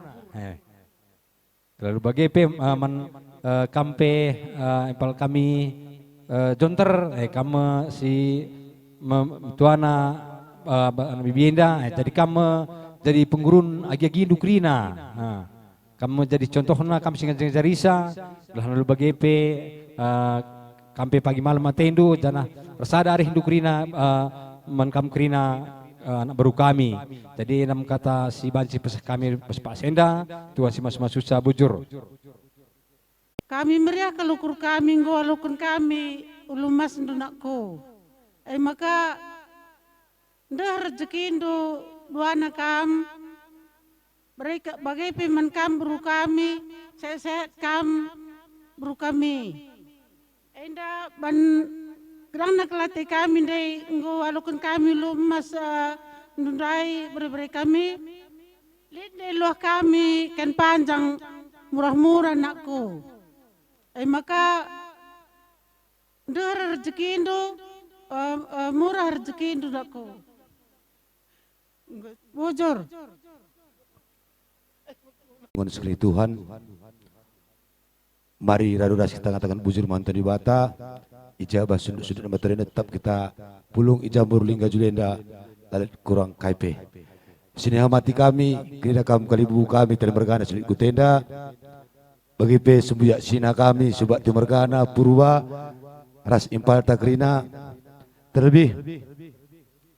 lalu bagai pe man kampe empal kami jonter kamu si tuana bibienda jadi kamu jadi penggurun agi-agi indukrina kamu jadi contohnya kami singa jarisa lah lalu bagepe kampe pagi malam matendu jana persada ari hindukrina man kam krina anak baru kami jadi enam kata si banci pesah kami Pak Senda Tuhan si mas susah bujur kami meriah kelukur kami ngolukun kami ulumas ndunakku maka ndah rezeki ndu duana kam mereka bagai peman kam buru kami sehat kam buru kami enda ban gerang kelate kami dai nggo alukun kami lumas ndundai beri kami lid luah kami kan panjang murah-murah nakku maka ndah rezeki ndu murah rezeki ndu nakku bujur Mohon sekali Tuhan, mari raduras kita katakan bujur mantan ibata, ijabah sudut-sudut materi tetap kita pulung ijambur lingga julenda lalit kurang kaipe. Sini hamati kami, kira kamu kali buku kami telah mergana selit kutenda, bagi pe sembuyak sina kami subat timergana purwa ras impal takrina terlebih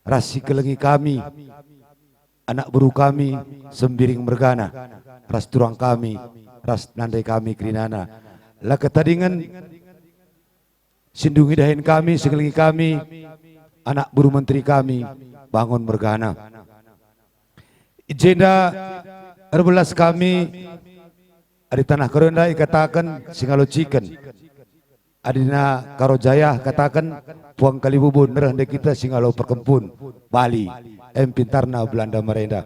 rasi kelengi kami anak buru kami sembiring mergana ras turang kami ras nandai kami krinana lah ketadingan sindungi dahin kami sekelingi kami anak buru menteri kami bangun mergana jenda erbelas kami di tanah Korenda katakan singalocikan adina Karojaya katakan puang kalibubun nerah kita singalo perkempun Bali pintarna Belanda merenda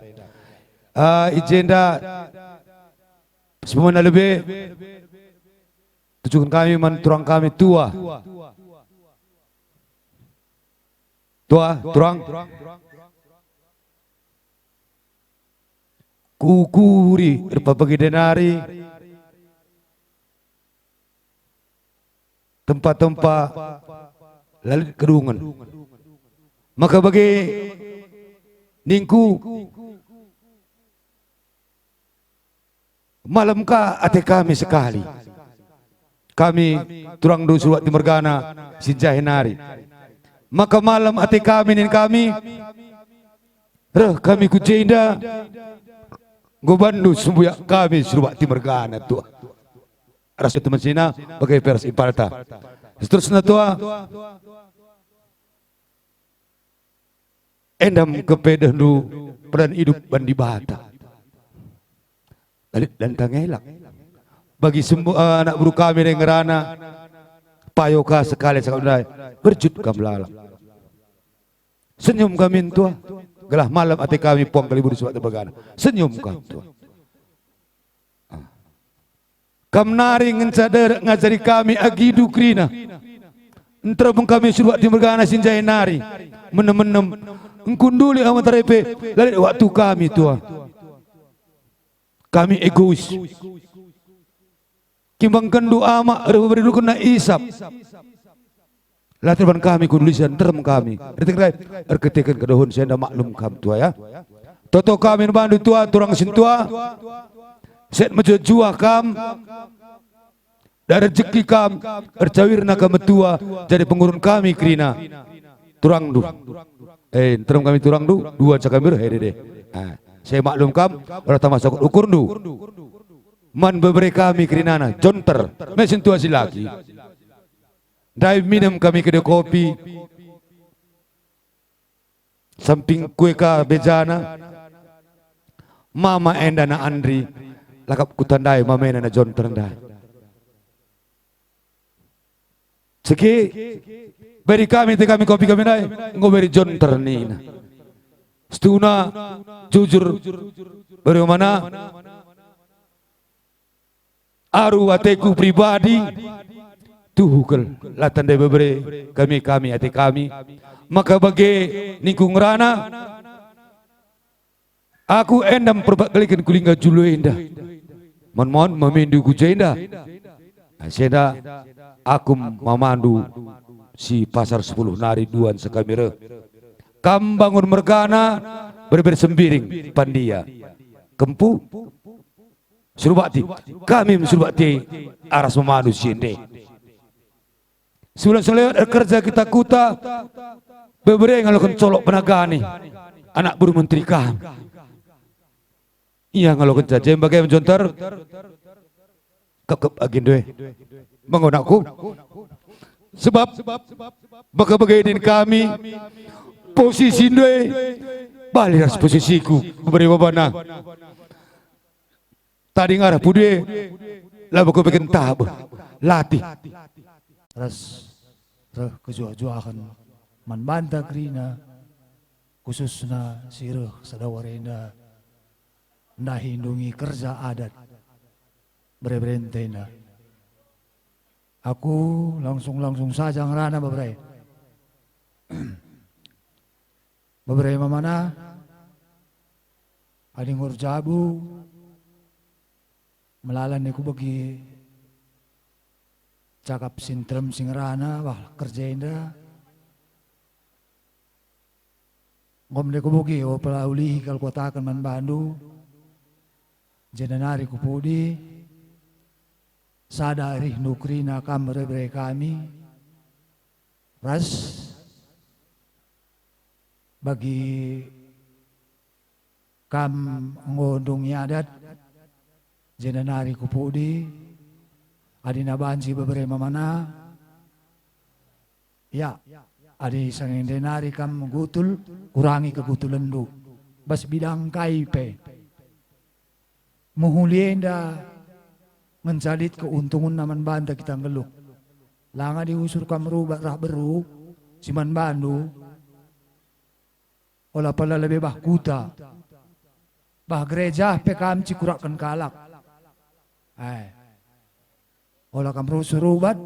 ijenda semua lebih tujuan kami menturang kami tua turang kukuri erpapagi denari tempat-tempat lalu kedungan maka bagi ningku malam ka ate kami sekali kami turang du surat di mergana sinjahinari maka malam ate kami nin kami reh kami kujenda gobandu sembuyak kami surat di mergana tua rasa teman sina bagai pers impalta seterusnya tua endam kepedah du peran hidup bandi bata dan tangelak bagi semua anak buru kami yang ngerana payoka sekali sekali berjut kami lalang senyum kami tua gelah malam ati kami puang kali buru suatu bergana senyum kami tua kam nari ngencadar ngajari kami agidu krina entra pun kami suruh di mergana sinjai nari menem-menem engkunduli amat repe lalu waktu kami tua kami egois kimbang kendu ama beri kena isap latihan kami kundulisan terem kami erketikan kedahun saya maklum kami tua ya toto kami bandu tua turang sintua set menjuah kam dari rezeki kam bercawirna kami tua jadi pengurun kami krina turang du terem kami turang du dua cakambir deh saya maklum kam orang tamas ukur du Man bebre kami kerinana jonter mesin tuasi lagi. Dai minum kami kedai kopi. Samping kue ka bejana. Mama enda na Andri lakap kutandai mamena na jonter ndai. Seki beri kami te kami kopi kami nai ngoberi jonter nina. Stuna jujur bagaimana aru ateku pribadi tuhukal latan de bebre kami ate kami maka bagi ningkung rana aku endam perbalikan kulinga julu indah mon memindu kujenda aseda aku memandu si pasar 10 nari duan sekamira kam bangun mergana berber sembiring pandia kempu surubati kami surubati aras memandu siende sudah selewat kerja kita kuta bebereng ngalokan colok penagani anak buru menteri kami iya ngalokan jajan bagai menjontar kekep agindoe mengonakku sebab bagai kami posisi doe balik posisiku beri babana tadi ngarah pude lah bako bikin tahap latih ras kejuajuakan man banta krina khususna sireh sadawarenda nah hindungi kerja adat bereberentena aku langsung saja ngerana bebre bebre mamana adi ngur jabu melalan aku bagi cakap sintrem singrana wah kerja indah ngom deku buki o pelauli kal kota akan man bandu jenanari kupudi sadari nukrina kamre bre kami ras bagi kam ngondungi adat jenanari kupudi adina banci beberapa mana ya adi sangin denari kam gutul kurangi kegutulan du bas bidang kaipe muhulienda mencalit keuntungan naman banda kita ngeluk langa diusur kam rubah rah beru siman bandu olah pala lebih bah kuta bah gereja pekam cikurakan kalak olah kam rusurubat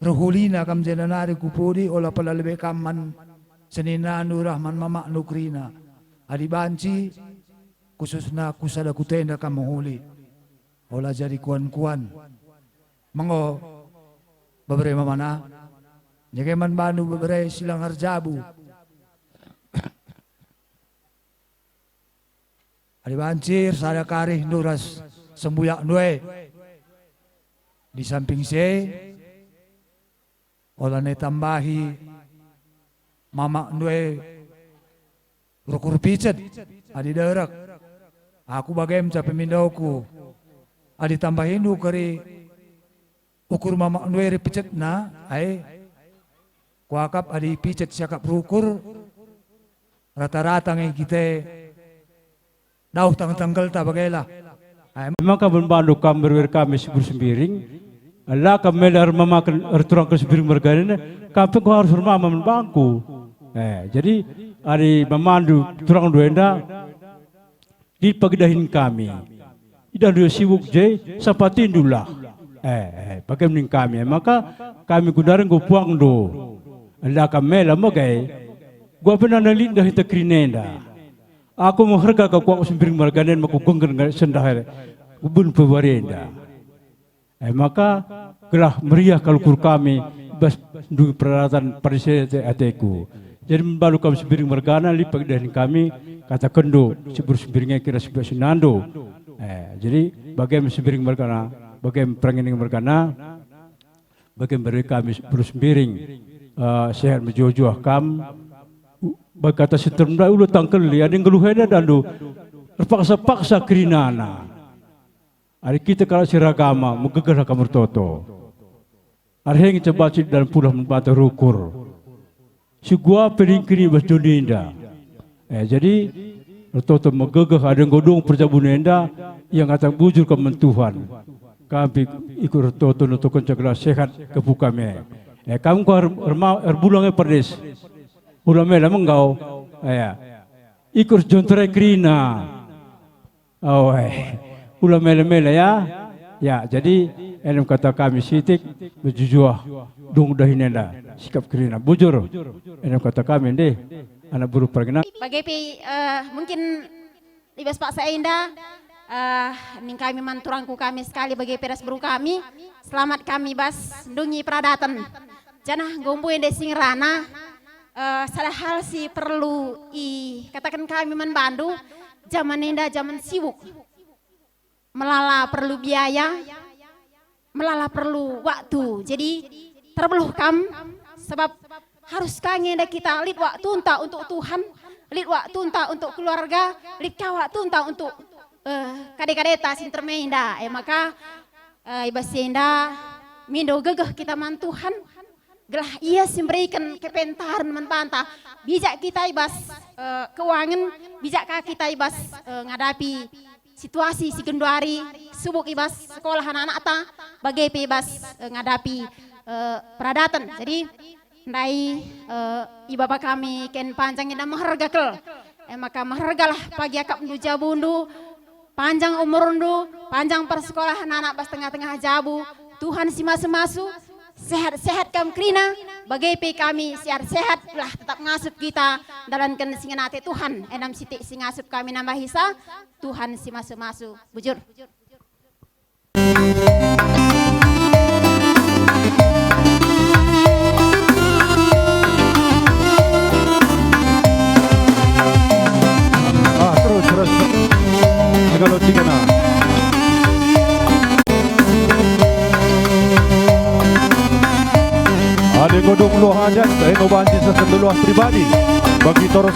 ruhulina kam jenanari kupudi olah pala lebih kaman seninanu rahman mama nukrina adi banci khususna kusada kutenda kam menghuli olah jadi kuan-kuan mengo beberapa mana jageman bandu beberapa silang harjabu adi bancir sada karih nuras sembuyak nue di samping se olah ne tambahi mama nue rukur picet adi derak aku bagaim capek mindauku adi tambahin du kari ukur mama nue picet na ai kuakap adi picet siakap rukur rata-rata ngai kita dauh tanggal tak bagailah maka membantu kami berwer kami sembiring Allah kami melar memakan erturang ke sembiring mergana kami ko harus mama membangku jadi hari memandu turang duenda di pagidahin kami ida dua sibuk je sapatin dulah pakai mending kami maka kami gunaran go puang do Allah kami melar magai gua pernah nalin dah kita krinenda aku mengharga kau kuat sembiring marganen maku gonggen sendah ubun pewarenda maka gelah meriah kalau kami bas du peralatan parisete ateku jadi membalu kami sembiring margana lipat dari kami kata kendo sebur sembiringnya kira sebelah sinando jadi bagaimana sembiring margana bagaimana perangining margana bagaimana mereka kami bersembiring sehat menjuah kam berkata seterunda ulu tangkel ada yang geluhena dan lu terpaksa-paksa kerinana Hari kita kalau siragama menggegah kamar toto. Hari yang coba dalam pulau membata rukur. Si gua pelingkiri bas dunia. Jadi toto menggegah ada godong perjabunenda yang kata bujur ke mentuhan. Kami ikut toto untuk kencegah sehat kepu kami. Kamu kau herbulangnya perdes. Ulamela menggau. Ikut jontre krina. Ulamela ya. Ya, jadi enem kata kami sitik berjujuah dung dahinenda sikap krina bujur. Enem kata kami deh anak buruh pergena. Bagi mungkin libas Pak Sainda ning kami manturangku kami sekali bagi peras buru kami selamat kami bas dungi pradatan janah gombo yang desing rana salah hal si perlu katakan kami manbandu zaman enda zaman sibuk melala perlu biaya, melala perlu waktu. Jadi terbeluh kam sebab harus kangen kita lid waktu unta untuk Tuhan, lid waktu unta untuk keluarga, lid waktu unta untuk kadek-kadeta sintermenda. Maka ibas senda mindo gegeh kita man Tuhan. Gelah ia memberikan kepentaran mentanta. Bijak kita ibas keuangan, bijakkah kita ibas ngadapi situasi si Genduari subuk ibas sekolah anak-anak ta bagai ibas ngadapi peradatan. Jadi ndai ibaba kami ken panjang ina mahargakel. Maka mahargalah pagi akap ndu jabundu panjang umur ndu panjang persekolahan anak bas tengah-tengah jabu Tuhan si masu-masu sehat-sehat kam krina bagai kami siar sehat lah tetap ngasup kita dalam singanate Tuhan enam sitik si ngasup kami nambah hisa Tuhan si masu-masu bujur. Terus kalau tiga na. Ada godong luah hajat, inovasi sesuatu luah pribadi bagi toros.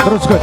Teruskan.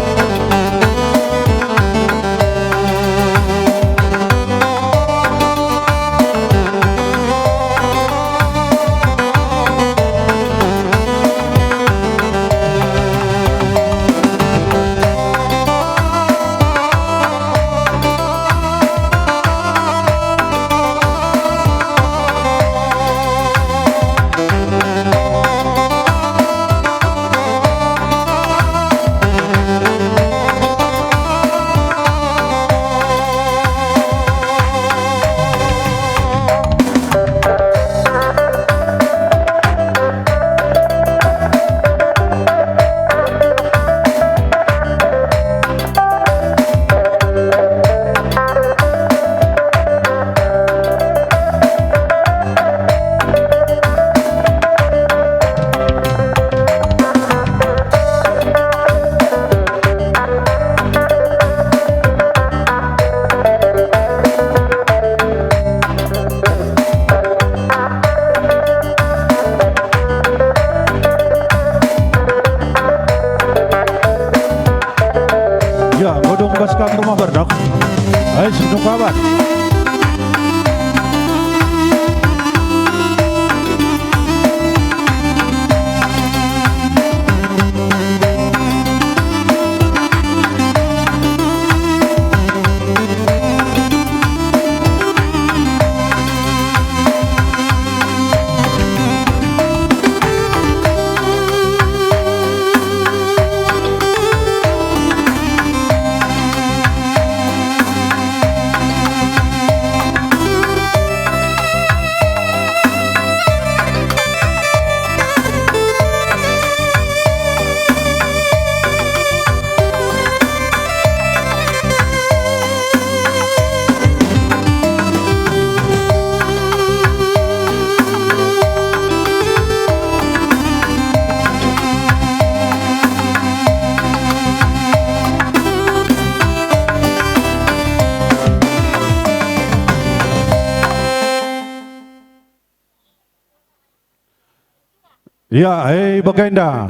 Ya, Bagenda.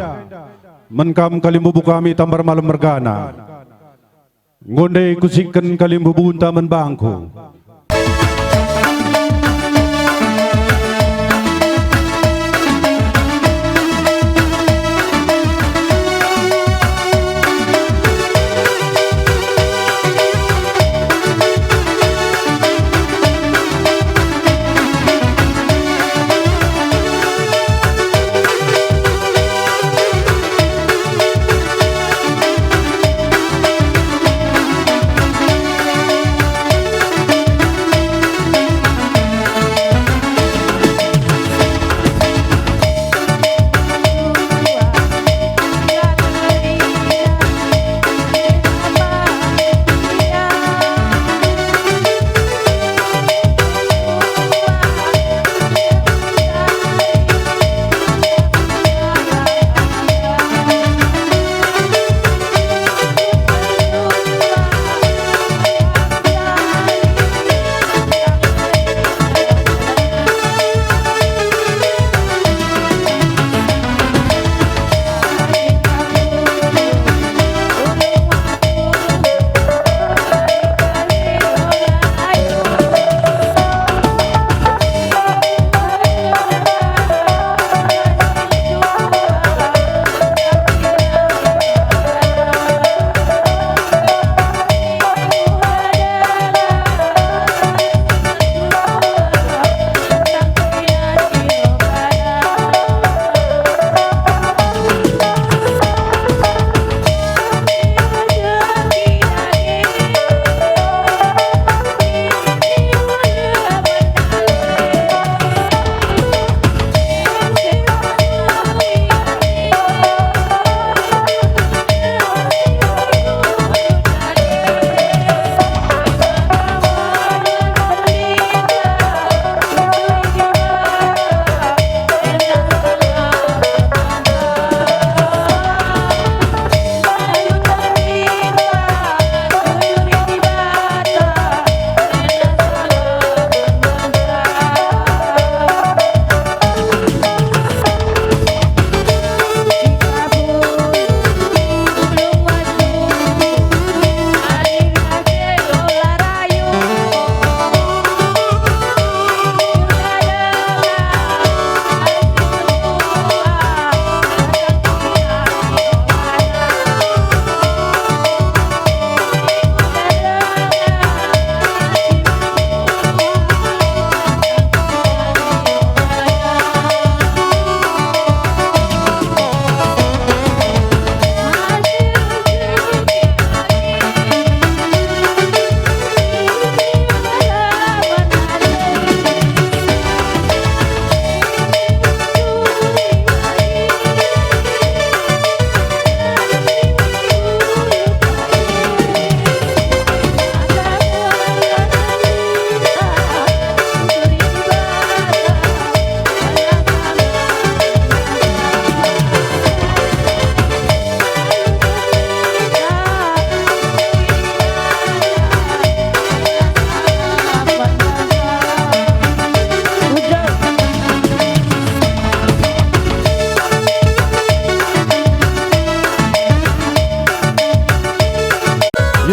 Menkam kalimbubu kami tambar malam mergana. Ngonde kusikan kalimbubu taman bangku.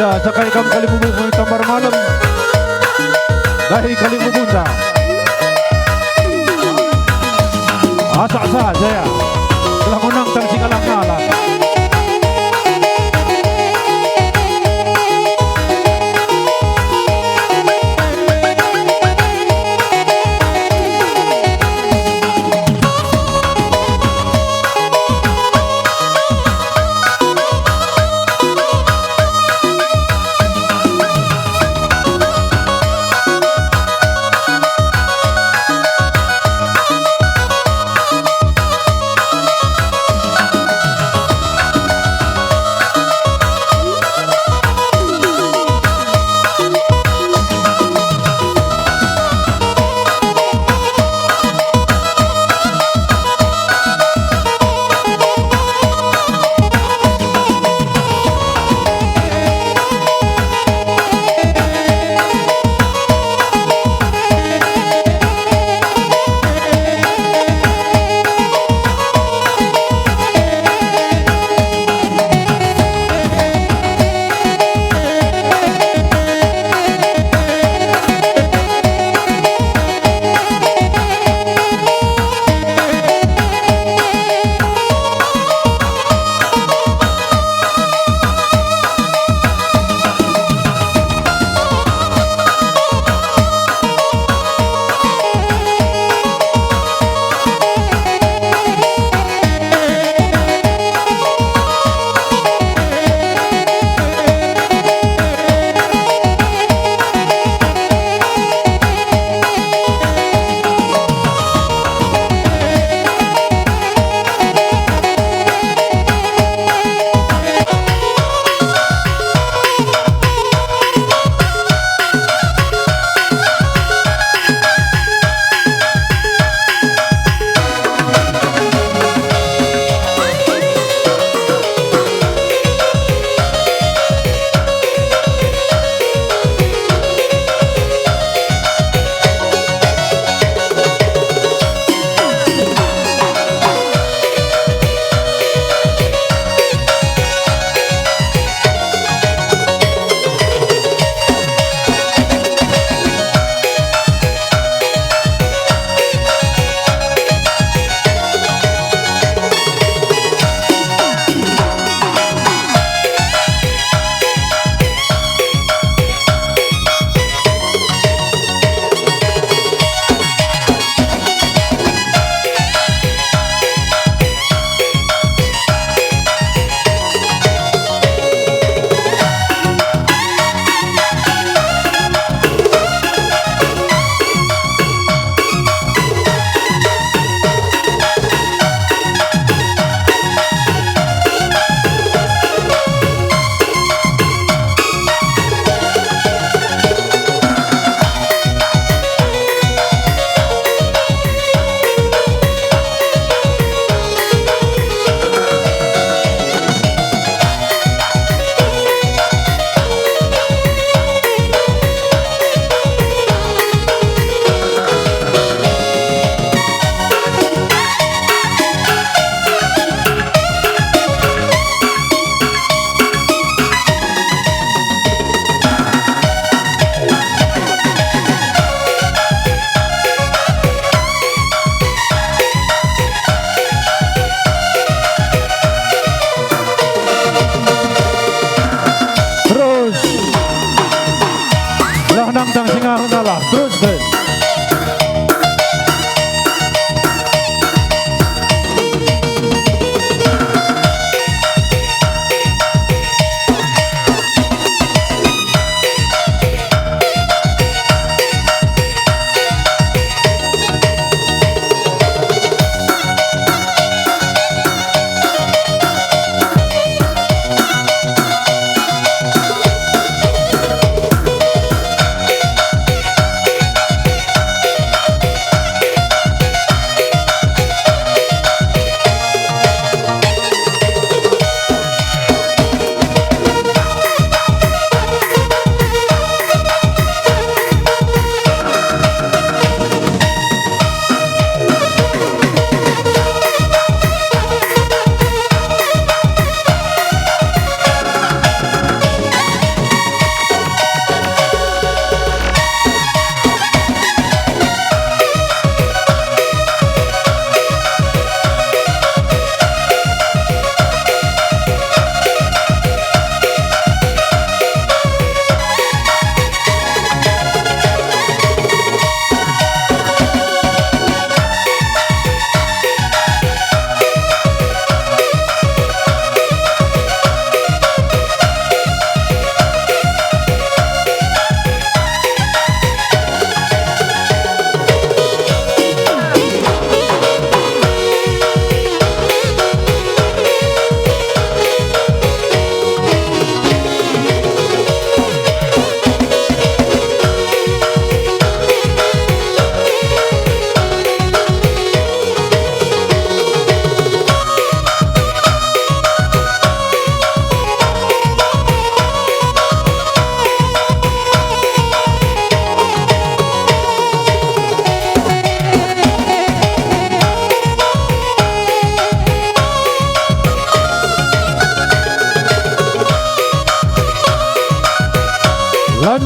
Ya, sekali kam kalimbubu tambar malam. Dahi kalimbubunda. Asa saja ya. Telah menang tang singalang-alang.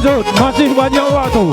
lanjut, masih banyak waktu.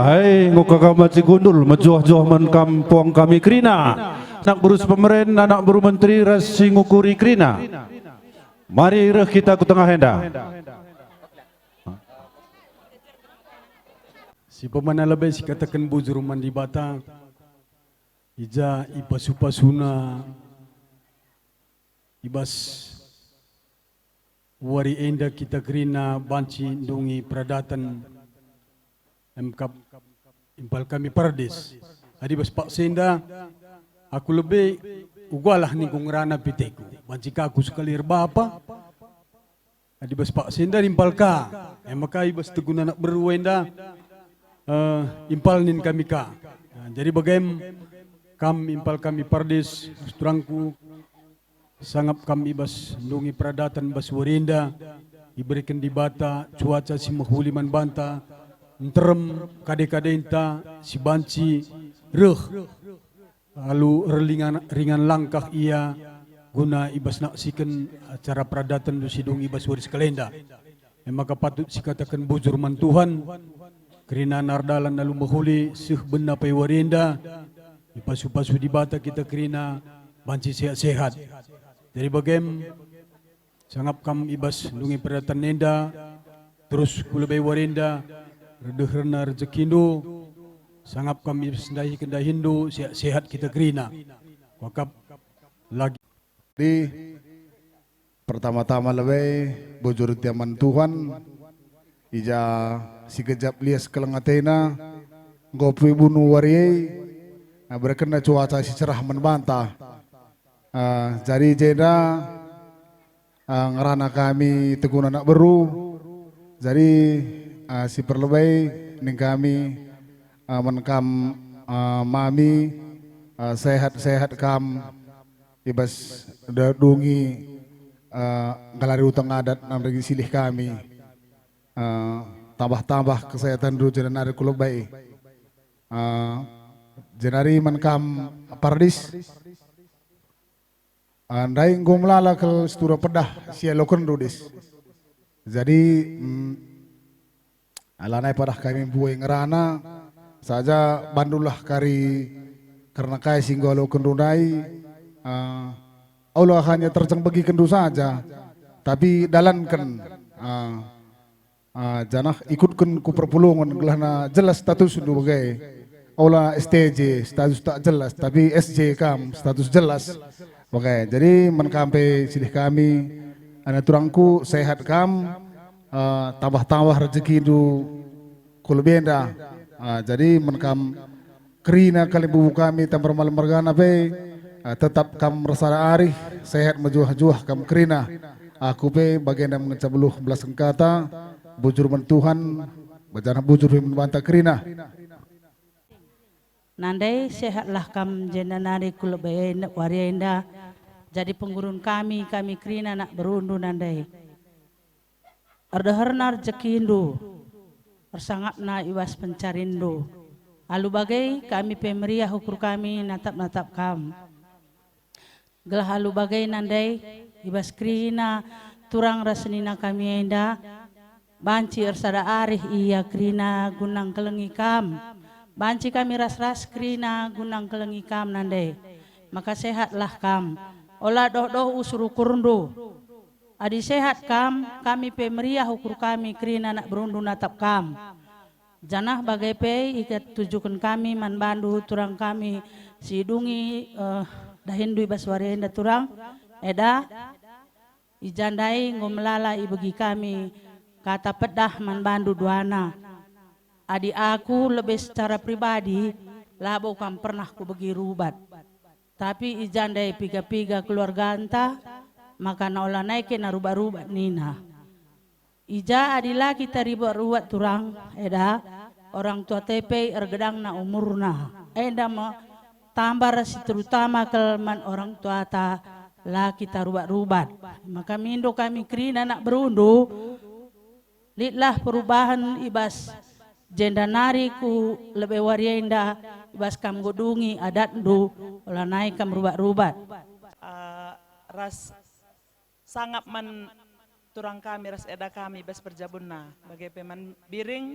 hai ngukakamat si gundul majuah-juah man kampung kami Krina. Nak berus pemerintah, nak beru menteri rasi ngukuri Krina. Mari reh kita ke tengah hendak. Si pemana lebih si katakan bujur mandi bata. Ija ipasupasuna ibas wari enda kita Krina banci ndungi pradatan MKap impal kami Pardes. Adi bas Pak Senda aku lebih ugalah ni kung rana piteku. Banci kaku sekali apa? Adi bas Pak Senda impal ka. Maka ibas teguna nak berwenda impal nin kami ka. Jadi bagaimana impal kami Pardes turangku sangap kami bas ndungi pradatan bas warinda iberikan di bata cuaca si mahuliman banta nterem kade-kadenta si banci reh lalu ringan langkah ia guna ibas naksikan acara pradatan si dungi bas waris kalenda maka patut si katakan bujur man Tuhan kerina nardalan lalu mahuli sih benda pay warinda ipasu-pasu di bata kita kerina banci sehat-sehat. Jadi bagaimana sangap kam ibas dungi pradatan nenda terus kulubay warinda redeherna rezekindo sangap kam ibas dahi kendahindo sehat-sehat kita kerina. Wakap lagi. Di pertama-tama lebih bujur tiaman Tuhan ija si kejap lias kelengatena ngopi bunuh wariye berkena cuaca si cerah membantah. Jadi jeda ngerana kami teguh anak beru. Jadi si perlebay ning kami menkam mami sehat-sehat kam ibas dungi galari utang adat nam regi silih kami tambah-tambah kesehatan dulu jalan hari kulubay. Jenari menkam Pardes andai ngomlala ke stura pedah sia loken rudis. Jadi alanai padah kami buai ngerana saja bandulah kari karena kai singgo loken rudai Allah hanya terjeng bagi kendu saja tapi dalankan janah ikutkan ku perpulungan gelahna jelas status ndu bagai Olah STJ status tak jelas tapi SJ kam status jelas. Oke, jadi menkampe silih kami anak turangku sehat kam tambah-tambah rezeki du kulbenda. Jadi menkam kerina kali bubu kami tampar malam mergana pe tetap kam merasa arih sehat majuah-juah kam kerina. Aku pe bagian yang mengecabuluh belas kata bujur men Tuhan bajana bujur membantah kerina. Nandai sehatlah kam jenanari kulubay warienda jadi penggurun kami Krina nak berundu nandai. Ardahernar jekindu persangapna iwas pencarindo. Alu bagai kami pemeriah ukur kami natap-natap kam. Gelah alu bagai nandai ibas Krina turang rasenina kami enda banci ersada arih iya Krina gunang kelengi kam. Banci kami ras-ras Krina gunang kelengi kam nandai. Maka sehatlah kam. Olah doh-doh usur ukurndo. Adi sehat kam, kami pemeriah ukur kami Krina nak berundu natap kam. Janah bagai pe ikat tujukan kami man bandu turang kami sidungi dahindu ibas warienda turang eda ijandai ngomlala ibegi kami kata pedah man bandu duana. Adi aku lebih secara pribadi labo kam pernah ku bagi rubat. Tapi ijandai piga-piga keluarga anta maka naula naikin na rubat-rubat nina. Ija adila kita rubat turang eda orang tua tepe ergedang na umurna. Eda ma tambah rasi terutama kelman orang tua ta lah kita rubat-rubat. Maka mindo kami Krina nak berundu litlah perubahan ibas jenda nariku lebih warienda ibas kam godungi adat ndu olah naik kam rubat-rubat. Ras sangap man turang kami ras eda kami bas perjabunna bagai peman biring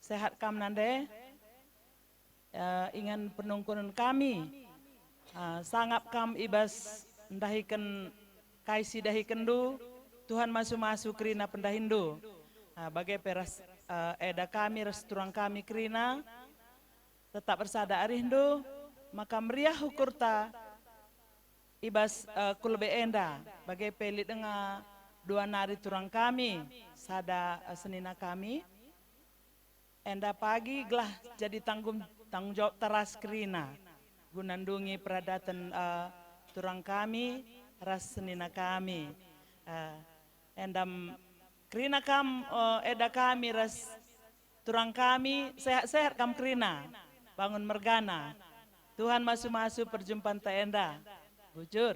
sehat kam nande, ingan penungkunan kami, sangap kam ibas ndahikan kaisi dahikan du, Tuhan masu kerina pendahindu, bagai peras eda kami restoran kami kerina, tetap bersada arindu, maka meriah hukurta ibas kulbe enda, bagai pelit dengan dua nari turang kami, sada senina kami, enda pagi gelah jadi tanggung jawab teras kerina, gunandungi peradatan turang kami, ras senina kami, endam kerina kam eda kami ras turang kami, sehat-sehat kam kerina, bangun mergana, Tuhan masu perjumpaan ta enda, bujur.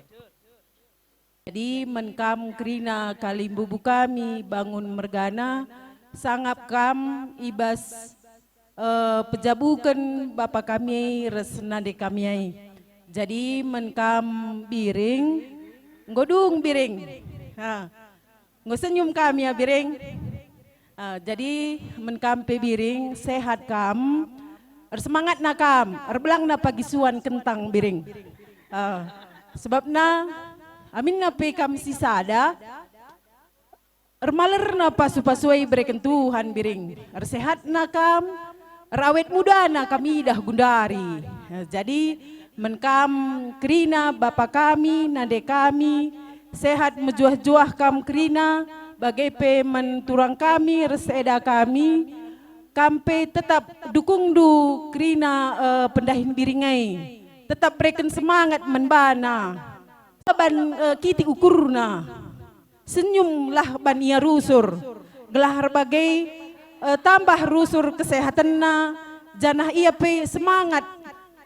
Jadi menkam kerina kalimbubu kami bangun mergana, sangap kam ibas pejabukan bapa kami resnade kami. Jadi menkam biring, ngodung biring, ngosenyum kami ya biring. Jadi menkam pe biring sehat kam, semangat nakam, erbelang na pagisuan kentang biring. Sebabna amin na pe kam sisada, ermaler na pasu-pasuai bereken Tuhan biring. Ersehat na kam, erawet muda na kami dah gundari. Jadi menkam kerina bapa kami, nade kami, sehat mejuah-juah kam kerina, bagai pe menturang kami, reseda kami, kampe tetap dukung du kerina pendahin biringai. Tetap bereken semangat menbana. Ban kiti ukurna, senyumlah ban ia rusur, gelar bagai tambah rusur kesehatanna, janah ia pe semangat,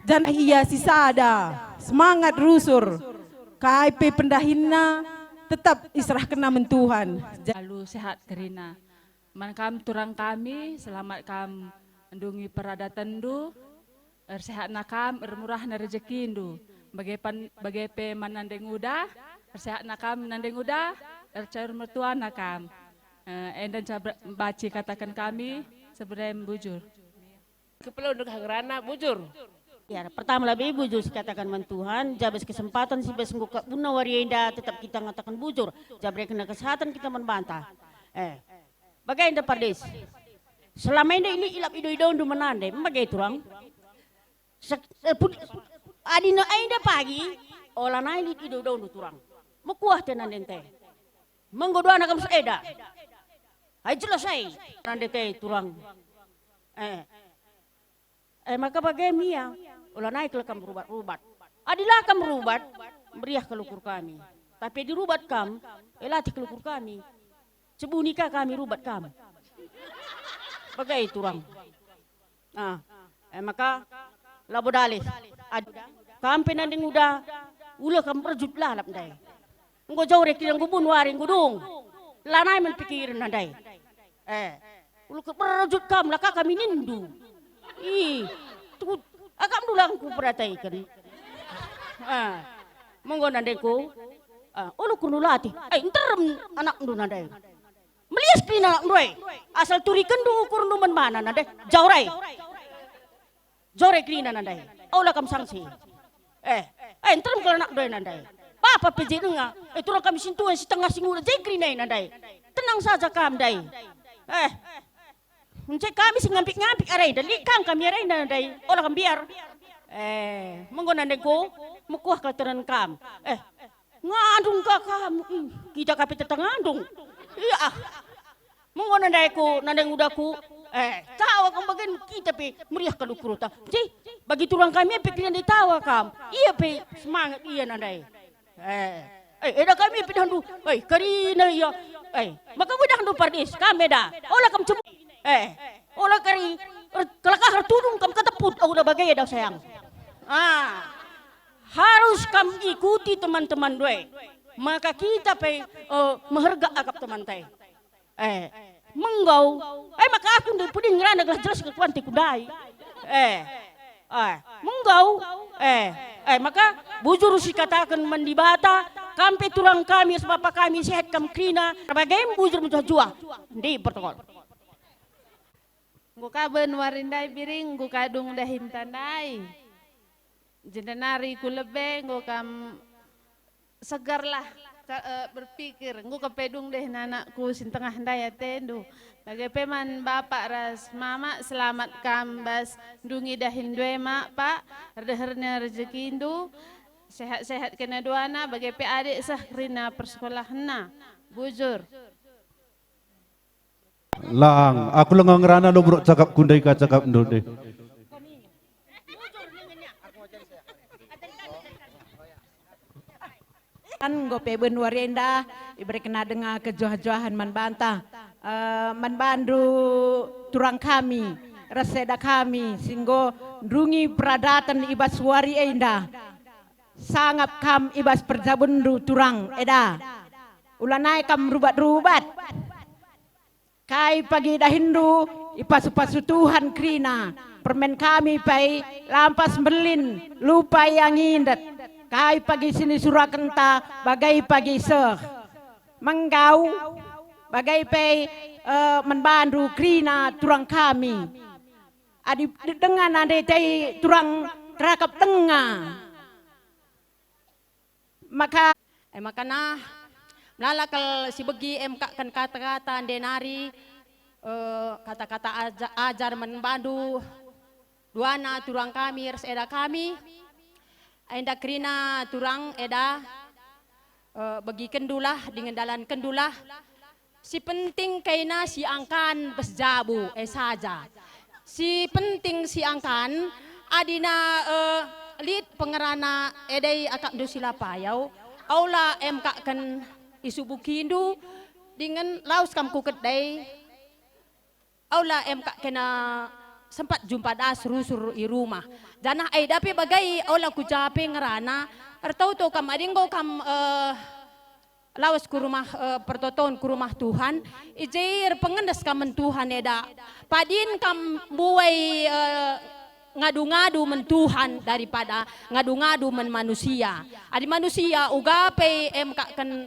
janah ia sisada, semangat rusur, kai pe pendahinna, tetap israh kena mentuhan. Lalu sehat kerina, man kam turang kami, selamat kam endungi peradatan du, sehat nakam, murah na rezeki du. Bagai pe manandeng udah, sehat nakam nandeng udah, cair mertua nakam. Endan baca katakan kami sebenarnya bujur. Kepala untuk hangrana bujur. Ya, pertama lebih bujur katakan mentuhan, jabes kesempatan si besenggu ke buna warienda tetap kita ngatakan bujur, jabre kena kesehatan kita membantah. Bagaimana Pardes? Selama ini ilap ido-ido undu menande, bagai turang. Adina ainda pagi, olah naik ido-ido undu turang. Mekuah tenan dente. Menggoda anak kamu seeda. Hai selesai. Nande teh turang. Maka bagaimana? Olah naik lekam berubat-ubat. Adilah kamu berubat, beriah kelukur kami. Tapi dirubat kam, elatih kelukur kami. Sebunikah kami rubat kam. Bagai turang. Maka labodalih. Kampe nanding udah, ulah kamu perjut lalap dai. Engkau jauh rek yang gubun waring gudung. Lanai menpikirin nandai. Ulah keperjut kam laka kami nindu. Akam dulang ku perataikan. Monggo nandeku. Ulu kunulati. Enterem anak ndu nandai. Melias kini anak ndu. Asal turikan du ukur ndu mana nandai. Jaurai. Jaurai kini nandai. Aulah kam sanksi. Enterem kalau anak ndu nandai. Papa peje dengar. Turang kami sintuan setengah singura jekri nandai. Tenang saja kam dai. Mencek kami sing ngampik-ngampik arai dan likang kami arai nandai. Olah kam biar. Monggo nandengku mukuah kelteran kam. Ngandung ka kam. Kita kapi tetang ngandung. Iya. Monggo nandaiku nandeng udaku. Tawa kam bagian kita pe meriah kalukur ta. Jadi bagi turang kami pikiran ditawa kam. Iya pe semangat iya nandai. Eda kami pindah du. Karina iya. Maka udah du Pardes kami dah. Olah kam cemu. Olah kari kelakar tudung kam keteput udah bagai dah sayang. Harus kam ikuti teman-teman doi. Maka kita pe mengharga akap teman teh. Menggau. Maka aku ndai puding ngerana gelas jelas ke kuanti kudai. Menggau. Maka bujur si katakan mendibata. Kampe turang kami sebab kami sehat kam krina. Bagaimana bujur menjual. Di protokol. Guka benwarindai biring, guka dung dahin tandai. Jendenari ku lebe, gukam segarlah berpikir, guka pedung deh anakku sintengah daya tendu. Bagi peman bapak ras mama selamat kambas dungi dahin dua mak pak, redehernya rezeki indu, sehat-sehat kena duana, bagi pe adik sah rina persekolahanna, bujur. Lang, aku lengang ngerana lo bro cakap kundai ka cakap ndo deh. Kan gope benwarenda ibere kena dengar kejoh-johan man bantah man bandu turang kami reseda kami singgo drungi peradatan ibas wari enda sangap kam ibas perjabundu turang eda ulanai kam rubat-rubat kai pagi dahindu ipasu-pasu Tuhan krina permen kami pai lampas berlin lupa yang indat kai pagi sini Surakenta bagai pagi seh menggau bagai pai menbandu krina turang kami adi dengan ade tai turang kerakap tengah maka makana melalakal si begi kan kata-kata denari kata-kata ajar menbandu duana turang kami reseda kami enda krina turang eda bagi kendulah dengan dalan kendulah si penting kaina si angkan besjabu saja si penting si angkan adina lid pengerana edai akak do sila payau aula kan isu bukindu dengan laus kam kuket dai aula kena sempat jumpa dah suruh i rumah janah ai dapi bagai aula ku jape ngerana artau to kam adinggo kam lawas ku rumah pertoton ku rumah Tuhan ijair pengendas kam Tuhan eda padin kam buai ngadu-ngadu men Tuhan daripada ngadu-ngadu men manusia adi manusia ugape kan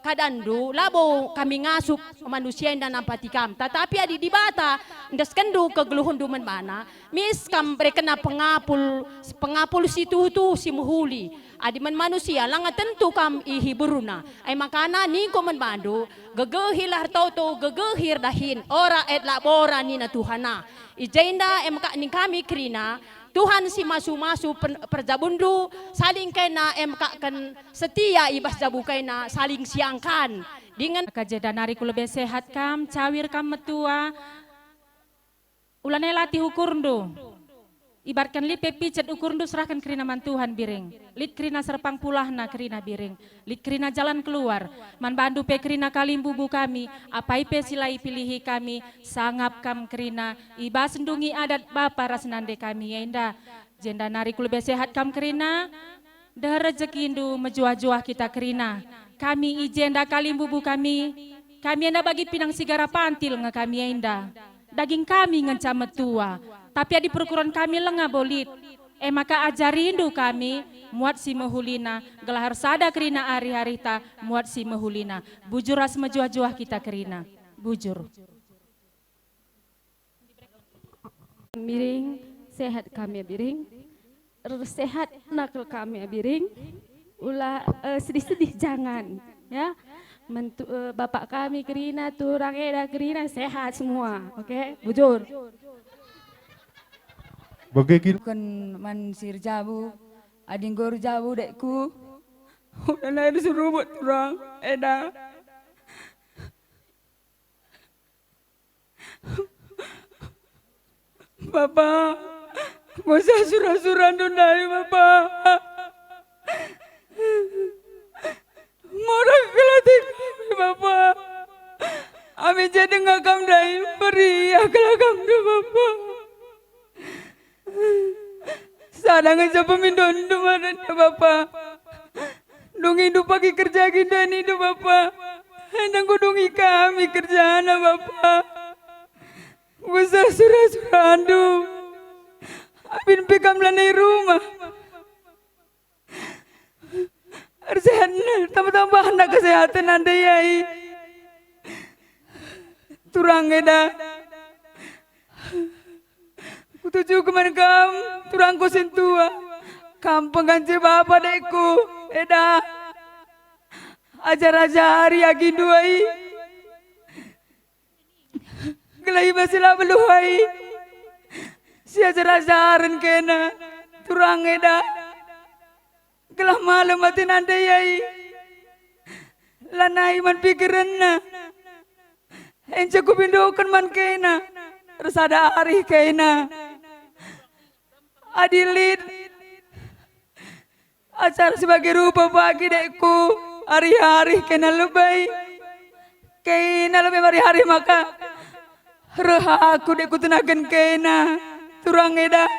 kadandu labo kami ngasup manusia yang nampati kam tetapi adi di bata ndas kendu kegeluhun dumen mana mis kam berkena pengapul si tutu si muhuli adi men manusia langa tentu kam ihiburuna ay makana ni ko men bandu gegehir hartoto gegehir dahin ora et labora ni na Tuhana ijainda ning kami krina Tuhan si masu-masu perjabundu saling kena kan setia ibas jabu kena saling siangkan dengan kajedanari ku lebih sehat kam cawir kam metua ulane latih ukurndo ibaratkan li pepicet ukurndo serahkan kerina man Tuhan biring lit kerina serpang pulahna kerina biring lit kerina jalan keluar man bandu pe kerina kalimbubu kami apa ipe silai pilihi kami sangap kam kerina iba sendungi adat bapa rasnande kami enda jenda nari ku lebih sehat kam kerina dah rezeki indu mejuah-juah kita kerina kami ijenda kalimbubu kami enda bagi pinang sigara pantil nga kami enda daging kami ngencam metua tapi adi perukuran kami lengah bolit maka ajarindu kami muat si mehulina gelahar sada kerina hari-harita muat si mehulina bujur ras mejuah-juah kita kerina bujur Biring sehat kami ya biring sehat nakal kami ya biring ulah sedih-sedih jangan ya bapak kami kerina turang eda kerina sehat semua oke bujur bukan mansir jabu adinggor jabu dekku udah naik disuruh buat turang eda Bapak masa surah-surah dari Bapak murah kelatih kami Bapak kami jadi ngakam dari beri kelakam do Bapak sadang aja pemindon dumaran ya Bapak dungi du pagi kerja kita ini do Bapak hendak dungi kami kerjaan Bapak usah surah-surah andu abin pekam lanai rumah sehat tambah-tambah anak kesehatan anda yai turang eda tuju keman kam turangku sentua kam pengganti bapa dekku eda ajar-ajar hari duai gelai basilah beluhai si ajar-ajaran kena turang eda gelah malam mati nanda yai lanai man pikiran na ence ku pindokan man kena resada hari kena adilit acara sebagai rupa bagi dekku hari-hari kena lebay kena lebih hari-hari maka reha aku dekku tenagan kena turang eda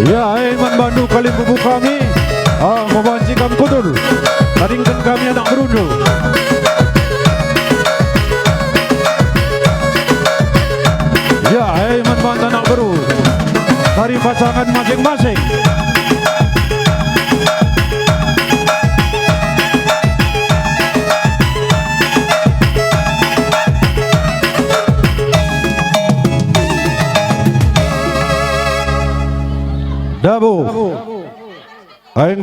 Ya, Iman Bandu kali bubu kami, membanci kami kutul, taringkan kami anak berundu. Ya, Iman Bandu anak beru, dari pasangan masing-masing. Dabu, aing